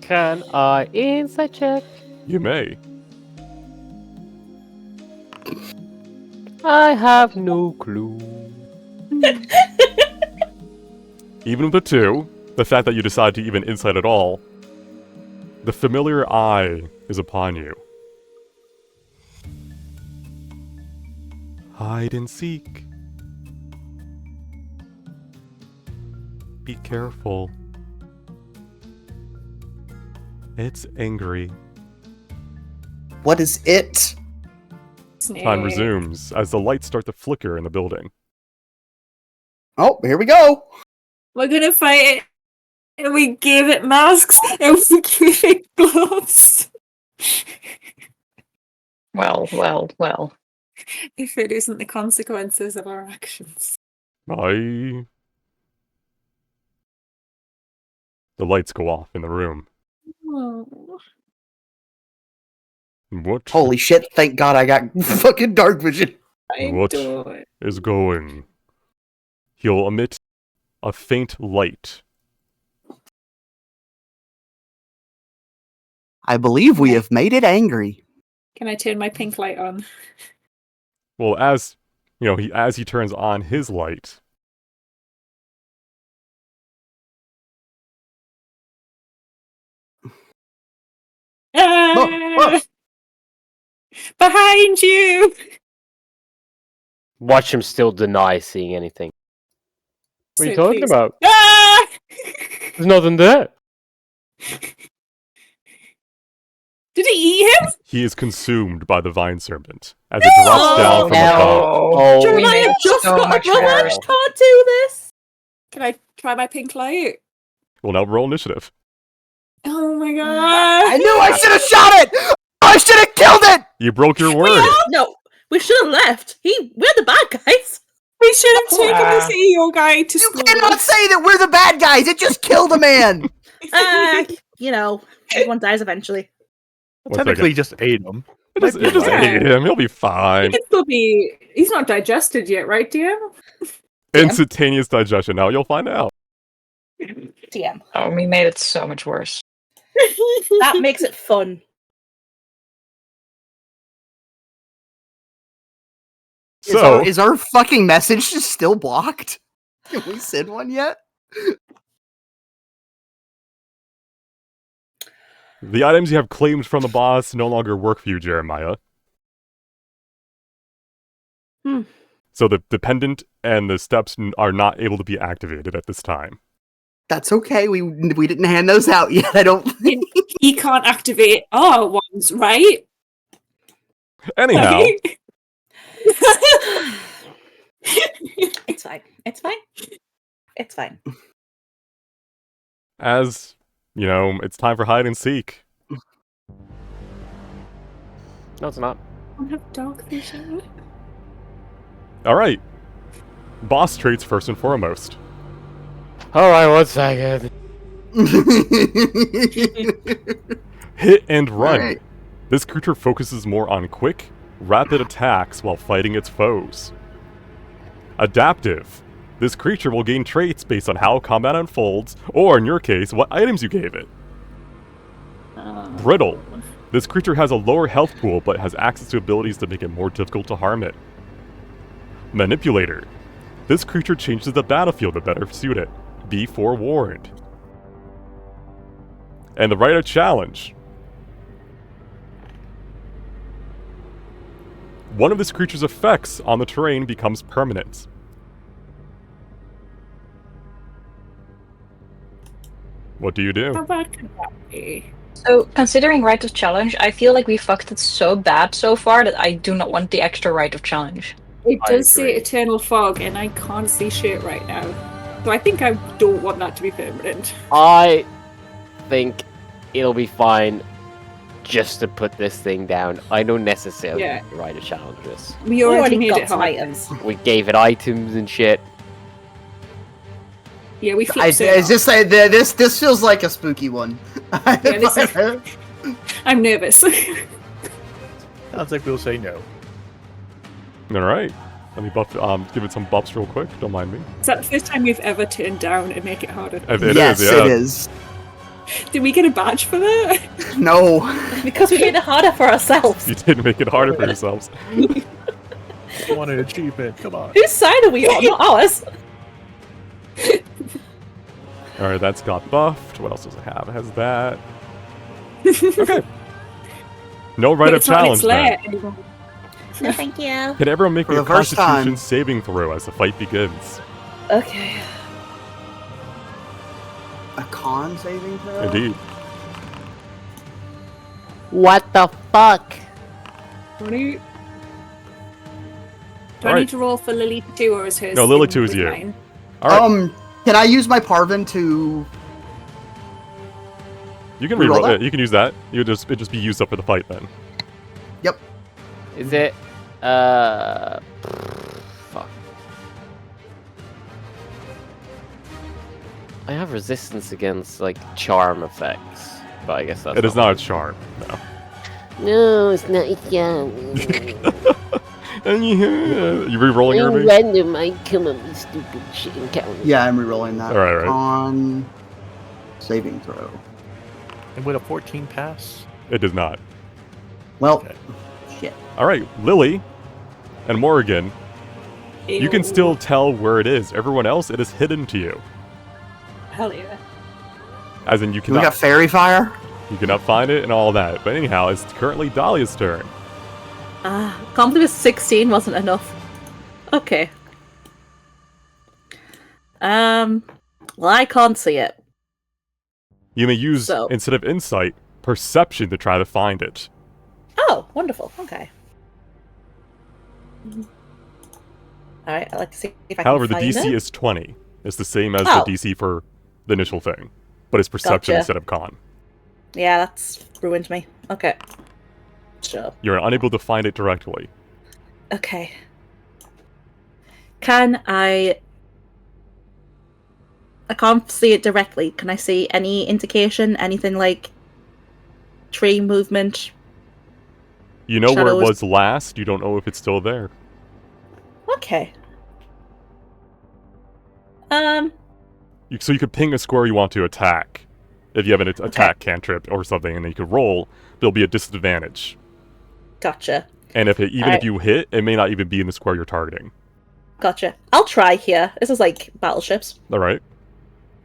Can I insight check? You may. I have no clue. Even with a 2, the fact that you decide to even insight at all, the familiar eye is upon you. Hide and seek. Be careful. It's angry. What is it? Time resumes as the lights start to flicker in the building. Oh, here we go. We're gonna fight it, and we gave it masks, and we gave it gloves. Well. If it isn't the consequences of our actions. The lights go off in the room. Oh. What Holy shit, thank God I got fucking dark vision. What is going? He'll emit a faint light. I believe we have made it angry. Can I turn my pink light on? Well, as he turns on his light, Whoa. Behind you! Watch him still deny seeing anything. What are you So talking please- about? Ah! There's nothing there. Did it eat him? he is consumed by the vine serpent as it drops down from above. Oh, Jeremiah just so got much a brother. worse. Can't do this. Can I try my pink light? Well, now roll initiative. Oh my god! I knew I should have shot it! I should have killed it! You broke your word. No, we should have left. We're the bad guys. We should have taken Ah. this EO guy to You school. cannot say that we're the bad guys! It just killed a man! Everyone dies eventually. One Technically, just ate him. Just right. ate him. He'll be fine. He can still be. He's not digested yet, right, DM? Instantaneous digestion. Now you'll find out. TM. Oh, we made it so much worse. That makes it fun. So, Is our fucking message just still blocked? Can we send one yet? the items you have claimed from the boss no longer work for you, Jeremiah. So the pendant and the steps are not able to be activated at this time. That's okay. We didn't hand those out yet. I don't think. He can't activate our ones, right? Anyhow, Right? It's fine. It's fine. It's fine. as you know, it's time for hide and seek. No, it's not. I don't have dark vision. All right, boss traits first and foremost. Alright, 1 second. Hit and run. Alright. This creature focuses more on quick, rapid attacks while fighting its foes. Adaptive. This creature will gain traits based on how combat unfolds, or in your case, what items you gave it. Brittle. This creature has a lower health pool but has access to abilities to make it more difficult to harm it. Manipulator. This creature changes the battlefield to better suit it. Be forewarned. And the Rite of Challenge. One of this creature's effects on the terrain becomes permanent. What do you How do? bad could that be? So, considering Rite of Challenge, I feel like we fucked it so bad so far that I do not want the extra Rite of Challenge. It I does say agree. Eternal Fog, and I can't see shit right now. So I think I don't want that to be permanent. I think it'll be fine just to put this thing down. I don't necessarily Yeah. need to write a challenge this. We We already already made got it some hard. items. We gave it items and shit. Yeah, we I flipped it. it's just like this feels like a spooky one. this is- I'm nervous. Sounds like we'll say no. All right. Let me buff. Give it some buffs real quick. Don't mind me. Is that the first time we've ever turned down and make it harder? It yes, is, yeah. it is. Did we get a badge for that? No. Because we made it harder for ourselves. You did make it harder for yourselves. I want an achievement. Come on. Whose side are we on? Not ours. Alright, that's got buffed. What else does it have? It has that. Okay. No right of It's not in challenge its then. lair anymore. No, thank you. Can everyone make For a the first constitution time. saving throw as the fight begins? Okay. A con saving throw? Indeed. What the fuck? Do I Alright. need to roll for Lily 2 or is hers? No, Lily in 2 is with you. mine? Alright, Can I use my Parvin to... you can reroll reroll that? it. You can use that. It'd just be used up for the fight then. Yep. Is it? Fuck. I have resistance against like charm effects, but I guess that's. It is not a charm. No. No, it's not a charm. And you re-rolling In Irby? random, I come up with stupid shit and count. Yeah, I'm rerolling that. Alright. Con saving throw. And would a 14 pass? It does not. Well, Okay. shit. Alright, Lily and Morrigan, you can Ew. still tell where it is. Everyone else, it is hidden to you. Hell yeah. As in, you We cannot, got fairy fire? you cannot find it and all that. But anyhow, it's currently Dahlia's turn. Can't believe 16 wasn't enough. Okay. Well, I can't see it. You may use, So- instead of insight, perception to try to find it. Oh, wonderful. Okay. Alright, I'd like to see if I However, can the find DC it. is 20. It's the same as Oh. the DC for the initial thing. But it's perception Gotcha. instead of con. Yeah, that's ruined me. Okay. Sure. You're unable to find it directly. Okay. Can I can't see it directly. Can I see any indication? Anything like tree movement? You know where it Shadows. was last, you don't know if it's still there. Okay. So you could ping a square you want to attack. If you have an attack cantrip or something, and then you could roll, there'll be a disadvantage. Gotcha. And even if Alright. you hit, it may not even be in the square you're targeting. Gotcha. I'll try here. This is like battleships. Alright?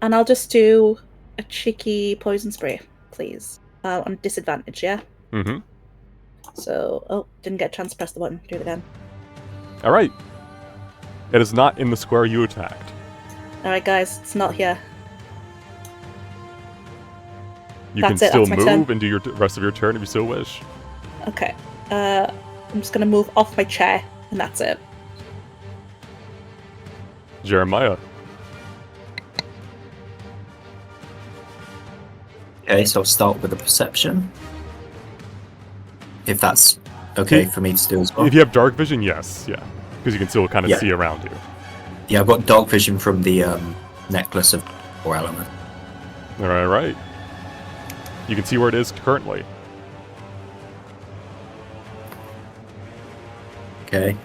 And I'll just do a cheeky poison spray, please. On disadvantage, yeah? Mm-hmm. So, oh, didn't get a chance to press the button. Do it again. Alright. It is not in the square you attacked. Alright, guys, it's not here. You That's can it, still that's my turn. move and do your rest of your turn if you so wish. Okay. I'm just gonna move off my chair, and that's it. Jeremiah. Okay, so I'll start with a perception. If that's okay for me to do as well. If you have dark vision, yes. Yeah. Because you can still kind of Yeah. see around you. Yeah, I've got dark vision from the necklace of 4 element. Alright. You can see where it is currently. Okay.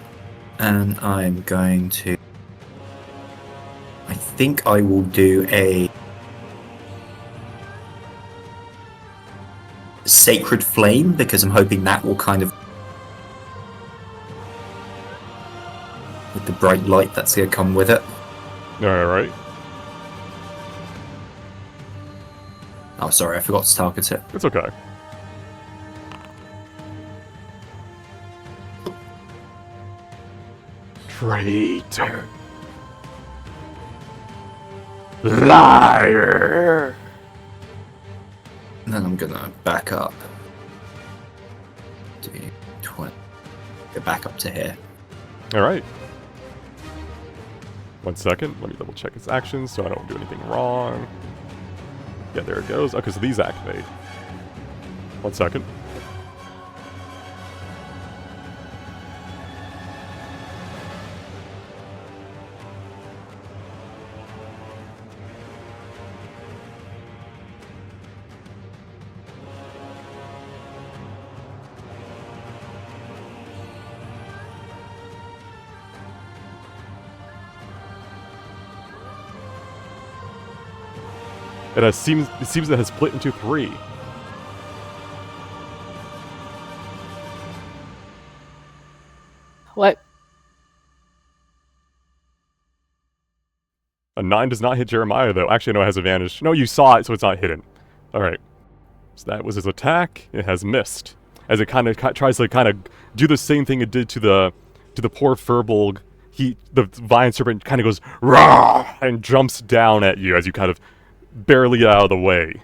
And I'm going to... I think I will do a... Sacred Flame, because I'm hoping that will kind of... With the bright light that's going to come with it. Alright. Oh, sorry, I forgot to target it. It's okay. Traitor. Liar. And then I'm gonna back up. Do 20. Go back up to here. Alright. 1 second. Let me double check its actions so I don't do anything wrong. Yeah, there it goes. Okay, so these activate. 1 second. It seems it has split into 3. What? A 9 does not hit Jeremiah, though. Actually, no, it has advantage. No, you saw it, so it's not hidden. Alright. So that was his attack. It has missed. As it kind of tries to kind of do the same thing it did to the poor Furbolg. The Vine Serpent kind of goes, "Rah!" and jumps down at you as you kind of barely get out of the way.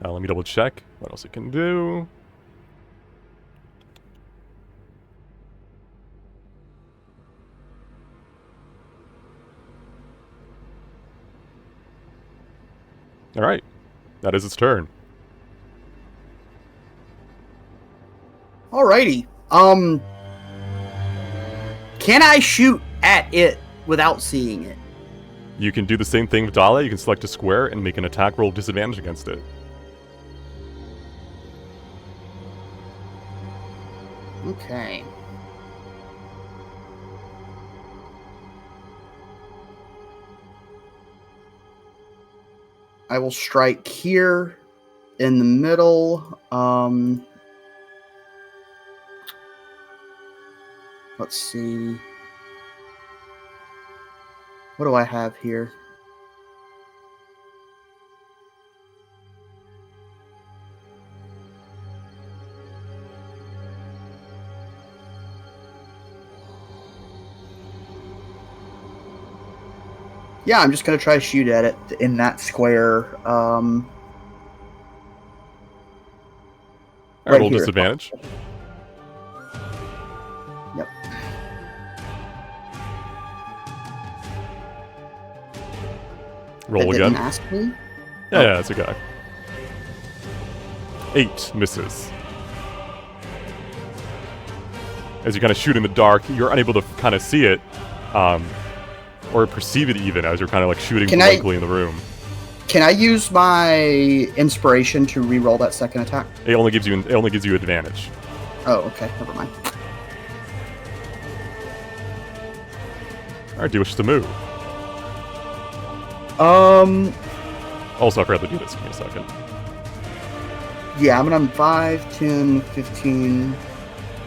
Now let me double check what else it can do. Alright. That is its turn. Alrighty. Can I shoot at it without seeing it? You can do the same thing with Dale. You can select a square and make an attack roll disadvantage against it. Okay. I will strike here in the middle. Let's see. What do I have here? Yeah, I'm just going to try to shoot at it in that square. Alright, Right roll here. disadvantage. Yep. Roll That again. didn't ask me? Yeah, that's a guy. 8 misses. As you kind of shoot in the dark, you're unable to kind of see it, or perceive it even, as you're kind of like shooting blankly in the room. Can I use my inspiration to re-roll that second attack? It only gives you advantage. Oh, okay. Never mind. Alright, do you wish to move? Also, I forgot to do this. Give me a second. Yeah, I'm going to 5, 10, 15,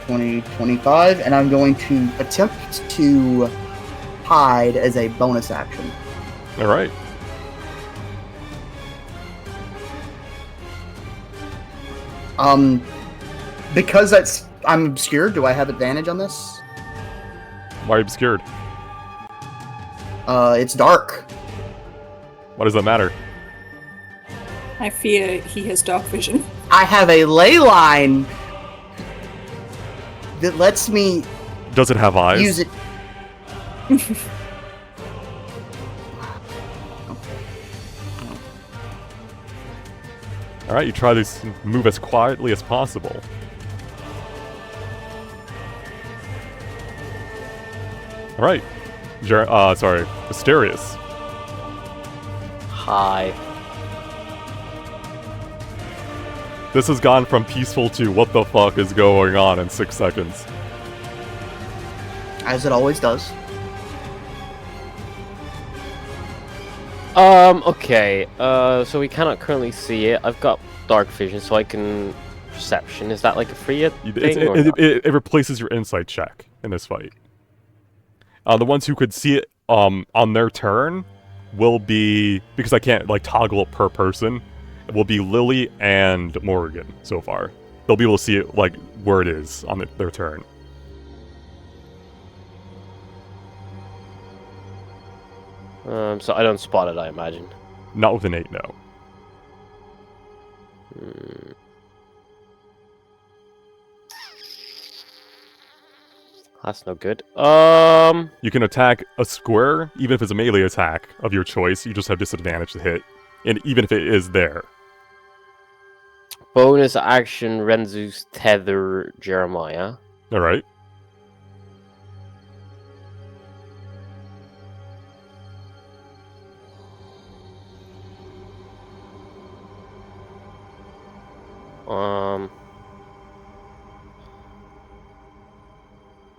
20, 25, and I'm going to attempt to hide as a bonus action. Alright. Because I'm obscured, do I have advantage on this? Why are you obscured? It's dark. Why does that matter? I fear he has dark vision. I have a ley line that lets me Does it have eyes? use it. Alright, you try to move as quietly as possible. Alright. Asterius. Hi. This has gone from peaceful to what the fuck is going on in 6 seconds. As it always does. Okay. So we cannot currently see it. I've got dark vision, so I can perception. Is that like a free thing? It replaces your insight check in this fight. The ones who could see it on their turn will be, because I can't like toggle it per person, it will be Lily and Morrigan so far. They'll be able to see it like where it is on their turn. So I don't spot it, I imagine. Not with an 8, no. That's no good. You can attack a square, even if it's a melee attack of your choice. You just have disadvantage to hit, and even if it is there. Bonus action, Renzu's tether Jeremiah. All right.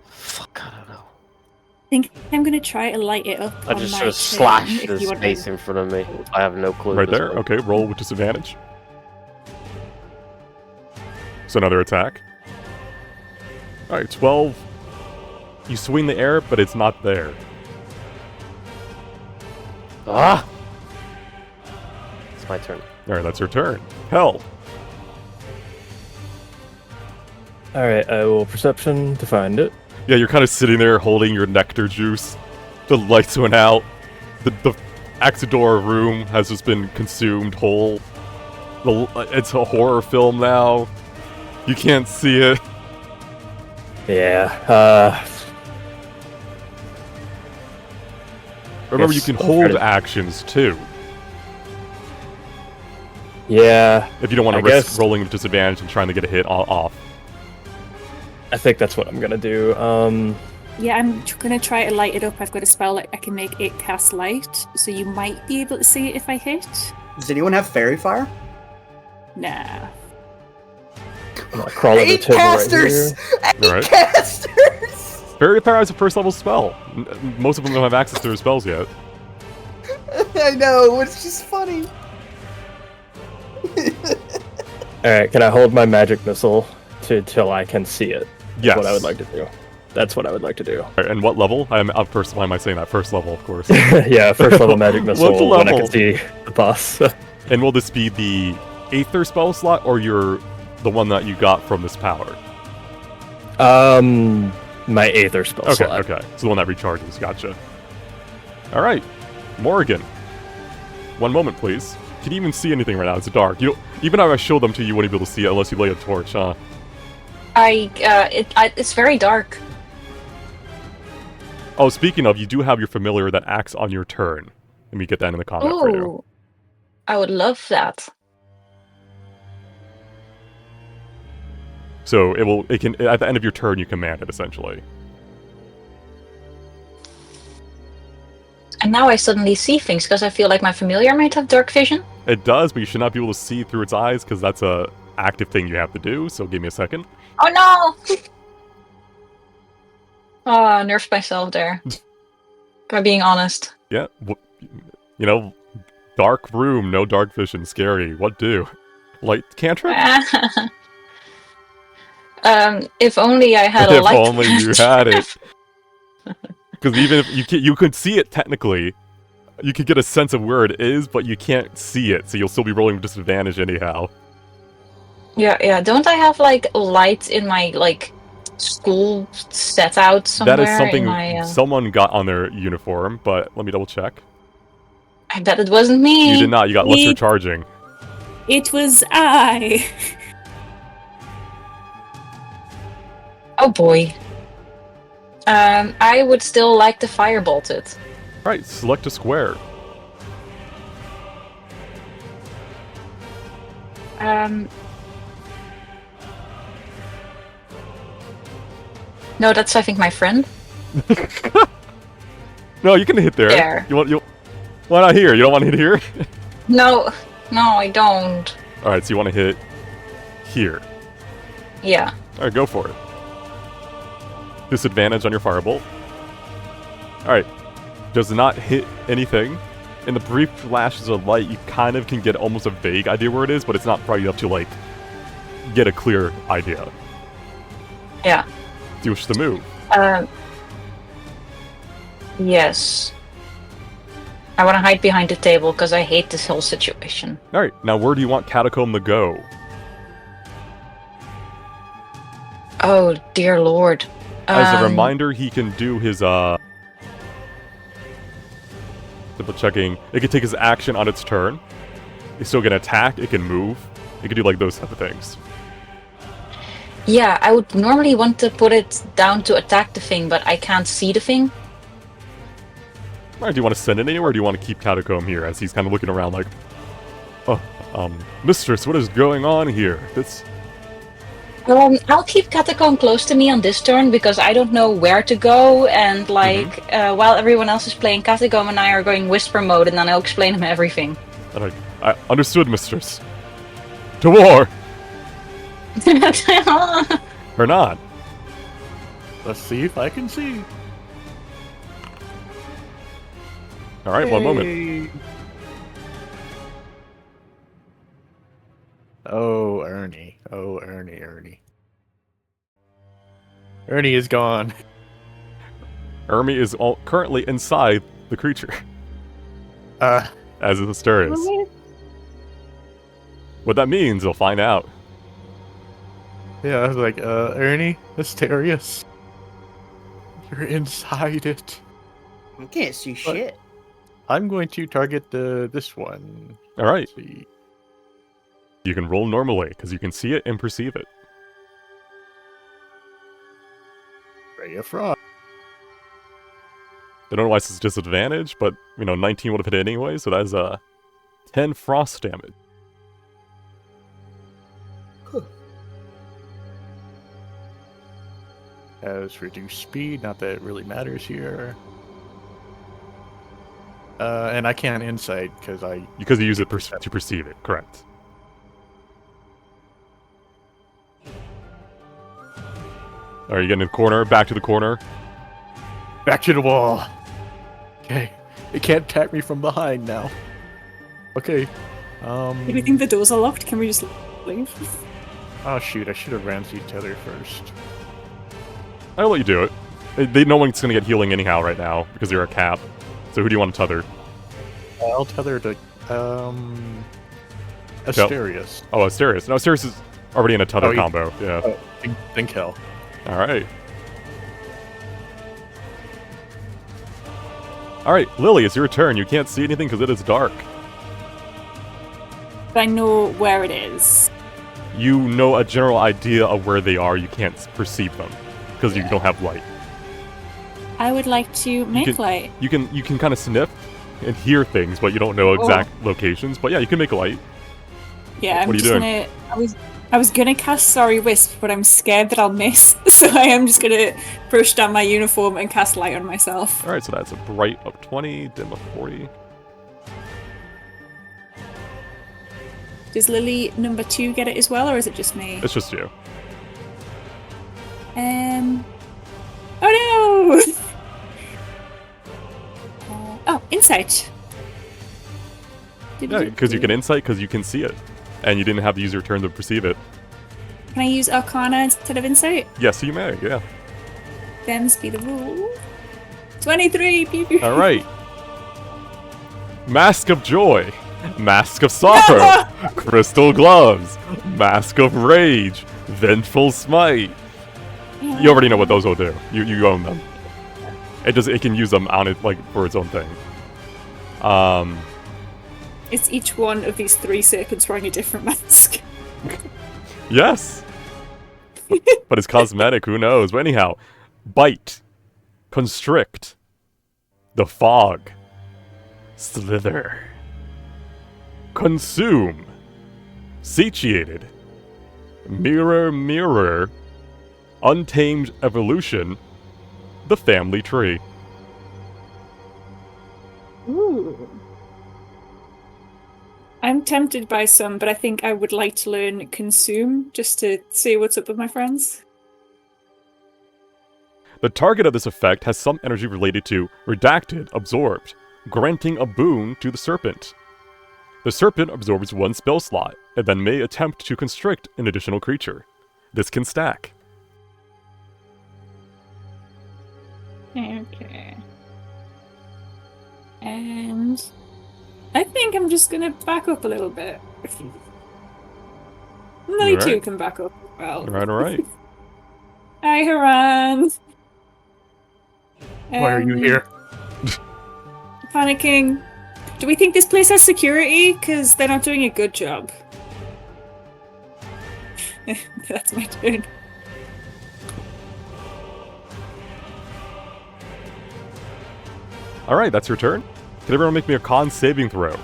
Fuck, I don't know. think I'm gonna try to light it up I on just my sort of turn, slash if the you want space to. in front of me. I have no clue. Right at this there. point. Okay, roll with disadvantage. So another attack. Alright, 12. You swing the air, but it's not there. Ah! It's my turn. Alright, that's your turn. Hell. Alright, I will perception to find it. Yeah, you're kind of sitting there holding your nectar juice. The lights went out. The Axidor room has just been consumed whole. It's a horror film now. You can't see it. Yeah, Remember, you Yes, can I'll hold try to- actions too. yeah, If you don't want I to risk guess- rolling with disadvantage and trying to get a hit off. I think that's what I'm gonna do. Yeah, I'm gonna try to light it up. I've got a spell that I can make it cast light, so you might be able to see it if I hit. Does anyone have fairy fire? Nah. I'm gonna crawl over the 8 table casters! right 8 Alright. casters! Fairy Power is a first level spell. Most of them don't have access to their spells yet. I know, it's just funny. here. Alright, can I hold my magic missile till I can see it? That's Yes. what I would like to do. That's what I would like to do. Alright, and what level? Why am I saying that? First level, of course. Yeah, first level magic What missile when I level? can see the boss. And will this be the Aether spell slot, or the one that you got from this power? My Aether spell Okay, slot. okay. So the one that recharges. Gotcha. Alright. Morrigan. One moment, please. Can you even see anything right now? It's dark. Even if I show them to you, you wouldn't be able to see it unless you lay a torch, huh? It's very dark. Oh, speaking of, you do have your familiar that acts on your turn. Let me get that in the combat for you. Ooh, I would love that. So it can at the end of your turn you command it essentially. And now I suddenly see things because I feel like my familiar might have dark vision. It does, but you should not be able to see through its eyes because that's a active thing you have to do. So give me a second. Oh no! Oh, I nerfed myself there. By being honest. Yeah, dark room, no dark vision, scary. What do? Light cantrip? If only I had a If light. only you had it. Because even if you could see it technically, you could get a sense of where it is, but you can't see it, so you'll still be rolling with disadvantage anyhow. Yeah. Don't I have like light in my school set out somewhere? That is something in my, someone got on their uniform, but let me double check. I bet it wasn't me. You did not. You got lesser charging. It was I. Oh boy. I would still like to firebolt it. Right, select a square. No, that's I think my friend. No, you can hit there. There. Why not here? You don't want to hit here? No, I don't. Alright, so you want to hit here. Yeah. Alright, go for it. Disadvantage on your firebolt. Alright. Does not hit anything. In the brief flashes of light, you kind of can get almost a vague idea where it is, but it's not probably enough to, get a clear idea. Yeah. Do you wish to move? Yes. I want to hide behind the table because I hate this whole situation. Alright, now where do you want Catacomb to go? Oh, dear lord. As a reminder, he can do his, double checking. It can take his action on its turn. It still can attack, it can move. It can do, those type of things. Yeah, I would normally want to put it down to attack the thing, but I can't see the thing. Alright, do you want to send it anywhere, or do you want to keep Catacomb here, as he's kind of looking around like... Oh, Mistress, what is going on here? I'll keep Catacomb close to me on this turn because I don't know where to go, and while everyone else is playing Catacomb and I are going whisper mode, and then I'll explain him everything. Alright, I understood, Mistress. To war! Or not. Let's see if I can see. All right, one moment. Oh, Ernie. Oh, Ernie. Ernie is gone. Ermi is currently inside the creature. As is Asterius. What that means, you'll find out. Yeah, I was like, Ernie, Asterius, you're inside it. I can't see shit. I'm going to target this one. All right. Let's see. You can roll normally, because you can see it and perceive it. Ray of Frost. I don't know why it's a disadvantage, but, 19 would have hit it anyway, so that's 10 frost damage. Has reduced speed, not that it really matters here. And I can't insight, because Because you use it to perceive it, correct. Are you getting in the corner? Back to the corner? Back to the wall. Okay. It can't attack me from behind now. Okay. Do we think the doors are locked? Can we just leave? Oh shoot, I should have ran to each other first. I'll let you do it. No one's going to get healing anyhow right now, because you're a cap. So who do you want to tether? I'll tether to, Asterius. Oh, Asterius. No, Asterius is already in a tether Oh, combo. Yeah. Oh, then kill. Alright. Alright, Lily, it's your turn. You can't see anything because it is dark. But I know where it is. You know a general idea of where they are, you can't perceive them. Because you don't have light. I would like to make light. You can kind of sniff and hear things, but you don't know exact locations. But yeah, you can make a light. Yeah, what are you doing? I was gonna cast Sorry Wisp, but I'm scared that I'll miss, so I am just gonna brush down my uniform and cast light on myself. Alright, so that's a bright of 20, dim of 40. Does Lily number 2 get it as well, or is it just me? It's just you. Oh no! Oh, insight. Yeah, because you can insight, because you can see it. And you didn't have to use your turn to perceive it. Can I use Arcana instead of insight? Yes, you may, yeah. Them's be the rule. 23! Pew, pew. Alright. Mask of Joy. Mask of Sorrow. Crystal Gloves. Mask of Rage. Vengeful Smite. You already know what those will do. You own them. It can use them on it for its own thing. Is each one of these 3 serpents wearing a different mask? Yes. But it's cosmetic, who knows? But anyhow, Bite. Constrict. The Fog. Slither. Consume. Satiated. Mirror. Untamed Evolution. The Family Tree. Ooh. I'm tempted by some, but I think I would like to learn Consume, just to see what's up with my friends. The target of this effect has some energy related to Redacted, Absorbed, granting a boon to the serpent. The serpent absorbs 1 spell slot, and then may attempt to constrict an additional creature. This can stack. Okay. And I think I'm just gonna back up a little bit. Lily 2 can back up as well. Alright. Hi, Haran. Why are you here? Panicking. Do we think this place has security? Because they're not doing a good job. That's my turn. Alright, that's your turn. Can everyone make me a con saving throw?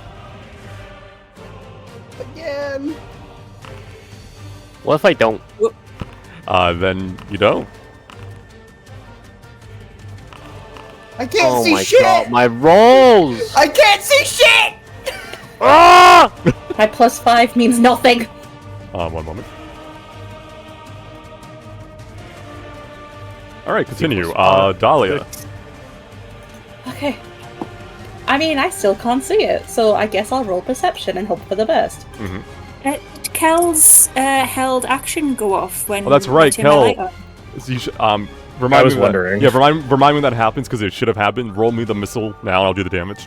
Again. What if I don't? Then you don't. I can't see my shit! God, my rolls! I can't see shit! Ah! My +5 means nothing. One moment. Alright, continue. Dahlia. Okay. I mean, I still can't see it, so I guess I'll roll perception and hope for the best. Did Kel's held action go off when? Oh, that's right, I turned my light Kel. on? So you should, I remind was me wondering. That, yeah, remind me when that happens, because it should have happened. Roll me the missile now, and I'll do the damage.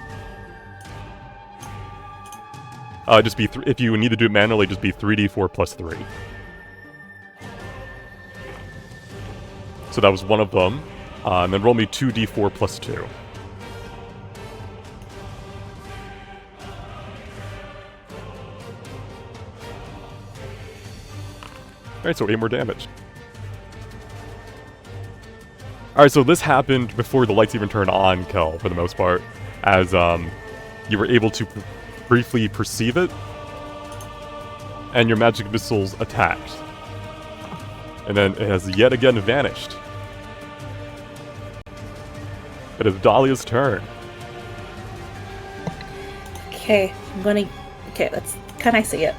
Just be if you need to do it manually, just be 3d4 plus 3. So that was one of them. And then roll me 2d4 plus 2. Alright, so 8 more damage. Alright, so this happened before the lights even turned on, Kel, for the most part. As you were able to briefly perceive it. And your magic missiles attacked. And then it has yet again vanished. It is Dahlia's turn. Okay, I'm gonna. Okay, let's. Can I see it?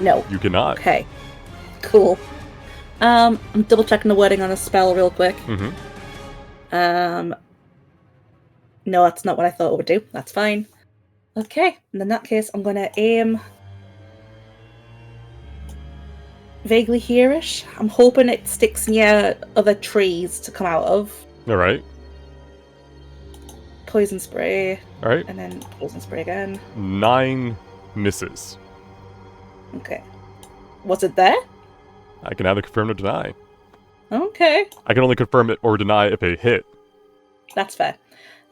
No. You cannot. Okay. Cool. I'm double checking the wording on a spell real quick. No, that's not what I thought it would do. That's fine. Okay, and in that case, I'm gonna aim vaguely here-ish. I'm hoping it sticks near other trees to come out of. Alright. Poison spray. Alright. And then poison spray again. 9 misses. Okay. Was it there? I can either confirm or deny. Okay. I can only confirm it or deny if it hit. That's fair.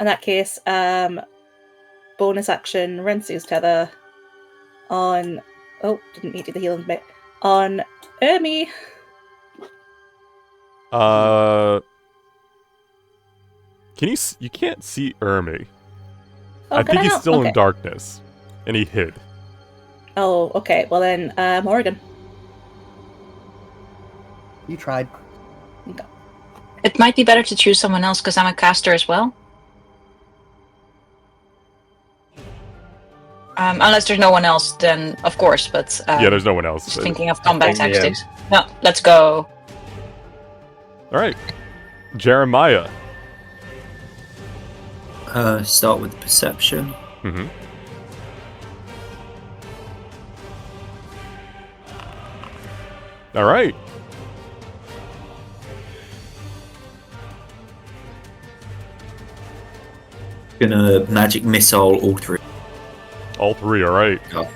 In that case, bonus action, Rensu's tether on... Oh, didn't need to do the healing bit. On Ermi. Can you... You can't see Ermi. Oh, I can think he's not? still Okay. in darkness. And he hid. Oh, okay. Well then, Morrigan. You tried. Okay. It might be better to choose someone else because I'm a caster as well. Unless there's no one else, then of course. But Yeah, there's no one else. just thinking of combat think, yeah. tactics. No, let's go. Alright. Jeremiah. Start with perception. Mm-hmm. Alright. Gonna magic missile all 3. All 3, alright. Oh.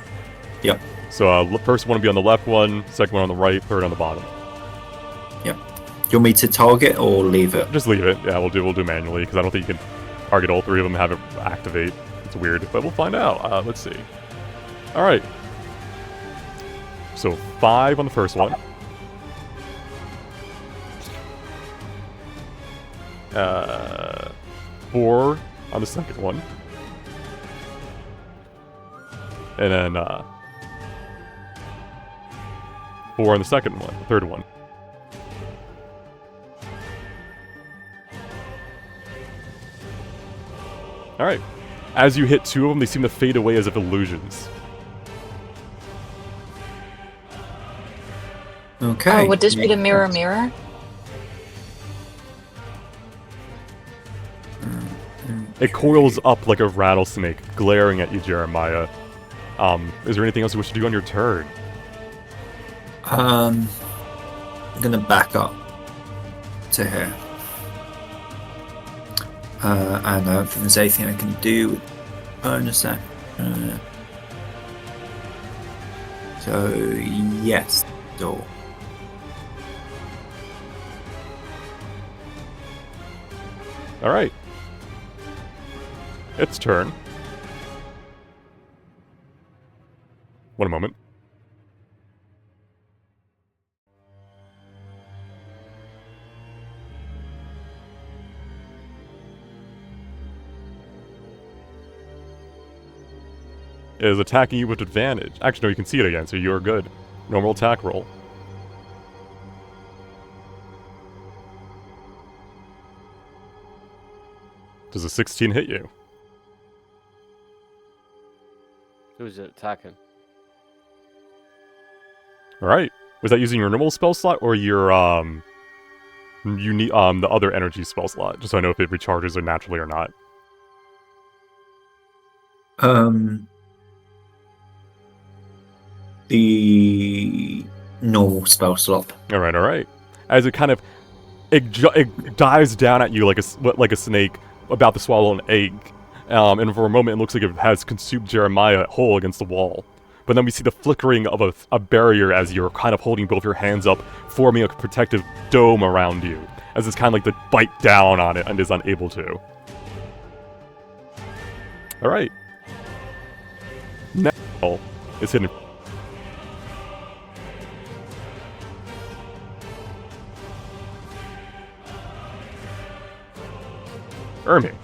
Yep. So, first one will be on the left one, second one on the right, third on the bottom. Yep. Do you want me to target or leave it? Just leave it. Yeah, we'll do manually, because I don't think you can target all 3 of them and have it activate. It's weird, but we'll find out. Let's see. Alright. So, 5 on the first one. 4 on the second one. And then, 4 on the second one, the third one. Alright. As you hit 2 of them, they seem to fade away as if illusions. Okay. Oh, would this be the mirror mirror? It coils up like a rattlesnake, glaring at you, Jeremiah. Is there anything else you wish to do on your turn? I'm gonna back up to here. And I don't think there's anything I can do with bonus that. So yes, door. Alright. Its turn. One moment. It is attacking you with advantage. Actually, no, you can see it again, so you're good. Normal attack roll. Does a 16 hit you? Who's it attacking? Alright. Was that using your normal spell slot or your, the other energy spell slot? Just so I know if it recharges or naturally or not. The normal spell slot. All right. As it kind of it dives down at you like a snake about to swallow an egg, and for a moment it looks like it has consumed Jeremiah whole against the wall. But then we see the flickering of a barrier as you're kind of holding both your hands up, forming a protective dome around you, as it's kind of like to bite down on it and is unable to. All right. Now it's hidden. Ermi.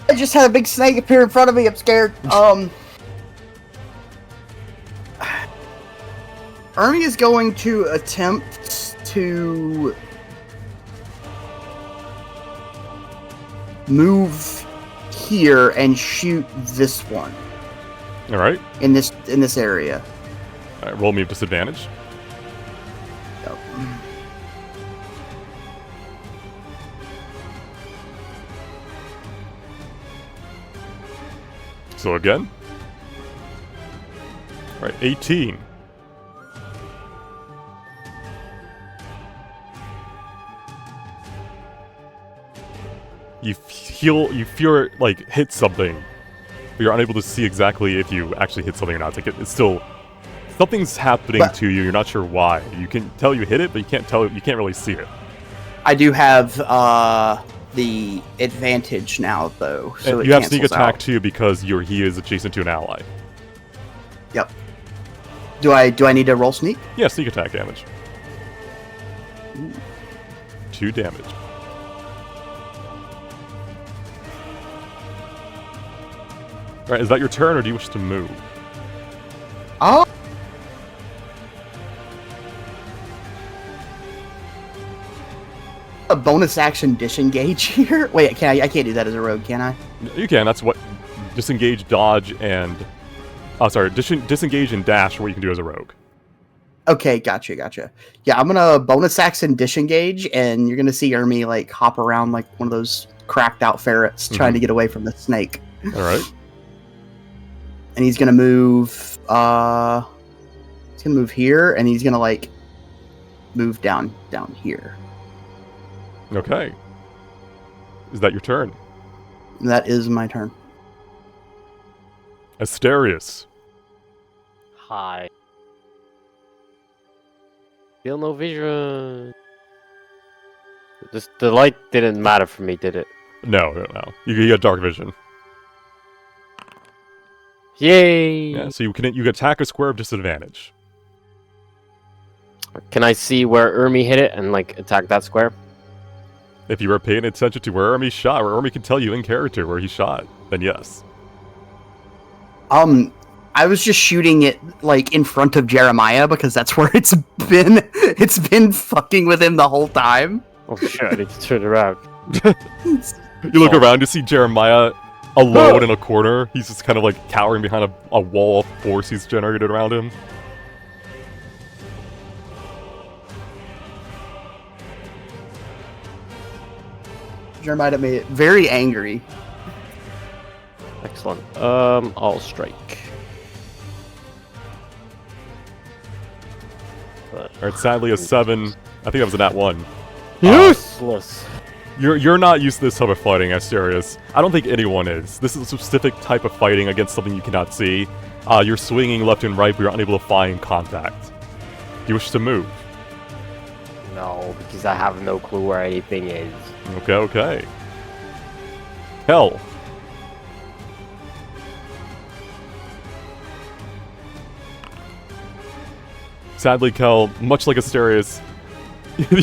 I just had a big snake appear in front of me. I'm scared. Ermi is going to attempt to move here and shoot this one. All right. In this area. All right. Roll me with disadvantage. Yep. So again. All right. 18. You feel it like hit something, but you're unable to see exactly if you actually hit something or not. It's like it's still something's happening to you. You're not sure why. You can tell you hit it, but you can't tell. You can't really see it. I do have the advantage now, though. So and you have sneak attack too because he is adjacent to an ally. Yep. Do I need to roll sneak? Yeah, sneak attack damage. Ooh. 2 damage. Alright, is that your turn, or do you wish to move? Oh! A bonus action disengage here? Wait, I can't do that as a rogue, can I? You can, that's what... Disengage, dodge, and... Oh, sorry, disengage and dash are what you can do as a rogue. Okay, gotcha. Yeah, I'm gonna bonus action disengage, and you're gonna see Ermi, like, hop around like one of those cracked out ferrets trying to get away from the snake. Alright. And he's gonna move, here, and he's gonna, like, move down here. Okay. Is that your turn? That is my turn. Asterius. Hi. Feel no vision. The light didn't matter for me, did it? No. You got dark vision. Yay! Yeah, so you can attack a square of disadvantage. Can I see where Ermi hit it and like attack that square? If you were paying attention to where Ermi shot, where Ermi can tell you in character where he shot, then yes. I was just shooting it like in front of Jeremiah because that's where it's been fucking with him the whole time. Oh shit, I need to turn around. You look around to see Jeremiah alone in a corner. He's just kind of like cowering behind a wall of force he's generated around him. Jeremiah made it very angry. Excellent. I'll strike. Alright, sadly a 7. I think that was a nat 1. Useless. You're not used to this type of fighting, Asterius. I don't think anyone is. This is a specific type of fighting against something you cannot see. You're swinging left and right, but you're unable to find contact. Do you wish to move? No, because I have no clue where anything is. Okay. Hell. Sadly, Kel, much like Asterius,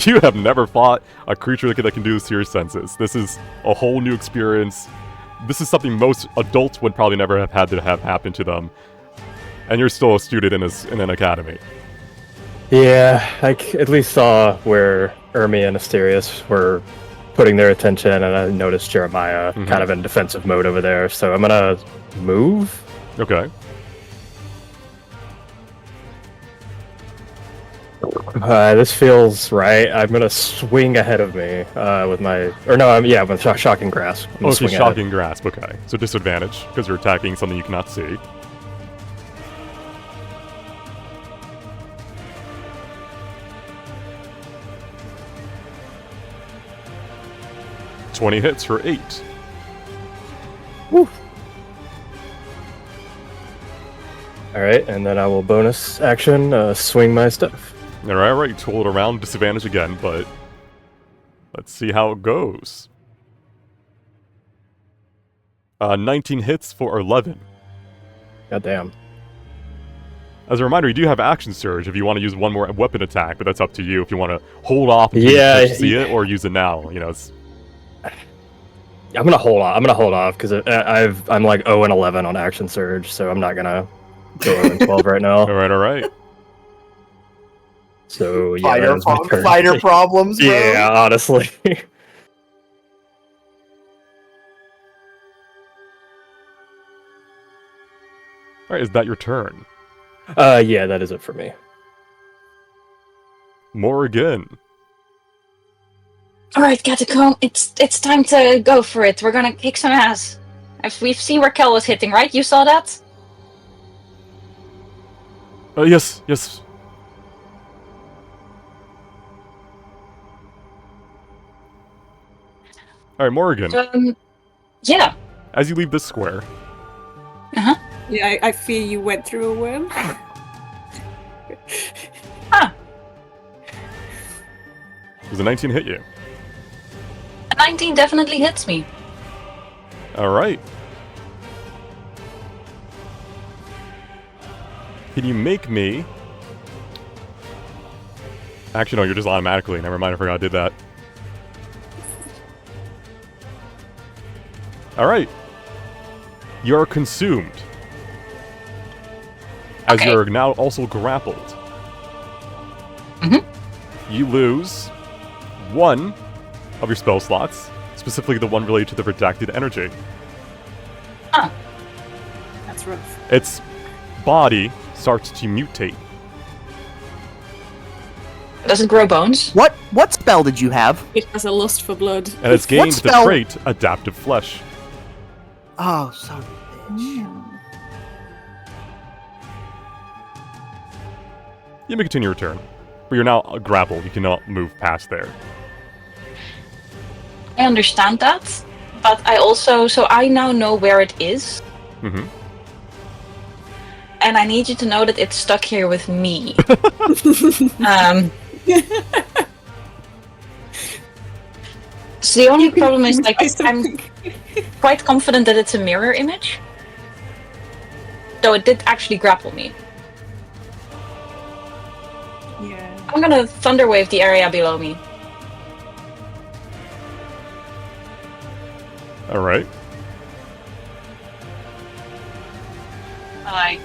you have never fought a creature that can do this to your senses. This is a whole new experience. This is something most adults would probably never have had to have happen to them. And you're still a student in an academy. Yeah, I at least saw where Ermi and Asterius were putting their attention, and I noticed Jeremiah kind of in defensive mode over there, so I'm gonna move. Okay. This feels right. I'm gonna swing ahead of me with my, with shocking grasp. I'm gonna Okay, swing ahead. shocking grasp. Okay, so disadvantage because you're attacking something you cannot see. "20 hits for 8. Woo. All right, and then I will bonus action swing my stuff. All right. You twirl it around, disadvantage again, but let's see how it goes. 19 hits for 11. Goddamn. As a reminder, you do have action surge if you want to use one more weapon attack, but that's up to you if you want to hold off until you see it or use it now. You know, it's... I'm gonna hold off. I'm gonna hold off because I'm like 0 and 11 on action surge, so I'm not gonna go 0 and 12 right now. All right. So yeah, that is my turn. Fighter problems, bro. Yeah, honestly. All right, is that your turn? Yeah, that is it for me. Morrigan. All right, Catacomb, it's time to go for it. We're gonna kick some ass. We've seen where Kel was hitting, right? You saw that? Yes. All right, Morrigan. Yeah. As you leave this square, Yeah, I fear you went through a worm. does a 19 hit you? A 19 definitely hits me. All right. Can you make me... Actually, no, you're just automatically. Never mind, I forgot I did that. All right. You're consumed. As Okay. you're now also grappled. You lose 1 of your spell slots, specifically the one related to the redacted energy. That's rough. Its body starts to mutate. Does it grow bones? What spell did you have? It has a lust for blood. And it's gained the spell? trait Adaptive Flesh. Oh, son of a bitch. You may continue your turn. But you're now grappled. You cannot move past there. I understand that, but I now know where it is, Mm-hmm. and I need you to know that it's stuck here with me. So the only problem is, like, I'm quite confident that it's a mirror image, though it did actually grapple me. Yeah. I'm gonna thunderwave the area below me. All right. Like,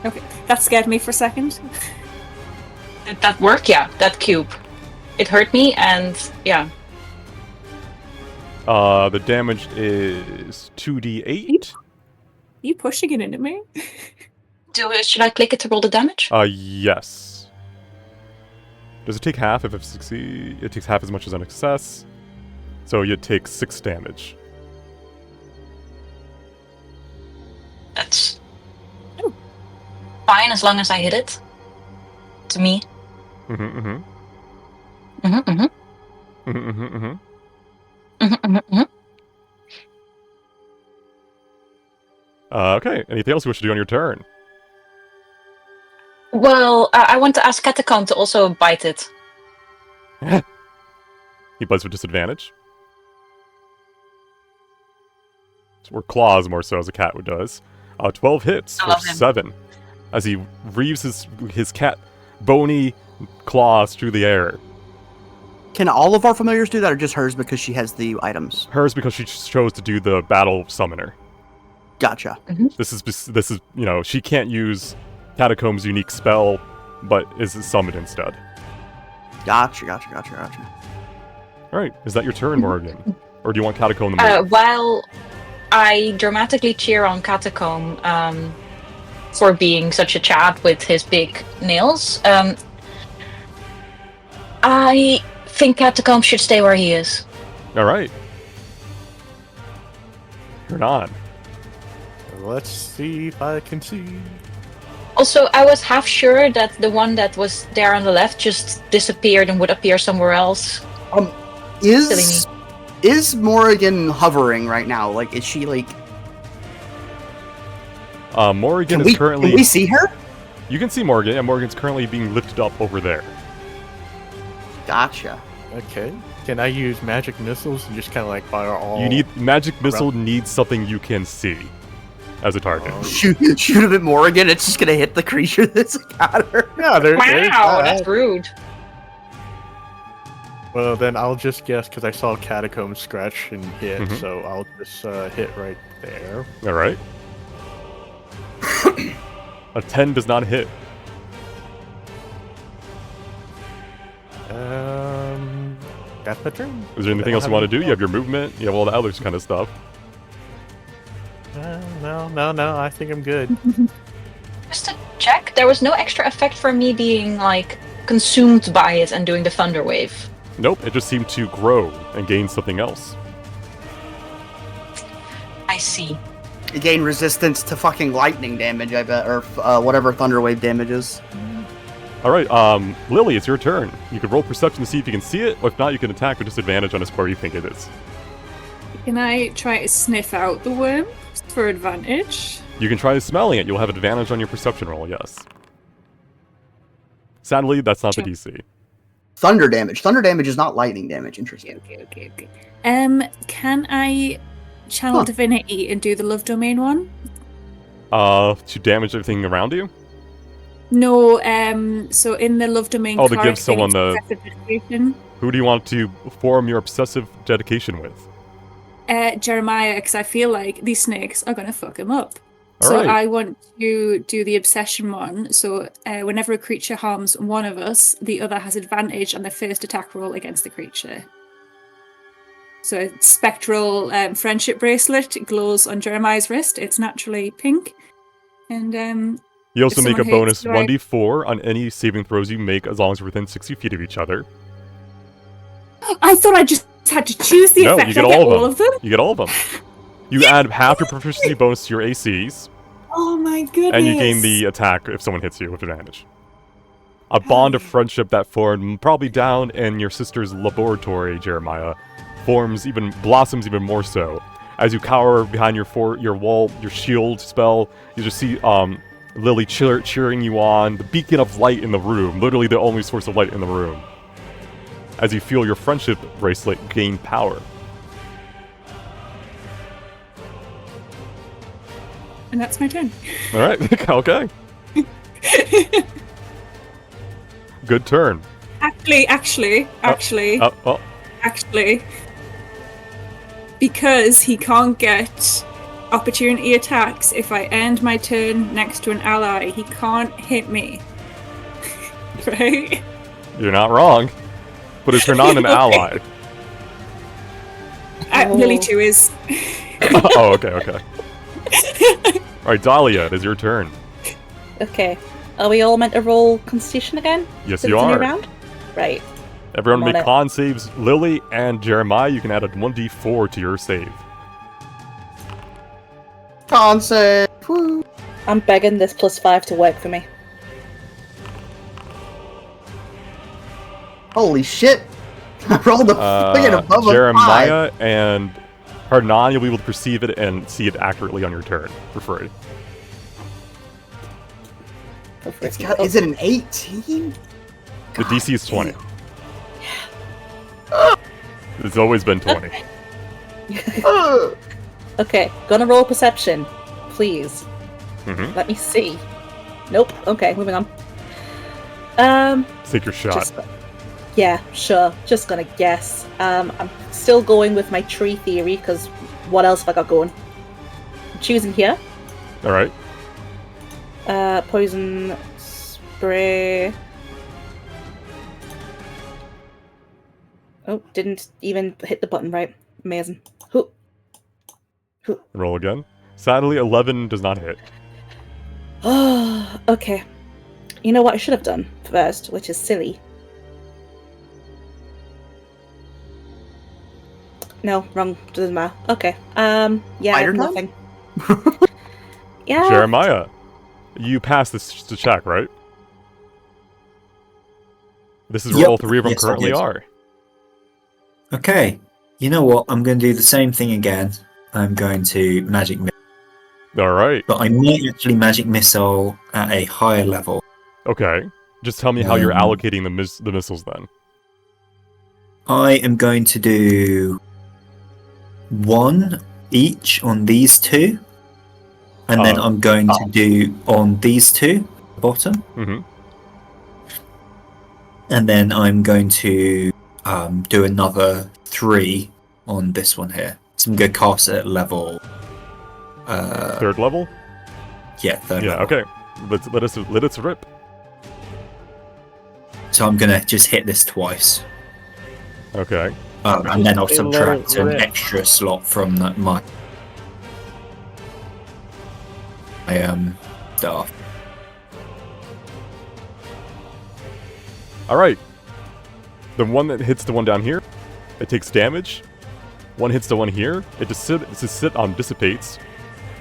Okay, that scared me for a second. did that work? Yeah, that cube. It hurt me, and yeah. The damage is 2d8. You pushing it into me? Should I click it to roll the damage? Yes. Does it take half if it succeeds? It takes half as much as an success. So you take 6 damage. That's fine as long as I hit it. To me. Mm-hmm. Okay, anything else you wish to do on your turn? Well, I want to ask Catacomb to also bite it. He bites with disadvantage. Or claws more so, as a cat does. 12 hits I for love him. 7. As he reaves his cat bony claws through the air. Can all of our familiars do that, or just hers because she has the items? Hers because she chose to do the battle summoner. Gotcha. This is she can't use Catacomb's unique spell, but is summoned instead. Gotcha. All right, is that your turn, Morgan, or do you want Catacomb to move? While I dramatically cheer on Catacomb for being such a chad with his big nails, I think Catacomb should stay where he is. Alright. Turn on. Let's see if I can see. Also, I was half sure that the one that was there on the left just disappeared and would appear somewhere else. Is Morrigan hovering right now? Like, is she like? Morrigan is currently. Can we see her? You can see Morgan, and Morgan's currently being lifted up over there. Gotcha. Okay. Can I use magic missiles and just kind of like fire all? You need magic missile needs something you can see as a target. Shoot him at Morrigan. It's just gonna hit the creature that's got her. Yeah, there's Wow, that. that's rude. Well, then I'll just guess because I saw Catacomb scratch and hit, Mhm. so I'll just hit right there. All right. A 10 does not hit. That's my turn. Is there anything else you want to do? You have your movement. You have all the other kind of stuff. No. I think I'm good. Just to check, there was no extra effect for me being like consumed by it and doing the thunder wave. Nope. It just seemed to grow and gain something else. I see. You gain resistance to fucking lightning damage, I bet, or whatever thunder wave damage is. All right, Lily, it's your turn. You can roll perception to see if you can see it, or if not, you can attack with disadvantage on a square you think it is. Can I try to sniff out the worm for advantage? You can try smelling it. You'll have advantage on your perception roll, yes. Sadly, that's not the DC. Thunder damage. Thunder damage is not lightning damage. Interesting. Okay. Can I channel divinity and do the love domain one? To damage everything around you? No, so in the love domain Oh, to card give someone thing, the... it's obsessive dedication. Who do you want to form your obsessive dedication with? Jeremiah, because I feel like these snakes are going to fuck him up. All So right. I want to do the obsession one. So whenever a creature harms one of us, the other has advantage on the first attack roll against the creature. So a spectral friendship bracelet glows on Jeremiah's wrist. It's naturally pink. And You also if make a someone bonus hates, do I- 1d4 on any saving throws you make as long as you're within 60 feet of each other. I thought I just had to choose the No, effect. you get I get all of them. You get all of them. You add half your proficiency bonus to your ACs, Oh my goodness. and you gain the attack if someone hits you with advantage. A bond of friendship that formed probably down in your sister's laboratory, Jeremiah, blossoms even more so. As you cower behind your wall, your shield spell, you just see Lily cheering you on, the beacon of light in the room, literally the only source of light in the room. As you feel your friendship bracelet gain power. And that's my turn. All right, okay. Good turn. Actually. Oh. Because he can't get opportunity attacks if I end my turn next to an ally, he can't hit me. Right? You're not wrong. But if you're not an ally. Lily 2 is. Oh, okay. Alright, Dahlia, it is your turn. Okay. Are we all meant to roll Constitution again? Yes, Since you it's a new are. round? Right. Everyone I'm on make it. con saves. Lily and Jeremiah, you can add a 1d4 to your save. Con save. Woo. I'm begging this +5 to work for me. Holy shit! I rolled a fucking above Jeremiah and Hernan, you'll be able to perceive it and see it accurately on your turn for free. a 5. Is it an 18? The DC is 20. It's always been 20. Okay, gonna roll perception. Please. Mm-hmm. Let me see. Nope. Okay, moving on. Take your shot. Yeah, sure. Just gonna guess. I'm still going with my tree theory, because what else have I got going? I'm choosing here. Alright. Poison spray. Oh, didn't even hit the button right. Amazing. Who? Roll again. Sadly, 11 does not hit. Oh, okay. You know what I should have done first, which is silly. No, wrong. Doesn't matter. Okay. Yeah, I have Spider time? nothing. Yeah. Jeremiah, you passed this check, right? This is where Yep. all three of them Yes, I currently did. are. Okay. You know what? I'm going to do the same thing again. I'm going to magic missile, All right. but I might actually magic missile at a higher level. Okay. Just tell me how you're Um, allocating the missiles then. I am going to do one each on these two, and then I'm going to do on these two, bottom, Mm-hmm. and then I'm going to do another 3 on this one here. So I'm going to cast it at level. Third level? Yeah, third Yeah, level. okay. Let us rip. So I'm going to just hit this twice. Okay. And then I'll Let it subtract an rip. extra slot from my staff. Alright. The one that hits the one down here, it takes damage. One hits the one here, it dissipates.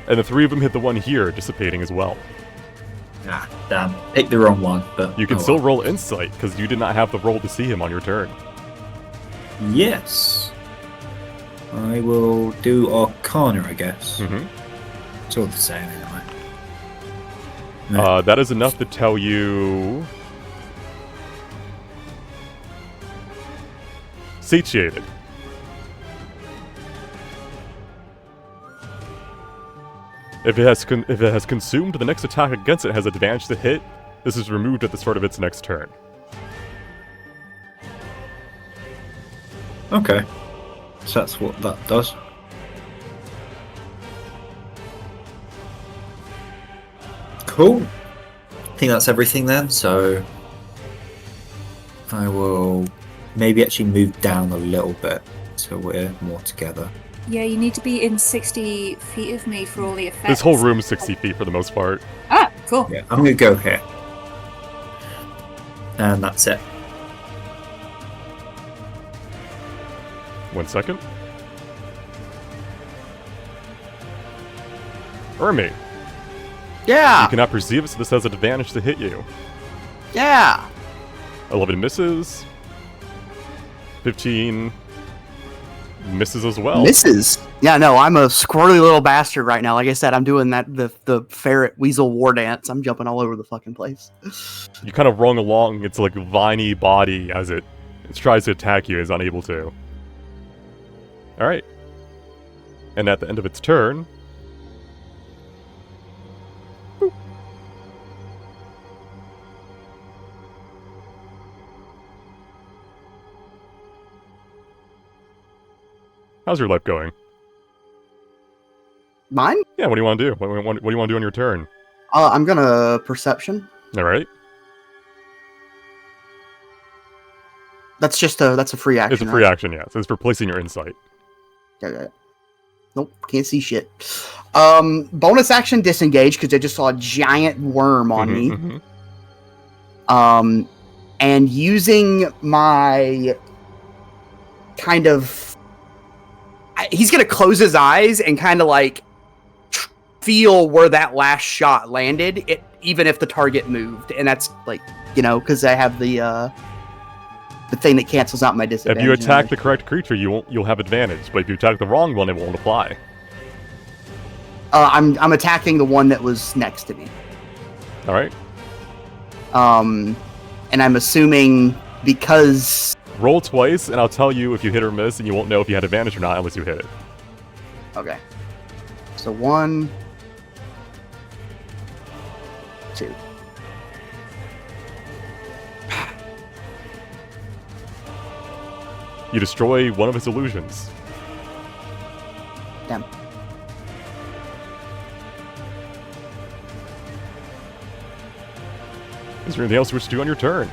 And the three of them hit the one here, dissipating as well. Ah, damn. Picked the wrong one, but You can oh still well. roll insight, because you did not have the roll to see him on your turn. Yes. I will do Arcana, I guess. Mm-hmm. It's all the same anyway. That is enough to tell you... Satiated. If it has consumed, the next attack against it has advantage to hit. This is removed at the start of its next turn. Okay. So that's what that does. Cool. I think that's everything then, so I will maybe actually move down a little bit so we're more together. Yeah, you need to be in 60 feet of me for all the effects. This whole room's 60 feet for the most part. Ah, cool. Yeah, I'm gonna go here. And that's it. 1 second. Ermi, Yeah. you cannot perceive it, so this has an advantage to hit you. Yeah. 11 misses. 15 misses as well. Misses. Yeah, no, I'm a squirrely little bastard right now. Like I said, I'm doing the ferret weasel war dance. I'm jumping all over the fucking place. You kind of rung along its like viney body as it tries to attack you, is unable to. Alright. And at the end of its turn... Boop. How's your life going? Mine? Yeah, what do you want to do? What do you want to do on your turn? I'm gonna perception. Alright. That's a free action. It's a free action, yeah. So it's for placing your insight. Okay. Nope, can't see shit. Bonus action disengage because I just saw a giant worm on me. Mm-hmm. And using my kind of, he's gonna close his eyes and kind of like feel where that last shot landed, even if the target moved, and that's like, because I have the thing that cancels out my disadvantage. If you attack the correct creature, you'll have advantage, but if you attack the wrong one, it won't apply. I'm attacking the one that was next to me. Alright. And I'm assuming because... Roll twice, and I'll tell you if you hit or miss, and you won't know if you had advantage or not unless you hit it. Okay. So 1... 2. You destroy one of his illusions. Damn. Is there anything else you wish to do on your turn?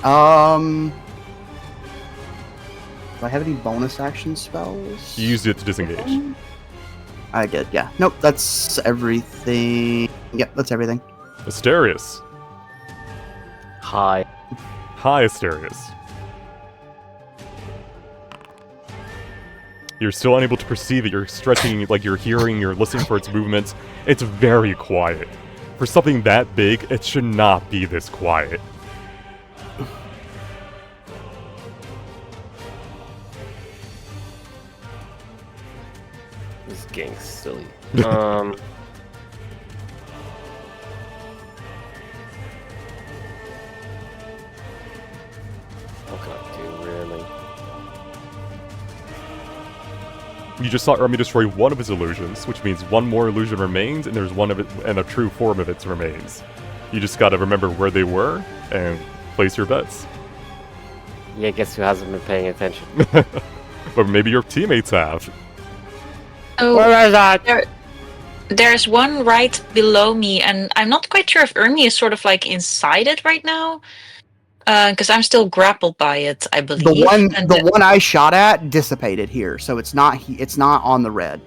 Do I have any bonus action spells? You used it to disengage. I did, yeah. Nope, that's everything. Yep, that's everything. Asterius. Hi. Hi, Asterius. You're still unable to perceive it. You're stretching, like you're hearing, you're listening for its movements. It's very quiet. For something that big, it should not be this quiet. This is getting silly. What can I do, really? You just saw Ermi destroy one of his illusions, which means one more illusion remains, and there's one of it, and a true form of it remains. You just gotta remember where they were and place your bets. Yeah, guess who hasn't been paying attention? Or maybe your teammates have. Oh, Where is that? there's one right below me, and I'm not quite sure if Ermi is sort of like inside it right now. Because I'm still grappled by it, I believe. The one I shot at dissipated here, so it's not on the red.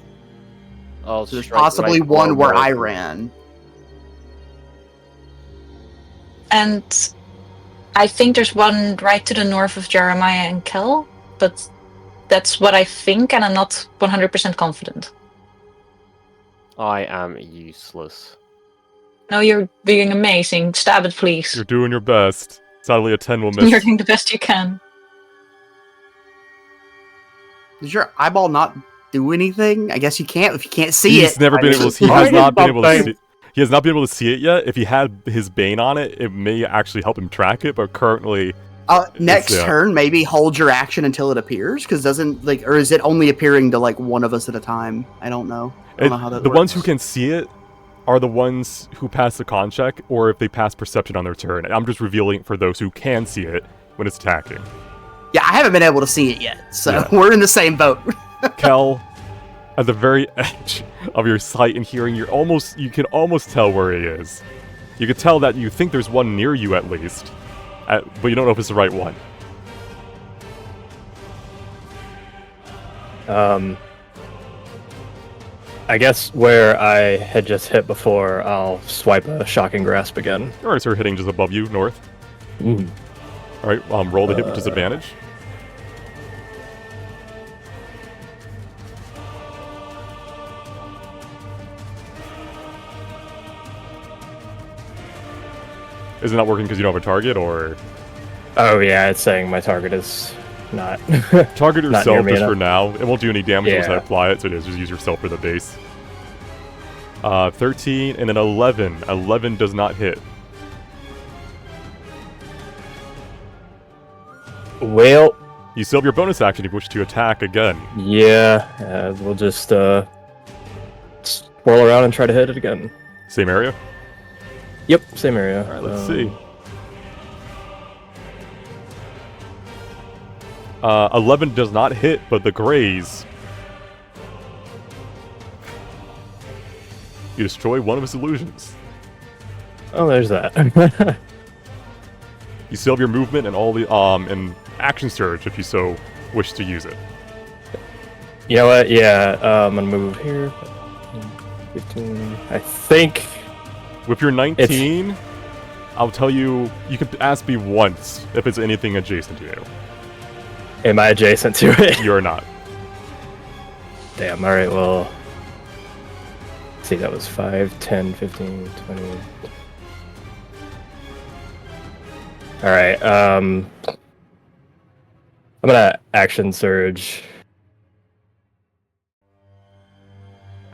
Oh, So there's possibly one where I ran. And I think there's one right to the north of Jeremiah and Kel, but that's what I think, and I'm not 100% confident. I am useless. No, you're being amazing. Stab it, please. You're doing your best. Sadly, a 10 will miss. You're doing the best you can. Does your eyeball not do anything? I guess you can't if you can't see He's it. never been able to. He has not been able to see. He has not been able to see it yet. If he had his Bane on it, it may actually help him track it. But currently, next turn, maybe hold your action until it appears, because or is it only appearing to like one of us at a time? I don't know. I don't know how that the works. ones who can see it are the ones who pass the con check, or if they pass perception on their turn. I'm just revealing it for those who can see it when it's attacking. Yeah, I haven't been able to see it yet, so we're in the same boat. Kel, at the very edge of your sight and hearing, you can almost tell where he is. You can tell that you think there's one near you at least, but you don't know if it's the right one. I guess where I had just hit before, I'll swipe a Shocking Grasp again. Alright, so we're hitting just above you, north. Alright, roll the hit with disadvantage. Is it not working because you don't have a target, or...? Oh yeah, it's saying my target is not... Target not yourself near me just for enough. now. It won't do any damage unless I Yeah. apply it, so just use yourself for the base. 13 and an 11. 11 does not hit. Well... You still have your bonus action if you wish to attack again. Yeah, we'll just swirl around and try to hit it again. Same area? Yep, same area. Alright, let's see. 11 does not hit, but the graze. You destroy one of his illusions. Oh, there's that. You still have your movement and all the and action surge if you so wish to use it. You know what? Yeah, I'm gonna move here. 15. I think. With your 19, I'll tell you, you can ask me once if it's anything adjacent to you. Am I adjacent to it? You're not. Damn, alright, well. Let's see, that was 5, 10, 15, 20. Alright, I'm gonna action surge.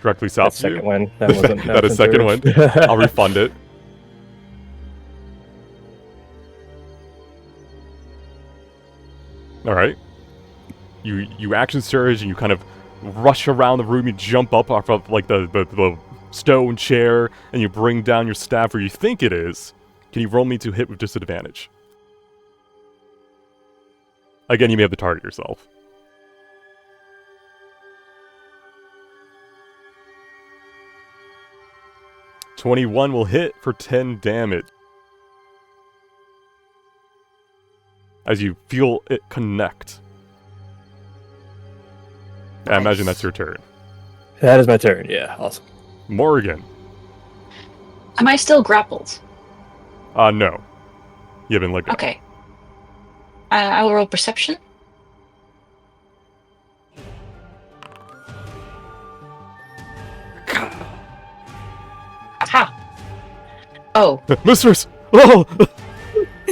Directly south That's to you. second wind. That wasn't That is action second surge. wind. I'll refund it. Alright. You action surge and you kind of rush around the room, you jump up off of like the stone chair, and you bring down your staff where you think it is. Can you roll me to hit with disadvantage? Again, you may have to target yourself. '21 will hit for 10 damage. As you feel it connect. I imagine that's your turn. That is my turn, yeah, awesome. Morrigan. Am I still grappled? No. You haven't let go. Okay. I will roll perception. Oh, Mistress! Oh!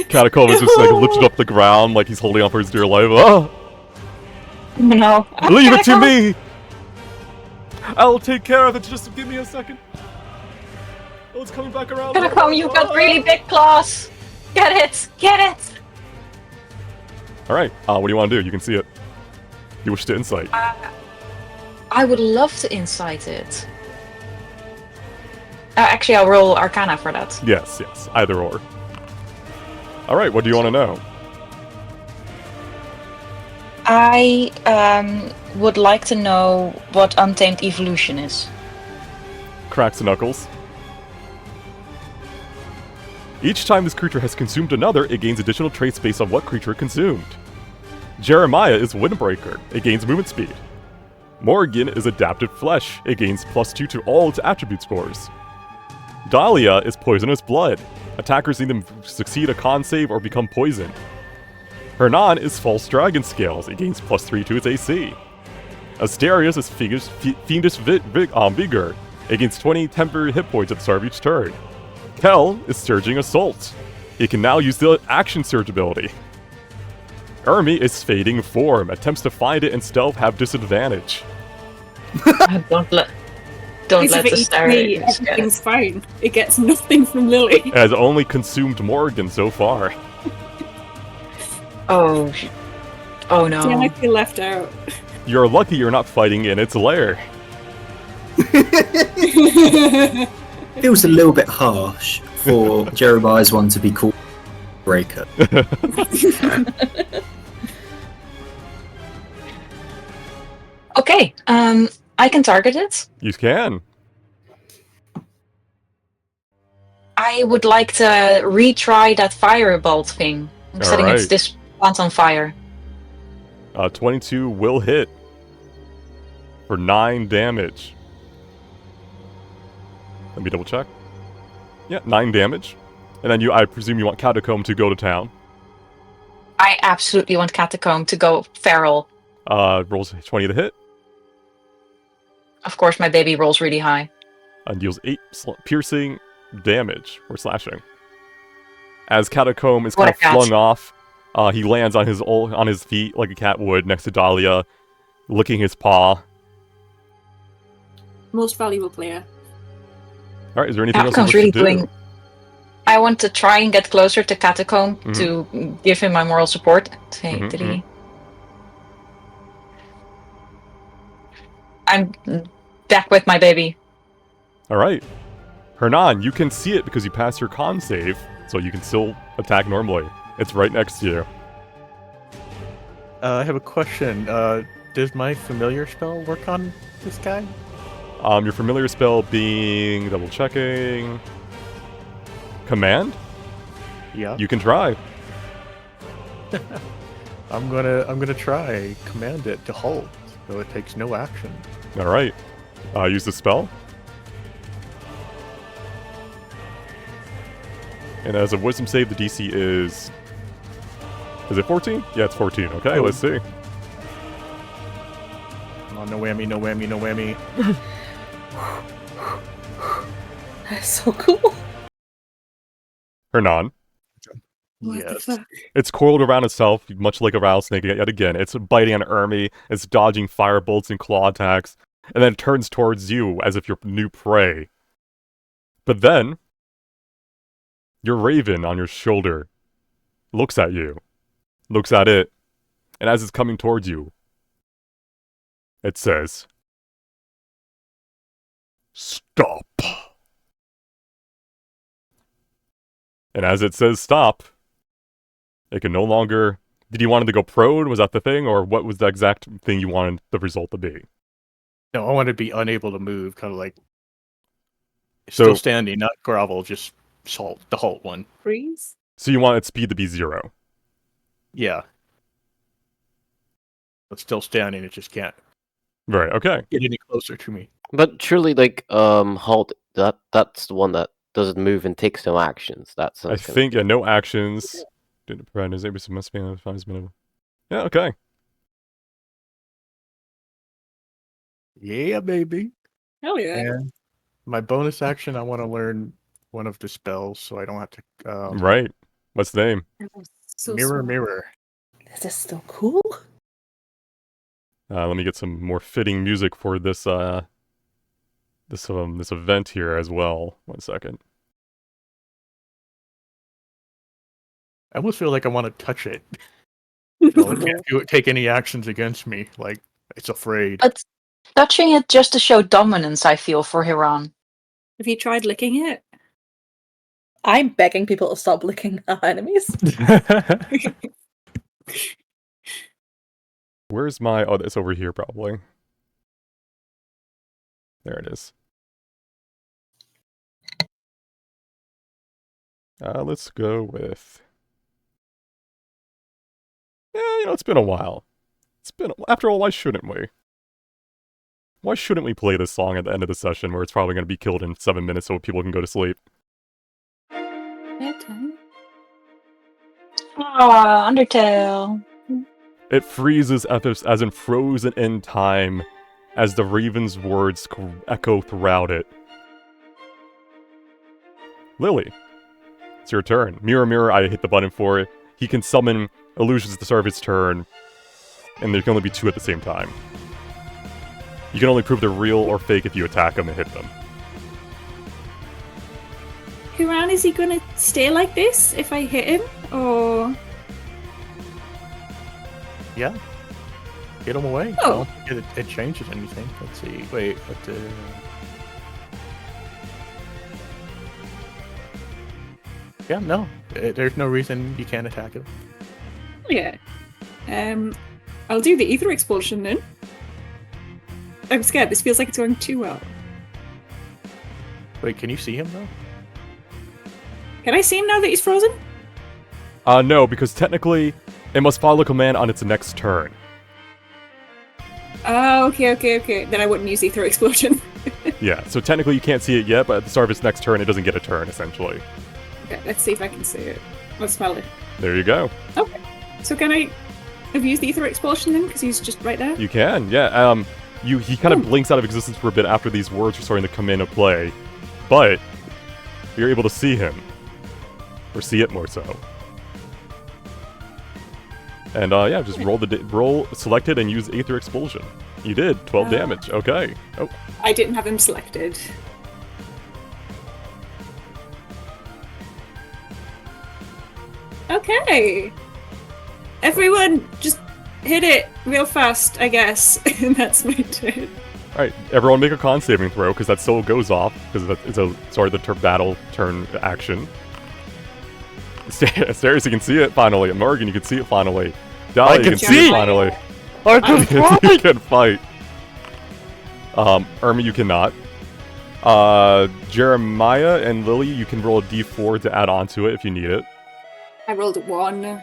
Catacomb is just like lifted up the ground like he's holding on for his dear life. Oh! no. Leave it to me! I'll take care of it, just give me a second. Oh, it's coming back around. Catacomb, you've got really big claws. Get it! Get it! Alright, what do you want to do? You can see it. You wish to insight. I would love to insight it. Actually, I'll roll Arcana for that. Yes, either or. Alright, what do you want to know? I would like to know what Untamed Evolution is. Cracks the knuckles. Each time this creature has consumed another, it gains additional traits based on what creature it consumed. Jeremiah is Windbreaker. It gains movement speed. Morgan is Adapted Flesh. It gains +2 to all its attribute scores. Dahlia is Poisonous Blood. Attackers either succeed a con save or become poisoned. Hernan is False Dragon Scales. It gains +3 to its AC. Asterius is Fiendish Vigor. It gains 20 temporary hit points at the start of each turn. Kel is Surging Assault. It can now use the Action Surge ability. Ermi is Fading Form. Attempts to find it and stealth have disadvantage. Don't let the Asterius get everything's fine. It gets nothing from Lily. It has only consumed Morgan so far. Oh no. Yeah, I feel left out. You're lucky you're not fighting in its lair. Feels a little bit harsh for Jeremiah's one to be called Breaker. Okay, I can target it. You can. I would like to retry that firebolt thing. I'm setting this plant on fire. 22 will hit for 9 damage. Let me double check. Yeah, 9 damage. And then I presume you want Catacomb to go to town. I absolutely want Catacomb to go feral. Rolls 20 to hit. Of course, my baby rolls really high. And deals 8 piercing damage or slashing. As Catacomb is kind of flung off, he lands on his feet like a cat would next to Dahlia, licking his paw. Most valuable player. Alright, is there anything else Catacom's you really wish to do? doing. I want to try and get closer to Catacomb to give him my moral support. Hey, did he? I'm back with my baby. Alright. Hernan, you can see it because you passed your con save, so you can still attack normally. It's right next to you. I have a question. Does my familiar spell work on this guy? Your familiar spell being double checking. Command? Yeah. You can try. I'm gonna try command it to halt, so it takes no action. Alright. Use the spell. And as a wisdom save, the DC is... Is it 14? Yeah, it's 14. Okay, let's see. Come on, no whammy, no whammy, no whammy. That's so cool. Hernan. What the fuck? It's coiled around itself, much like a rattlesnake yet again. It's biting on Ermi, it's dodging fire bolts and claw attacks, and then it turns towards you as if you're new prey. But then, your raven on your shoulder looks at you, looks at it, and as it's coming towards you, it says, "Stop." And as it says stop, it can no longer... Did you want it to go prone? Was that the thing? Or what was the exact thing you wanted the result to be? No, I wanted to be unable to move, kind of like... Still standing, not grovel, just the halt one. Freeze? So you want its speed to be 0? Yeah. But still standing, it just can't Right, okay. get any closer to me. But surely, like, halt, that's the one that doesn't move and takes no actions. That's I think, yeah, no actions. Didn't provide his ABC must be on 5 minutes. Yeah, okay. Yeah, baby. Hell yeah. And my bonus action, I want to learn one of the spells, so I don't have to. Right. What's the name? So mirror, smart. mirror. This is so cool. Let me get some more fitting music for this this event here as well. 1 second. I almost feel like I want to touch it. It can't take any actions against me. Like it's afraid. But touching it just to show dominance, I feel, for Hiran. Have you tried licking it? I'm begging people to stop licking our enemies. Where's my... Oh, it's over here, probably. There it is. Let's go with... Yeah, it's been a while. After all, why shouldn't we? Why shouldn't we play this song at the end of the session where it's probably going to be killed in 7 minutes so people can go to sleep? Bedtime. Ah, Undertale. It freezes as in frozen in time as the Raven's words echo throughout it. Lily, it's your turn. Mirror, mirror, I hit the button for it. He can summon illusions at the start of his turn, and there can only be 2 at the same time. You can only prove they're real or fake if you attack them and hit them. Hiran, is he gonna stay like this if I hit him? Or... Yeah. Get him away. Oh. I don't think it changes anything. Let's see. Wait, what the... Yeah, no. There's no reason you can't attack him. Yeah. I'll do the ether expulsion then. I'm scared. This feels like it's going too well. Wait, can you see him though? Can I see him now that he's frozen? No, because technically, it must follow a command on its next turn. Oh, okay. Then I wouldn't use ether explosion. Yeah, so technically you can't see it yet, but at the start of its next turn, it doesn't get a turn, essentially. Okay, let's see if I can see it. Let's smell it. There you go. Okay. So can I have used the ether expulsion then? Because he's just right there? You can, yeah. He kind of blinks out of existence for a bit after these words are starting to come into play, but you're able to see him. Or see it more so. And yeah, just roll, select it, and use Aether Expulsion. You did, 12 damage, okay. Oh. I didn't have him selected. Okay. Everyone, just hit it real fast, I guess. And that's my turn. Alright, everyone make a con saving throw, because that still goes off, because it's the battle turn action. Stairs, you can see it finally. Morgan, you can see it finally. Dahlia, you can see it finally. I can fight! You can fight. Irma, you cannot. Jeremiah and Lily, you can roll a d4 to add on to it if you need it. I rolled a 1.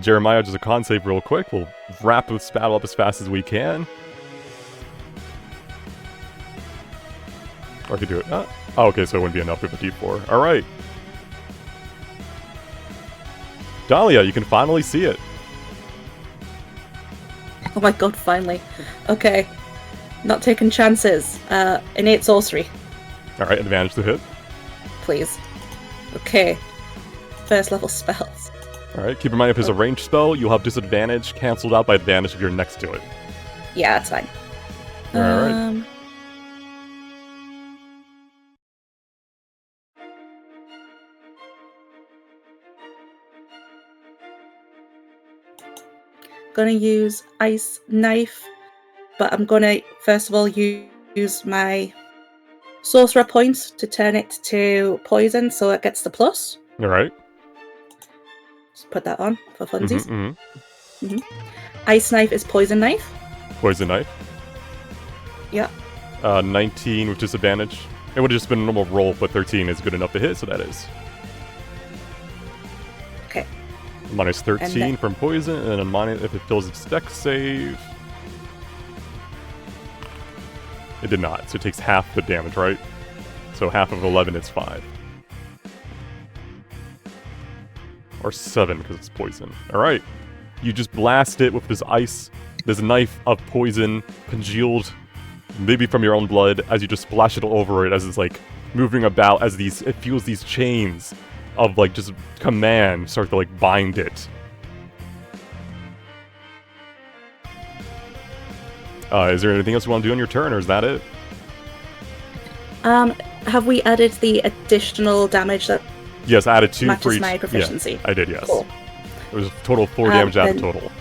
Jeremiah, just a con save real quick. We'll wrap this battle up as fast as we can. Or I could do it. Oh, okay, so it wouldn't be enough with a d4. Alright. Dahlia, you can finally see it. Oh my god, finally. Okay. Not taking chances. Innate sorcery. Alright, advantage to hit. Please. Okay. First level spells. Alright, keep in mind if it's a ranged spell, you'll have disadvantage cancelled out by advantage if you're next to it. Yeah, that's fine. Alright. Gonna use ice knife, but I'm gonna first of all use my sorcerer points to turn it to poison, so it gets the plus. Alright. Just put that on for funsies. Ice knife is poison knife. Poison knife. Yeah. 19 with disadvantage. It would have just been a normal roll, but 13 is good enough to hit, so that is. Okay. Minus 13 from poison, and then a minus if it fills its dex save. It did not, so it takes half the damage, right? So half of 11 is 5. Or 7, because it's poison. Alright. You just blast it with this knife of poison, congealed maybe from your own blood, as you just splash it over it as it's like moving about as it feels these chains of like just command start to like bind it. Is there anything else you want to do on your turn, or is that it? Have we added the additional damage that Yes, I added 2 for matches each. my proficiency? Yeah, I did, yes. Cool. It was a total of 4 damage added then- total.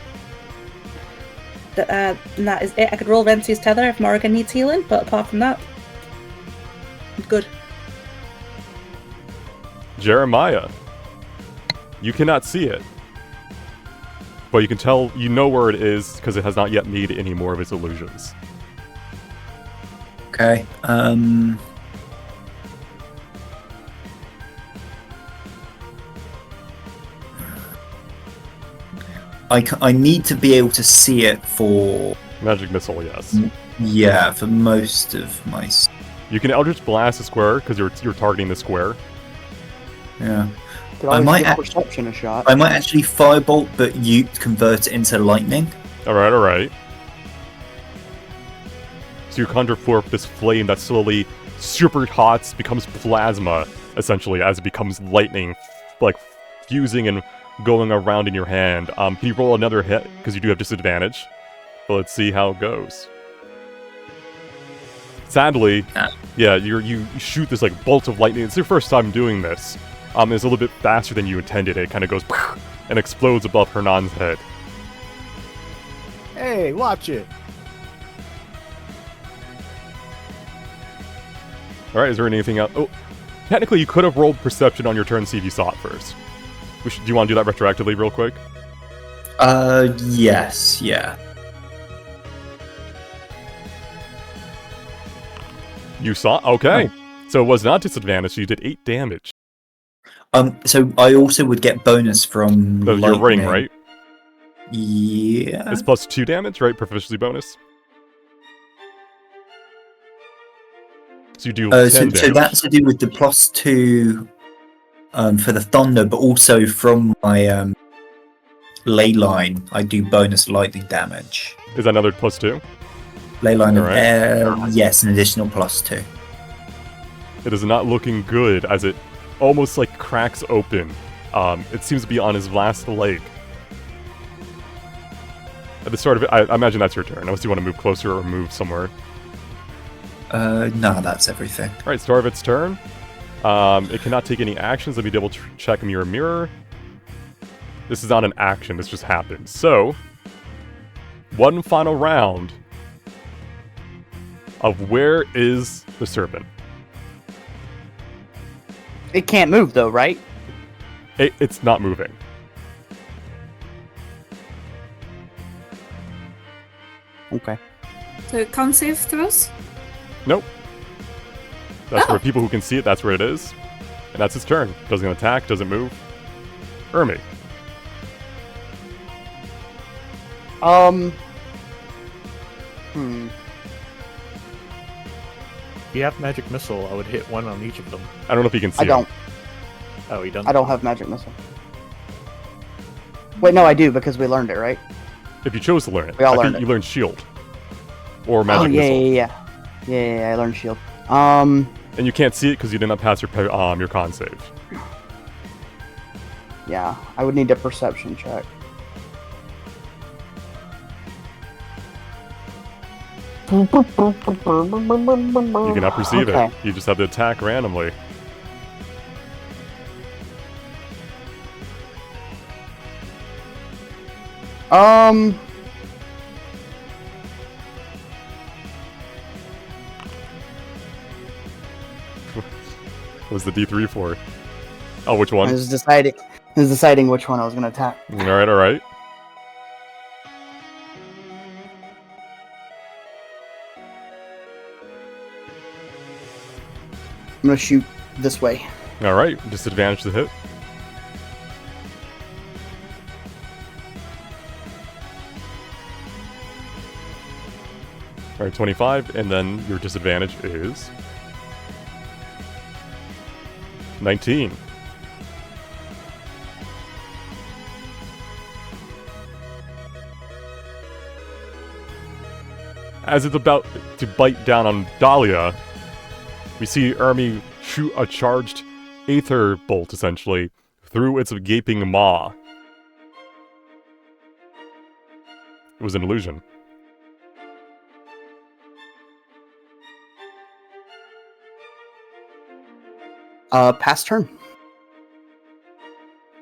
And that is it. I could roll Rensu's Tether if Morrigan needs healing, but apart from that, I'm good. Jeremiah, you cannot see it, but you can tell, you know where it is because it has not yet made any more of its illusions. Okay. I need to be able to see it for... Magic Missile, yes. Yeah, for most of my... You can Eldritch Blast a square because you're targeting the square. Yeah. Could I always might give perception a shot. I might actually Firebolt, but you convert it into lightning. Alright, alright. So you conjure forth this flame that slowly super hot, becomes plasma, essentially, as it becomes lightning, like fusing and going around in your hand. Can you roll another hit? Because you do have disadvantage. But let's see how it goes. Sadly, yeah, you shoot this like bolt of lightning. It's your first time doing this. It's a little bit faster than you intended. It kind of goes and explodes above Hernan's head. Hey, watch it. Alright, is there anything else? Oh, technically you could have rolled perception on your turn, see if you saw it first. Do you want to do that retroactively real quick? Yes, yeah. You saw? Okay. So it was not disadvantage, so you did 8 damage. So I also would get bonus from Your ring, lightning. right? Yeah. It's plus 2 damage, right? Proficiency bonus? So you do 10 damage. So that's to do with the +2 for the thunder, but also from my ley line, I do bonus lightning damage. Is that another +2? Ley line of Alright. air, yes, an additional +2. It is not looking good as it almost like cracks open. It seems to be on his last leg. At the start of it, I imagine that's your turn, unless you want to move closer or move somewhere. No, that's everything. Alright, start of its turn. It cannot take any actions. Let me double check mirror. This is not an action, this just happened. So, one final round of where is the serpent? It can't move though, right? It's not moving. Okay. So con save throws? Nope. That's where people who can see it, that's where it is. And that's its turn. Doesn't attack, doesn't move. Ermi. If you have magic missile, I would hit one on each of them. I don't know if you can see I don't. him. Oh, he doesn't. I don't have magic missile. Wait, no, I do because we learned it, right? If you chose to learn it. We all I think learned it. you learned shield. Or magic oh, yeah, missile. yeah. I learned shield. And you can't see it because you did not pass your con save. Yeah, I would need a perception check. You cannot perceive Okay. it. You just have to attack randomly. What was the D3 for? Oh, which I one? was deciding which one I was gonna attack. Alright, alright. I'm gonna shoot this way. Alright, disadvantage to hit. Alright, 25, and then your disadvantage is 19. As it's about to bite down on Dahlia, we see Ermi shoot a charged aether bolt, essentially, through its gaping maw. It was an illusion. Pass turn.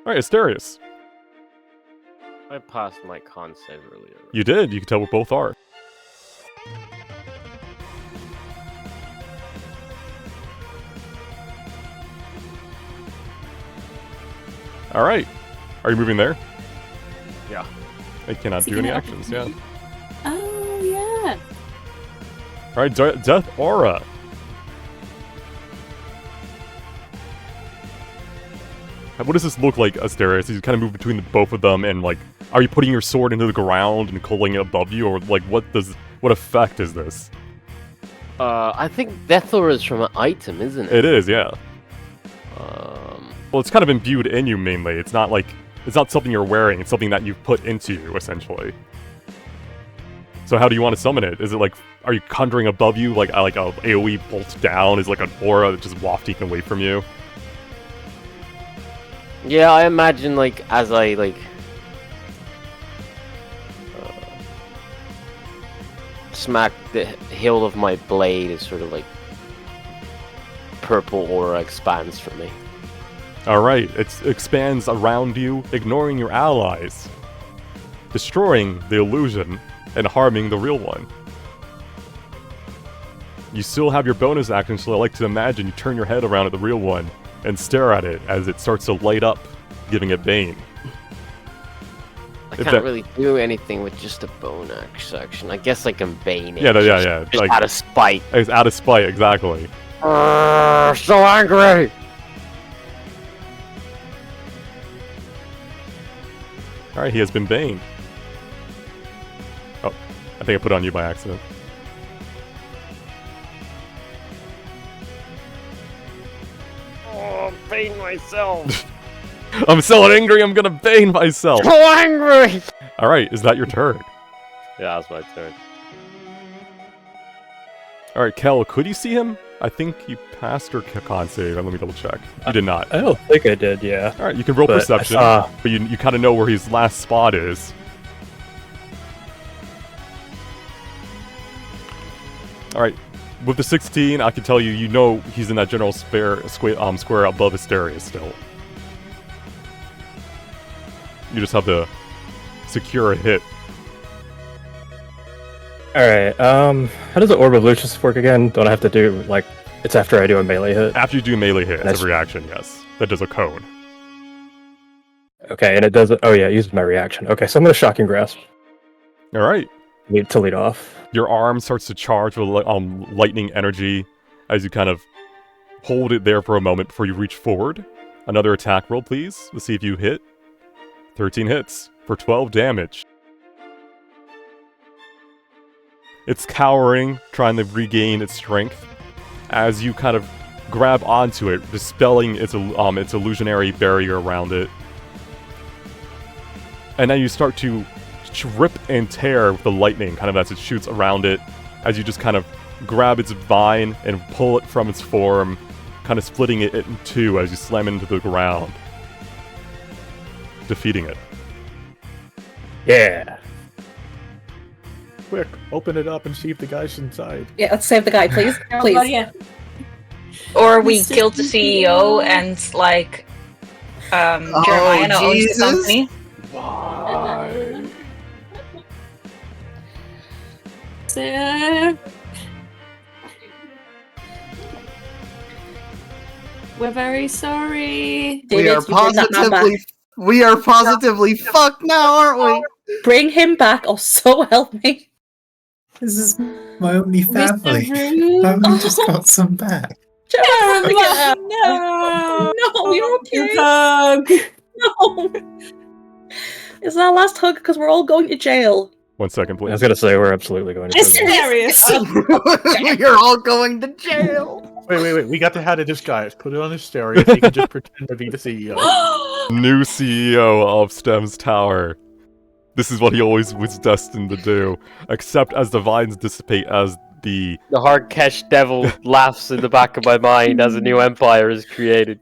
Alright, Asterius. I passed my con save earlier. You did. You can tell what both are. Alright. Are you moving there? Yeah. I cannot do any actions, yeah. Oh, yeah. Alright, Death Aura. What does this look like, Asterius? You kind of move between both of them, and like, are you putting your sword into the ground and holding it above you, or like, what effect is this? I think Death Aura is from an item, isn't it? It is, yeah. Well, it's kind of imbued in you mainly. It's not something you're wearing. It's something that you've put into you, essentially. So how do you want to summon it? Is it like, are you conjuring above you like a AoE bolt down? Is like an aura just wafting away from you? Yeah, I imagine like as I like smack the hilt of my blade, it's sort of like purple aura expands from me. Alright, it expands around you, ignoring your allies, destroying the illusion, and harming the real one. You still have your bonus action, so I like to imagine you turn your head around at the real one and stare at it as it starts to light up, giving it bane. I can't really do anything with just a bone action. I guess I can bane it. Yeah. Just like, out of spite. It's out of spite, exactly. So angry! Alright, he has been baned. Oh, I think I put it on you by accident. Oh, bane myself! I'm so angry, I'm gonna bane myself! So angry! Alright, is that your turn? Yeah, that's my turn. Alright, Kel, could you see him? I think you passed your con save. Let me double check. You did not. I don't think I did, yeah. Alright, you can roll perception, but you kind of know where his last spot is. Alright, with the 16, I can tell you, you know he's in that general square above Asterius still. You just have to secure a hit. Alright, how does the Orb of Lucius work again? Don't I have to do, like, it's after I do a melee hit? After you do a melee hit, it's a reaction, yes. That does a cone. Okay, and it does it. Oh yeah, it uses my reaction. Okay, so I'm gonna Shocking Grasp. Alright. To lead off. Your arm starts to charge with lightning energy as you kind of hold it there for a moment before you reach forward. Another attack roll, please. Let's see if you hit. 13 hits for 12 damage. It's cowering, trying to regain its strength as you kind of grab onto it, dispelling its illusionary barrier around it. And then you start to rip and tear with the lightning, kind of as it shoots around it, as you just kind of grab its vine and pull it from its form, kind of splitting it in two as you slam it into the ground, defeating it. Yeah. Quick, open it up and see if the guy's inside. Yeah, let's save the guy, please. Please. Oh, yeah. Or we killed the CEO and like Jeremiah owns the company. Why? We're very sorry. David, We are positively fucked now, aren't we? Bring him back, or so help me. This is my only family. Rude. I only just got some back. Jeremiah! No, No, you're okay. hug. No. It's our last hug because we're all going to jail. 1 second, I please. was gonna say we're absolutely going to It's prison. hilarious. You're all going to jail. Wait. We got to how to disguise. Put it on his stereo so he can just pretend to be the CEO. New CEO of STEM's Tower. This is what he always was destined to do. Except as the vines dissipate, as the Hardkesh devil laughs in the back of my mind as a new empire is created.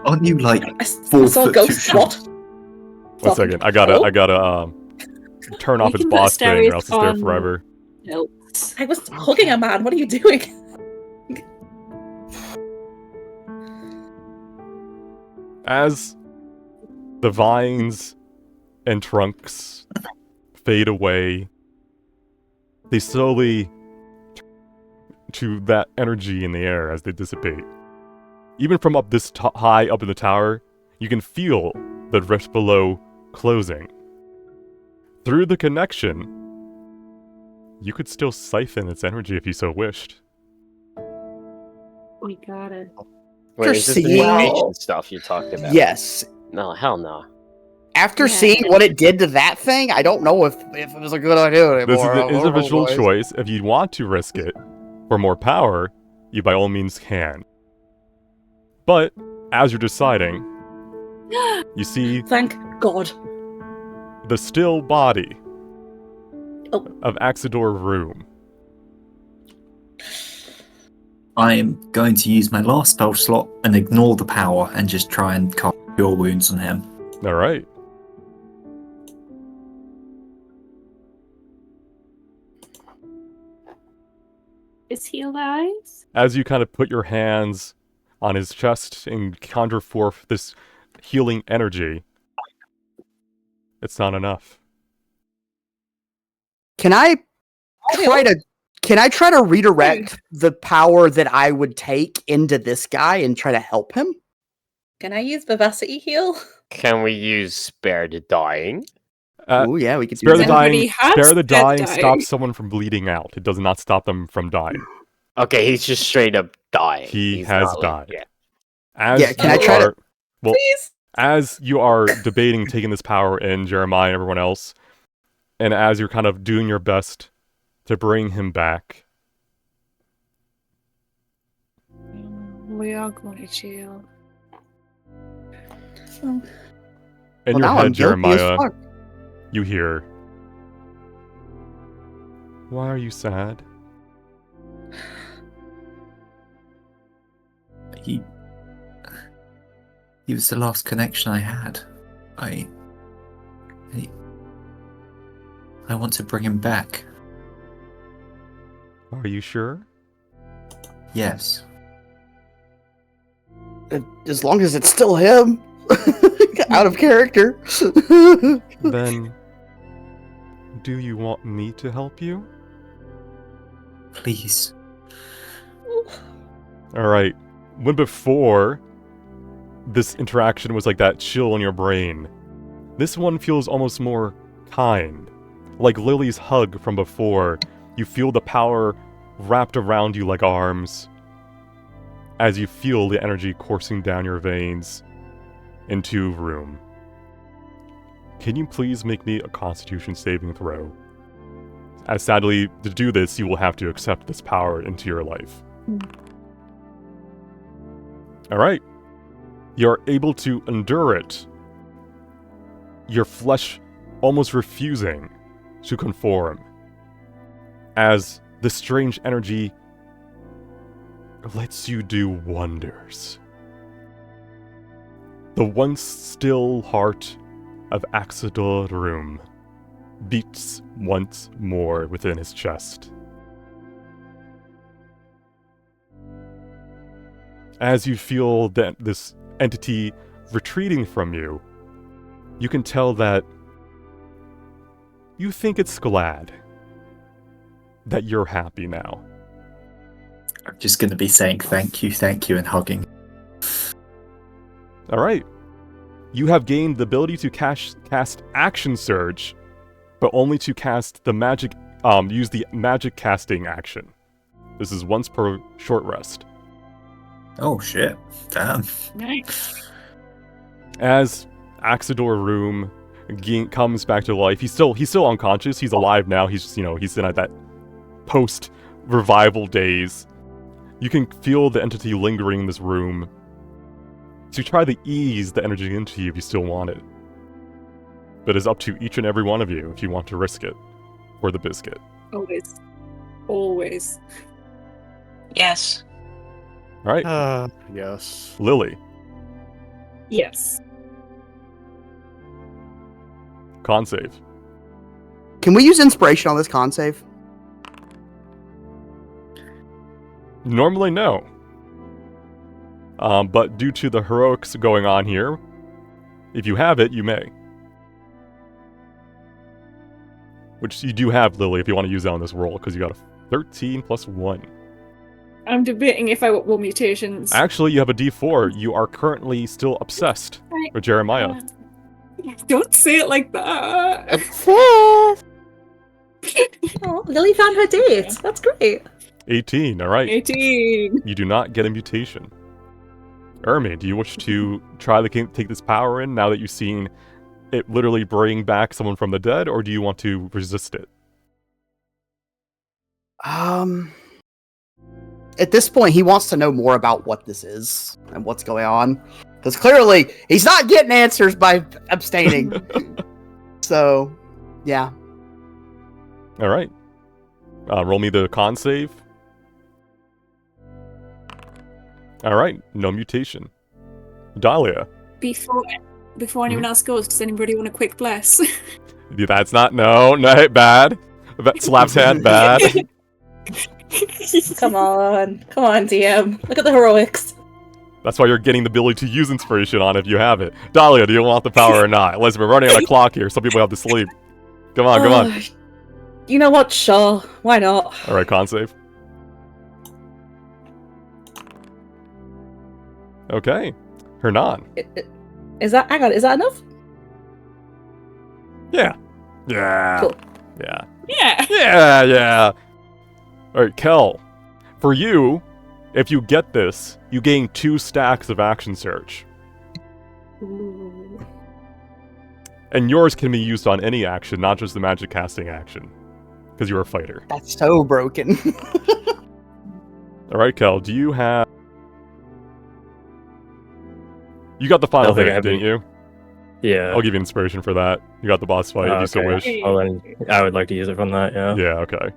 Aren't you like I 4 saw a foot ghost. 2 short? What? One second, I gotta turn off We his can put boss thing, or else it's there stereos forever. Notes. I was hugging a man. What are you doing? As the vines and trunks fade away, they slowly to that energy in the air as they dissipate. Even from up this high up in the tower, you can feel the rift below closing. Through the connection, you could still siphon its energy if you so wished. We got it. Wait, is this the seeing- mutation stuff you talked about? Yes. No, hell no. After Yeah. seeing what it did to that thing, I don't know if it was a good idea anymore. This is an I don't know, individual boys. choice. If you want to risk it for more power, you by all means can. But, as you're deciding, you see Thank God. the still body Oh. of Axidor Room. I am going to use my last spell slot and ignore the power and just try and cast Cure Wounds on him. Alright. Is he alive? As you kind of put your hands on his chest and conjure forth this healing energy, it's not enough. Can I try to redirect the power that I would take into this guy and try to help him? Can I use Vivacity Heal? Can we use Spare the Dying? Oh yeah, we could do Spare the that. Somebody dying. has Spare the said dying dying. stops someone from bleeding out. It does not stop them from dying. Okay, he's just straight up dying. He He's has not like- died. yeah. As Yeah, can I you try to- are- Well, Please? as you are debating taking this power in, Jeremiah and everyone else, and as you're kind of doing your best to bring him back, We are going to jail. in Well, your now head, I'm guilty as Jeremiah, fuck. you hear, "Why are you sad?" He was the last connection I had. I want to bring him back. Are you sure? Yes. As long as it's still him. Out of character. Then, do you want me to help you? Please. Alright. When before, this interaction was like that chill in your brain, this one feels almost more kind. Like Lily's hug from before, you feel the power wrapped around you like arms, as you feel the energy coursing down your veins into room. Can you please make me a Constitution saving throw? As sadly, to do this, you will have to accept this power into your life. Alright. You're able to endure it. Your flesh almost refusing to conform. As the strange energy lets you do wonders. The once still heart of Axidor Room beats once more within his chest. As you feel that this entity retreating from you, you can tell that you think it's glad that you're happy now. I'm just going to be saying thank you, and hugging. Alright. You have gained the ability to cast Action Surge, but only to cast the magic, use the magic casting action. This is once per short rest. Oh shit. Damn. Nice. As Axidor Room comes back to life, he's still unconscious. He's alive now. He's just, he's in that post revival days. You can feel the entity lingering in this room So try to ease the energy into you if you still want it. But it's up to each and every one of you if you want to risk it. For the biscuit. Always. Always. Yes. Alright. Yes. Lily. Yes. Con save. Can we use inspiration on this con save? Normally, no. But due to the heroics going on here, if you have it, you may. Which you do have, Lily, if you want to use that on this roll, because you got a 13 plus 1. I'm debating if I want mutations. Actually, you have a d4. You are currently still obsessed with Jeremiah. Don't say it like that. Obsessed! Oh, Lily found her date. That's great. 18, alright. 18. You do not get a mutation. Ermi, do you wish to try to take this power in now that you've seen it literally bring back someone from the dead, or do you want to resist it? At this point, he wants to know more about what this is and what's going on. Because clearly, he's not getting answers by abstaining. So, yeah. Alright. Roll me the con save. Alright, no mutation. Dahlia. Before anyone else goes, does anybody want a quick bless? That's not, no, bad. Slaps hand, bad. Come on, DM. Look at the heroics. That's why you're getting the ability to use inspiration on if you have it. Dahlia, do you want the power or not? Listen, we're running on a clock here. Some people have to sleep. Come on. You know what? Sure. Why not? Alright, con save. Okay. Hernan. Is that enough? Yeah. Cool. Yeah. Alright, Kel. For you, if you get this, you gain 2 stacks of action search. Ooh. And yours can be used on any action, not just the magic casting action. Because you're a fighter. That's so broken. Alright, Kel, do you have... You got the final hit, didn't you? Yeah. I'll give you inspiration for that. You got the boss fight if you so wish. Well, then I would like to use it from that, yeah. Yeah, okay.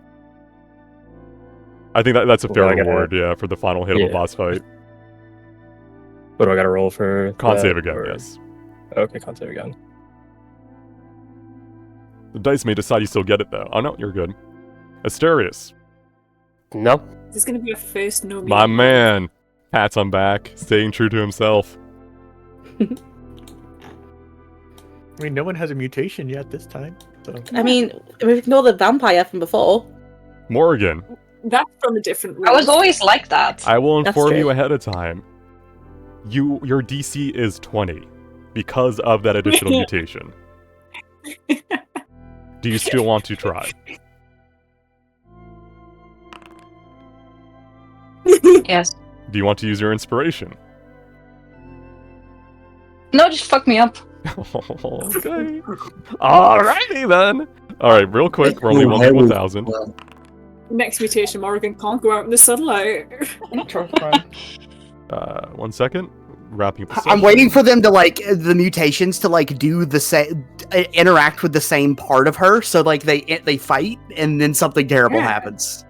I think that's a fair reward, for the final hit of a boss fight. What do I gotta roll for? Con save again, yes. Okay, con save again. The dice may decide you still get it, though. Oh, no, you're good. Asterius. No. This is going to be a first no. My man. Pats on back, staying true to himself. I mean, no one has a mutation yet this time. So. I mean, we ignore the vampire from before. Morgan. That's from a different room. I was always like that. I will inform you ahead of time. Your DC is 20 because of that additional mutation. Do you still want to try? Yes. Do you want to use your inspiration? No, just fuck me up. Okay. Alrighty then. Alright, real quick, roll me 1d1000. Next mutation, Morgan can't go out in the sunlight. 1 second. Wrapping up the I'm session. waiting for them to the mutations to do the same, interact with the same part of her, so they fight, and then something terrible happens.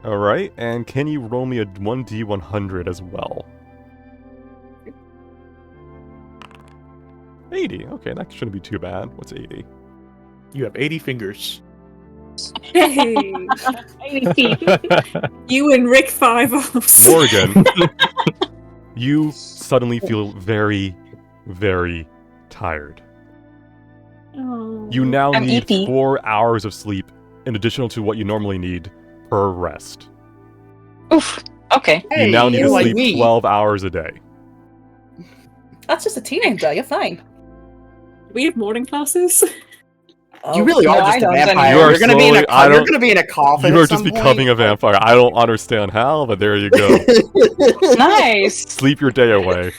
Alright, and can you roll me a 1d100 as well? 80. Okay, that shouldn't be too bad. What's 80? You have 80 fingers. Hey. You and Rick Five-Offs. Morgan, you suddenly feel very, very tired. Oh. You now I'm need EP. 4 hours of sleep in addition to what you normally need per rest. Oof. Okay. You now need to you're like sleep me. 12 hours a day. That's just a teenager. You're fine. We have morning classes. You really are no, I just a don't vampire. You are You're gonna be in slowly- I you're don't- gonna be in a coffin. You are at just some becoming a point. vampire. I don't understand how, but there you go. Nice. Sleep your day away.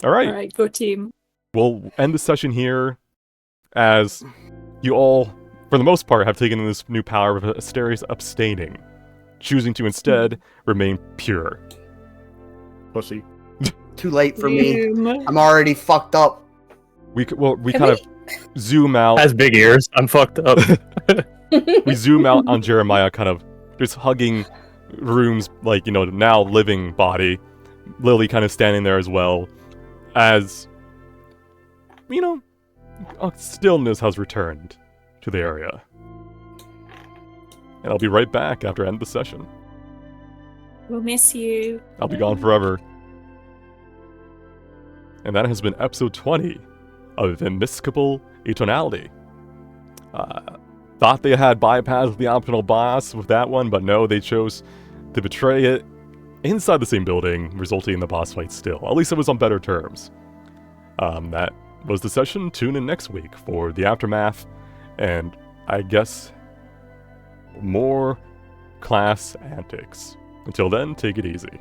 Alright. Alright, go team. We'll end the session here as you all, for the most part, have taken this new power of Asterius abstaining. choosing to instead remain pure. Pussy. Too late for me. Damn. I'm already fucked up. We Can kind of zoom out. Has big ears. I'm fucked up. We zoom out on Jeremiah, kind of just hugging Room's, like, you know, now living body. Lily kind of standing there as well, as, you know, stillness has returned to the area. And I'll be right back after I end the session. We'll miss you. I'll be gone forever. And that has been episode 20 of Immiscible Atonality. Thought they had bypassed the optional boss with that one, but no, they chose to betray it inside the same building, resulting in the boss fight still. At least it was on better terms. That was the session. Tune in next week for the aftermath, and I guess more class antics. Until then, take it easy.